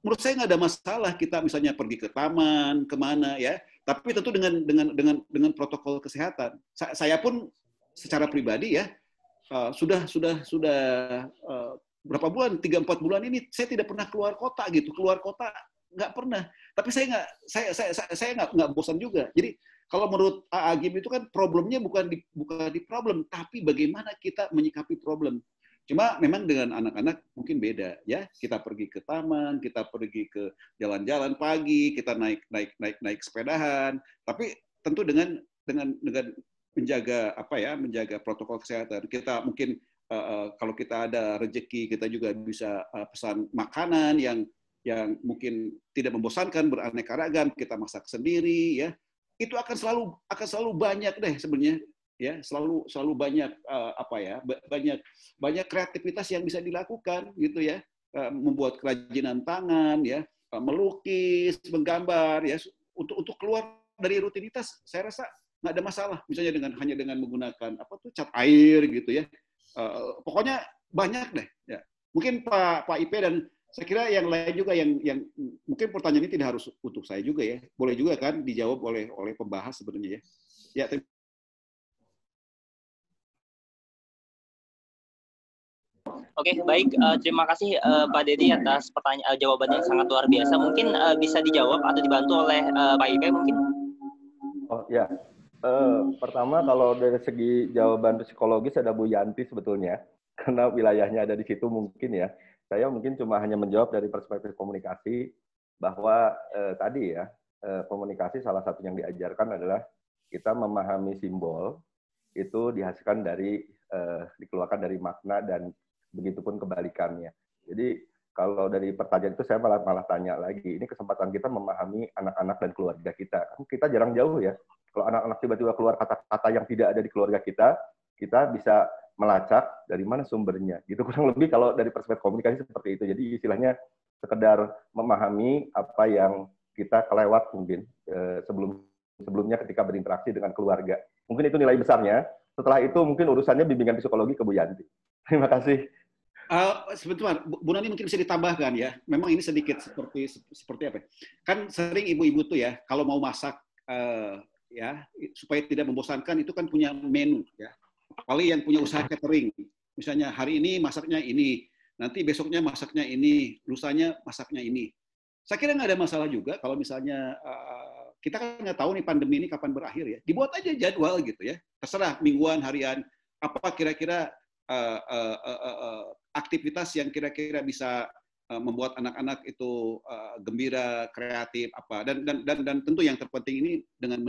menurut saya nggak ada masalah kita misalnya pergi ke taman, kemana ya. Tapi tentu dengan protokol kesehatan. Saya pun secara pribadi ya sudah berapa bulan, 3-4 bulan ini saya tidak pernah keluar kota gitu, keluar kota nggak pernah. Tapi saya nggak bosan juga. Jadi kalau menurut Agim itu kan problemnya bukan di problem, tapi bagaimana kita menyikapi problem. Cuma memang dengan anak-anak mungkin beda ya. Kita pergi ke taman, kita pergi ke jalan-jalan pagi, kita naik sepedahan. Tapi tentu dengan menjaga protokol kesehatan. Kita mungkin kalau kita ada rezeki kita juga bisa pesan makanan yang mungkin tidak membosankan, beraneka ragam, kita masak sendiri ya. Itu akan selalu banyak deh sebenarnya ya, selalu banyak banyak kreativitas yang bisa dilakukan gitu ya. Membuat kerajinan tangan ya, melukis, menggambar ya, untuk keluar dari rutinitas saya rasa nggak ada masalah, misalnya hanya dengan menggunakan cat air gitu ya. Pokoknya banyak deh ya. Mungkin Pak IP dan saya kira yang lain juga yang mungkin pertanyaan ini tidak harus untuk saya juga ya, boleh juga kan dijawab oleh pembahas sebenarnya ya. Oke, baik. Terima kasih Pak Dedi atas jawabannya yang sangat luar biasa. Mungkin bisa dijawab atau dibantu oleh Pak IP mungkin. Oh ya. Pertama kalau dari segi jawaban psikologis ada Bu Yanti sebetulnya, karena wilayahnya ada di situ mungkin ya. Saya mungkin cuma hanya menjawab dari perspektif komunikasi bahwa tadi ya, komunikasi salah satu yang diajarkan adalah kita memahami simbol itu dihasilkan dari dikeluarkan dari makna dan begitupun kebalikannya. Jadi kalau dari pertanyaan itu saya malah tanya lagi, ini kesempatan kita memahami anak-anak dan keluarga kita. Kita jarang jauh ya. Kalau anak-anak tiba-tiba keluar kata-kata yang tidak ada di keluarga kita bisa melacak dari mana sumbernya. Gitu kurang lebih kalau dari perspektif komunikasi seperti itu. Jadi istilahnya sekedar memahami apa yang kita kelewat mungkin sebelumnya ketika berinteraksi dengan keluarga. Mungkin itu nilai besarnya. Setelah itu mungkin urusannya bimbingan psikologi ke Bu Yanti. Terima kasih. Sebentar, Bu Nani mungkin bisa ditambahkan ya. Memang ini sedikit seperti apa? Kan sering ibu-ibu tuh ya, kalau mau masak ya supaya tidak membosankan itu kan punya menu ya. Apalagi yang punya usaha catering. Misalnya hari ini masaknya ini, nanti besoknya masaknya ini, lusanya masaknya ini. Saya kira nggak ada masalah juga kalau misalnya kita kan nggak tahu nih pandemi ini kapan berakhir ya. Dibuat aja jadwal gitu ya. Terserah mingguan, harian, apa kira-kira aktivitas yang kira-kira bisa membuat anak-anak itu gembira, kreatif apa dan tentu yang terpenting ini dengan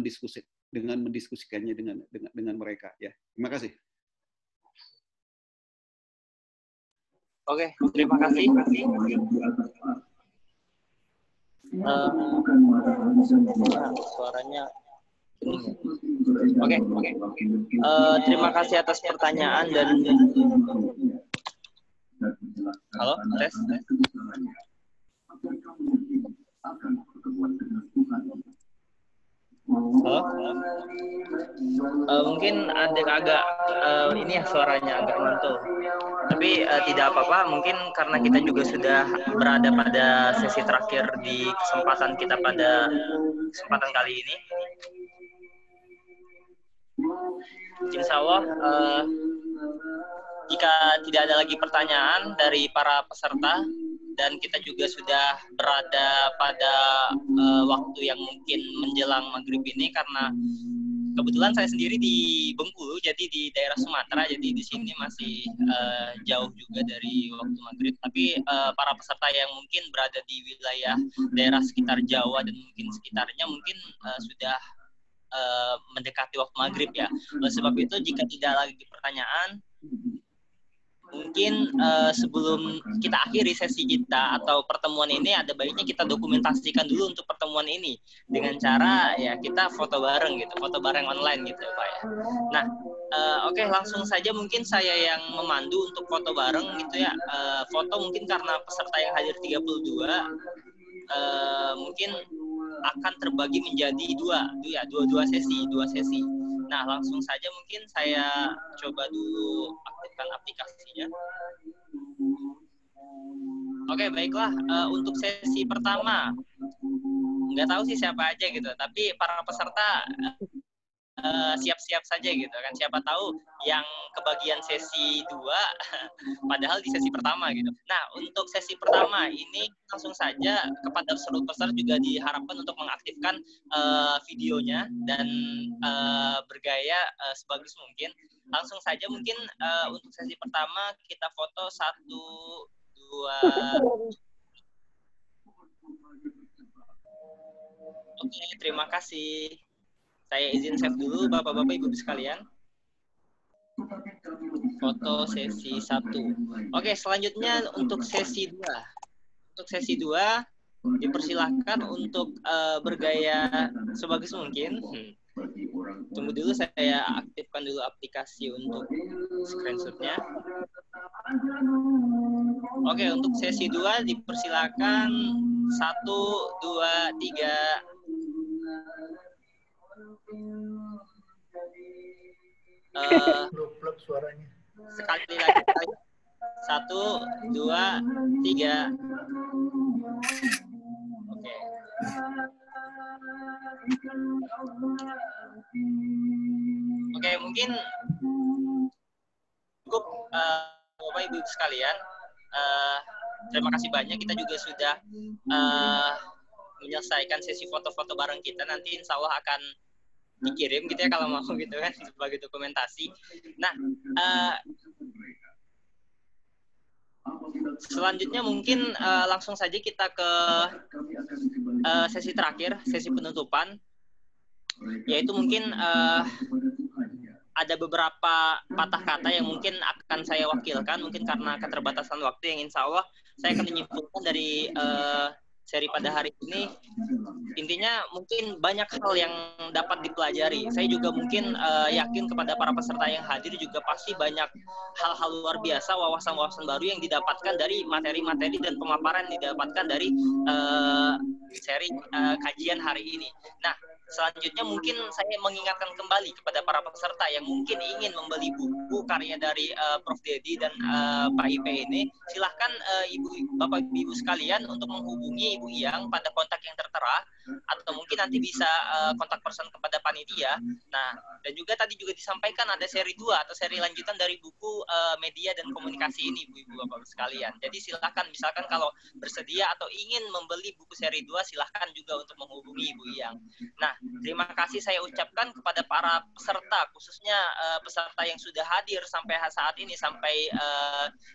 mendiskusikannya dengan mereka ya. Terima kasih. Oke, terima kasih. Suaranya Oke. Terima kasih atas pertanyaan dan halo, tes. Halo. Mungkin ada agak ini ya suaranya agak mantul. Tapi tidak apa-apa, mungkin karena kita juga sudah berada pada sesi terakhir di kesempatan kita pada kesempatan kali ini. Insya Allah, jika tidak ada lagi pertanyaan dari para peserta, dan kita juga sudah berada pada waktu yang mungkin menjelang maghrib ini, karena kebetulan saya sendiri di Bengkulu, jadi di daerah Sumatera, jadi di sini masih jauh juga dari waktu maghrib. Tapi para peserta yang mungkin berada di wilayah daerah sekitar Jawa dan mungkin sekitarnya mungkin sudah mendekati waktu maghrib ya. Oleh sebab itu, jika tidak lagi pertanyaan, mungkin sebelum kita akhiri sesi kita atau pertemuan ini, ada baiknya kita dokumentasikan dulu untuk pertemuan ini dengan cara ya kita foto bareng gitu, foto bareng online gitu Pak ya. Nah, oke, langsung saja mungkin saya yang memandu untuk foto bareng gitu ya. Foto mungkin karena peserta yang hadir 32 mungkin akan terbagi menjadi dua sesi. Nah, langsung saja mungkin saya coba dulu aktifkan aplikasinya. Oke, baiklah. Untuk sesi pertama, nggak tahu sih siapa aja gitu, tapi para peserta siap-siap saja gitu kan. Siapa tahu yang kebagian sesi 2 padahal di sesi pertama gitu. Nah, untuk sesi pertama ini langsung saja kepada seluruh peserta juga diharapkan untuk mengaktifkan videonya dan bergaya sebagus mungkin. Langsung saja mungkin untuk sesi pertama kita foto 1, 2. Oke, terima kasih. Saya izin save dulu Bapak-Bapak Ibu sekalian. Foto sesi 1. Oke, selanjutnya untuk sesi 2. Untuk sesi 2 dipersilahkan untuk bergaya sebagus mungkin. Tunggu dulu, saya aktifkan dulu aplikasi untuk screenshotnya. Oke, untuk sesi 2 dipersilahkan 1, 2, 3. Suaranya. Sekali lagi. 1, 2, 3. Oke. Oke, mungkin cukup Bapak Ibu sekalian. Terima kasih banyak. Kita juga sudah menyelesaikan sesi foto-foto bareng kita. Nanti insya Allah akan dikirim gitu ya kalau mau gitu kan sebagai dokumentasi. Nah, selanjutnya mungkin langsung saja kita ke sesi terakhir, sesi penutupan, yaitu mungkin ada beberapa patah kata yang mungkin akan saya wakilkan, mungkin karena keterbatasan waktu yang insya Allah saya akan menyimpulkan dari seri pada hari ini. Intinya mungkin banyak hal yang dapat dipelajari. Saya juga mungkin yakin kepada para peserta yang hadir juga pasti banyak hal-hal luar biasa, wawasan-wawasan baru yang didapatkan dari materi-materi dan pemaparan yang didapatkan dari seri kajian hari ini. Nah, selanjutnya mungkin saya mengingatkan kembali kepada para peserta yang mungkin ingin membeli buku karya dari Prof. Dedi dan Pak IP ini, silahkan Bapak Ibu sekalian untuk menghubungi Ibu Iyang pada kontak yang tertera, atau mungkin nanti bisa kontak person kepada panitia. Nah, dan juga tadi juga disampaikan ada seri 2 atau seri lanjutan dari buku media dan komunikasi ini, Ibu Bapak sekalian. Jadi silahkan, misalkan kalau bersedia atau ingin membeli buku seri 2, silahkan juga untuk menghubungi Ibu Iyang. Nah, terima kasih saya ucapkan kepada para peserta, khususnya peserta yang sudah hadir sampai saat ini, sampai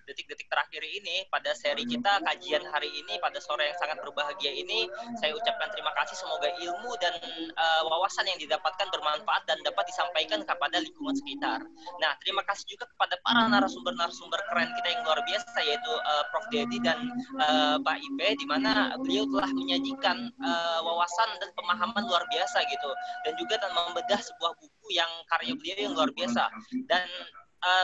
detik-detik terakhir ini pada seri kita kajian hari ini pada sore yang sangat berbahagia ini. Saya ucapkan terima kasih, semoga ilmu dan wawasan yang didapatkan bermanfaat dan dapat disampaikan kepada lingkungan sekitar. Nah, terima kasih juga kepada para narasumber-narasumber keren kita yang luar biasa, yaitu Prof. Dedi dan Pak IP, di mana beliau telah menyajikan wawasan dan pemahaman luar biasa gitu, dan juga membedah sebuah buku buku yang karya beliau yang luar biasa. Dan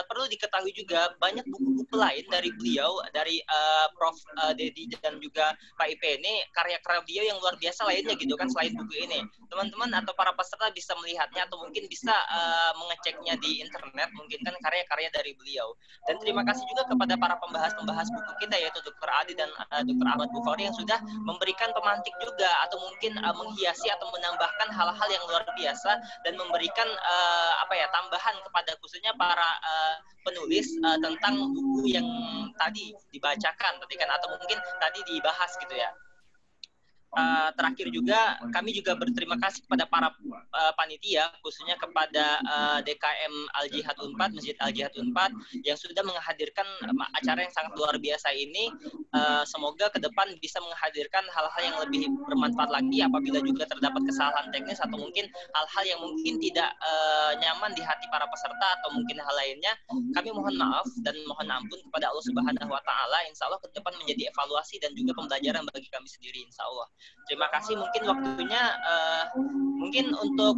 perlu diketahui juga banyak buku-buku lain dari beliau, dari Prof. Dedi dan juga Pak IP ini, karya-karya beliau yang luar biasa lainnya gitu kan selain buku ini. Teman-teman atau para peserta bisa melihatnya atau mungkin bisa mengeceknya di internet, mungkin kan karya-karya dari beliau. Dan terima kasih juga kepada para pembahas-pembahas buku kita yaitu Dr. Adi dan Dr. Ahmad Bukhari yang sudah memberikan pemantik juga atau mungkin menghiasi atau menambahkan hal-hal yang luar biasa dan memberikan tambahan kepada khususnya para penulis tentang buku yang tadi dibacakan tadi kan atau mungkin tadi dibahas gitu ya. Terakhir juga kami juga berterima kasih kepada para panitia khususnya kepada DKM Al-Jihad Unpad, Masjid Al-Jihad Unpad yang sudah menghadirkan acara yang sangat luar biasa ini. Semoga ke depan bisa menghadirkan hal-hal yang lebih bermanfaat lagi apabila juga terdapat kesalahan teknis atau mungkin hal-hal yang mungkin tidak nyaman di hati para peserta atau mungkin hal lainnya. Kami mohon maaf dan mohon ampun kepada Allah Subhanahu wa taala. Insya Allah ke depan menjadi evaluasi dan juga pembelajaran bagi kami sendiri insya Allah. Terima kasih, mungkin waktunya mungkin untuk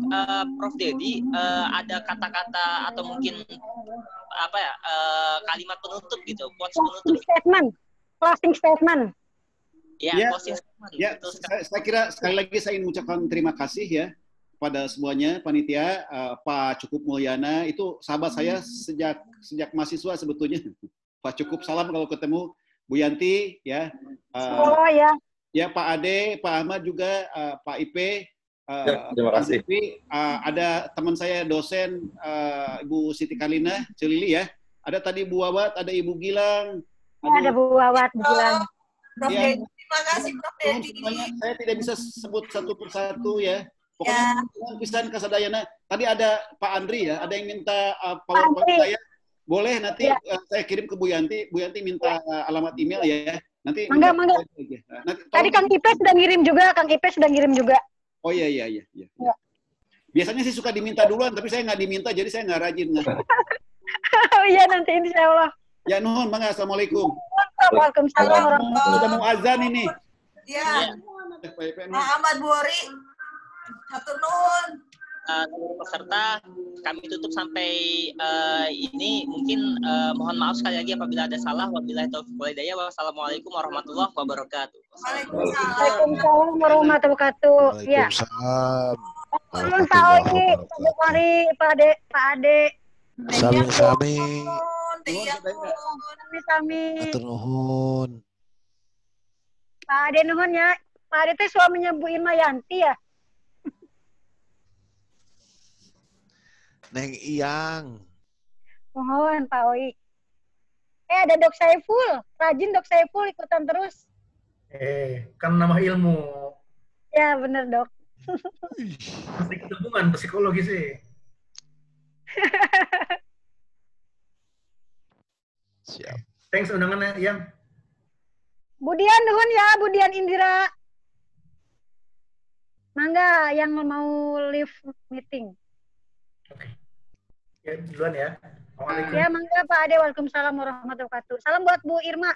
Prof. Dedi ada kata-kata atau mungkin kalimat penutup gitu, quotes penutup. Closing statement. Ya, closing statement. Ya, saya kira sekali lagi saya ingin mengucapkan terima kasih ya pada semuanya, panitia, Pak Cukup Mulyana itu sahabat saya sejak mahasiswa sebetulnya. Pak Cukup, salam kalau ketemu. Bu Yanti ya. Ya. Ya, Pak Ade, Pak Ahmad juga, Pak IP, terima kasih. ada teman saya dosen Ibu Siti Kalina Celili ya. Ada tadi Bu Wawat, ada Ibu Gilang. Ada Bu Wawat, Gilang. Prof. Ya. Dedi, terima kasih Prof. Dedi. Saya tidak bisa sebut satu persatu ya. Pokoknya pisan kasadayana. Tadi ada Pak Andri ya, ada yang minta PowerPoint saya. Boleh nanti saya kirim ke Bu Yanti. Bu Yanti minta alamat email ya. Nanti mangga. Tadi Kang Ipe sudah ngirim juga. Oh iya. Biasanya sih suka diminta duluan, tapi saya nggak diminta, jadi saya nggak rajin. Oh iya, nanti insya Allah. Ya nuhun, mangga. Assalamualaikum. Waalaikumsalam warahmatullahi Sudah mau azan ini. Ya. Pak Ahmad Bukhari. Hatur nuhun. Seluruh peserta kami tutup sampai ini mungkin mohon maaf sekali lagi apabila ada salah. Wabillahi taufiq wal hidayah. Wassalamualaikum warahmatullahi wabarakatuh. Waalaikumsalam warahmatullahi wabarakatuh. Ya. Nuhun Pak Oyi, Pak Bukhari, Pak Ade. Sami-sami. Sami. Atur nuhun. Pak Ade nuhun ya. Pak Ade teh suaminya Bu Irma Yanti ya. Neng Iyang. Mohon Pak Oi. Ada Dok Saiful. Rajin Dok Saiful ikutan terus. Kan nama ilmu. Ya bener Dok. Mesti hubungan psikologi sih. Siap. Thanks undangannya, Yang. Budian nuhun ya, Budian Indira. Mangga yang mau live meeting. Oke. Ya, duluan ya. Ya, mangga Pak Ade. Waalaikumsalam warahmatullahi wabarakatuh. Salam buat Bu Irma.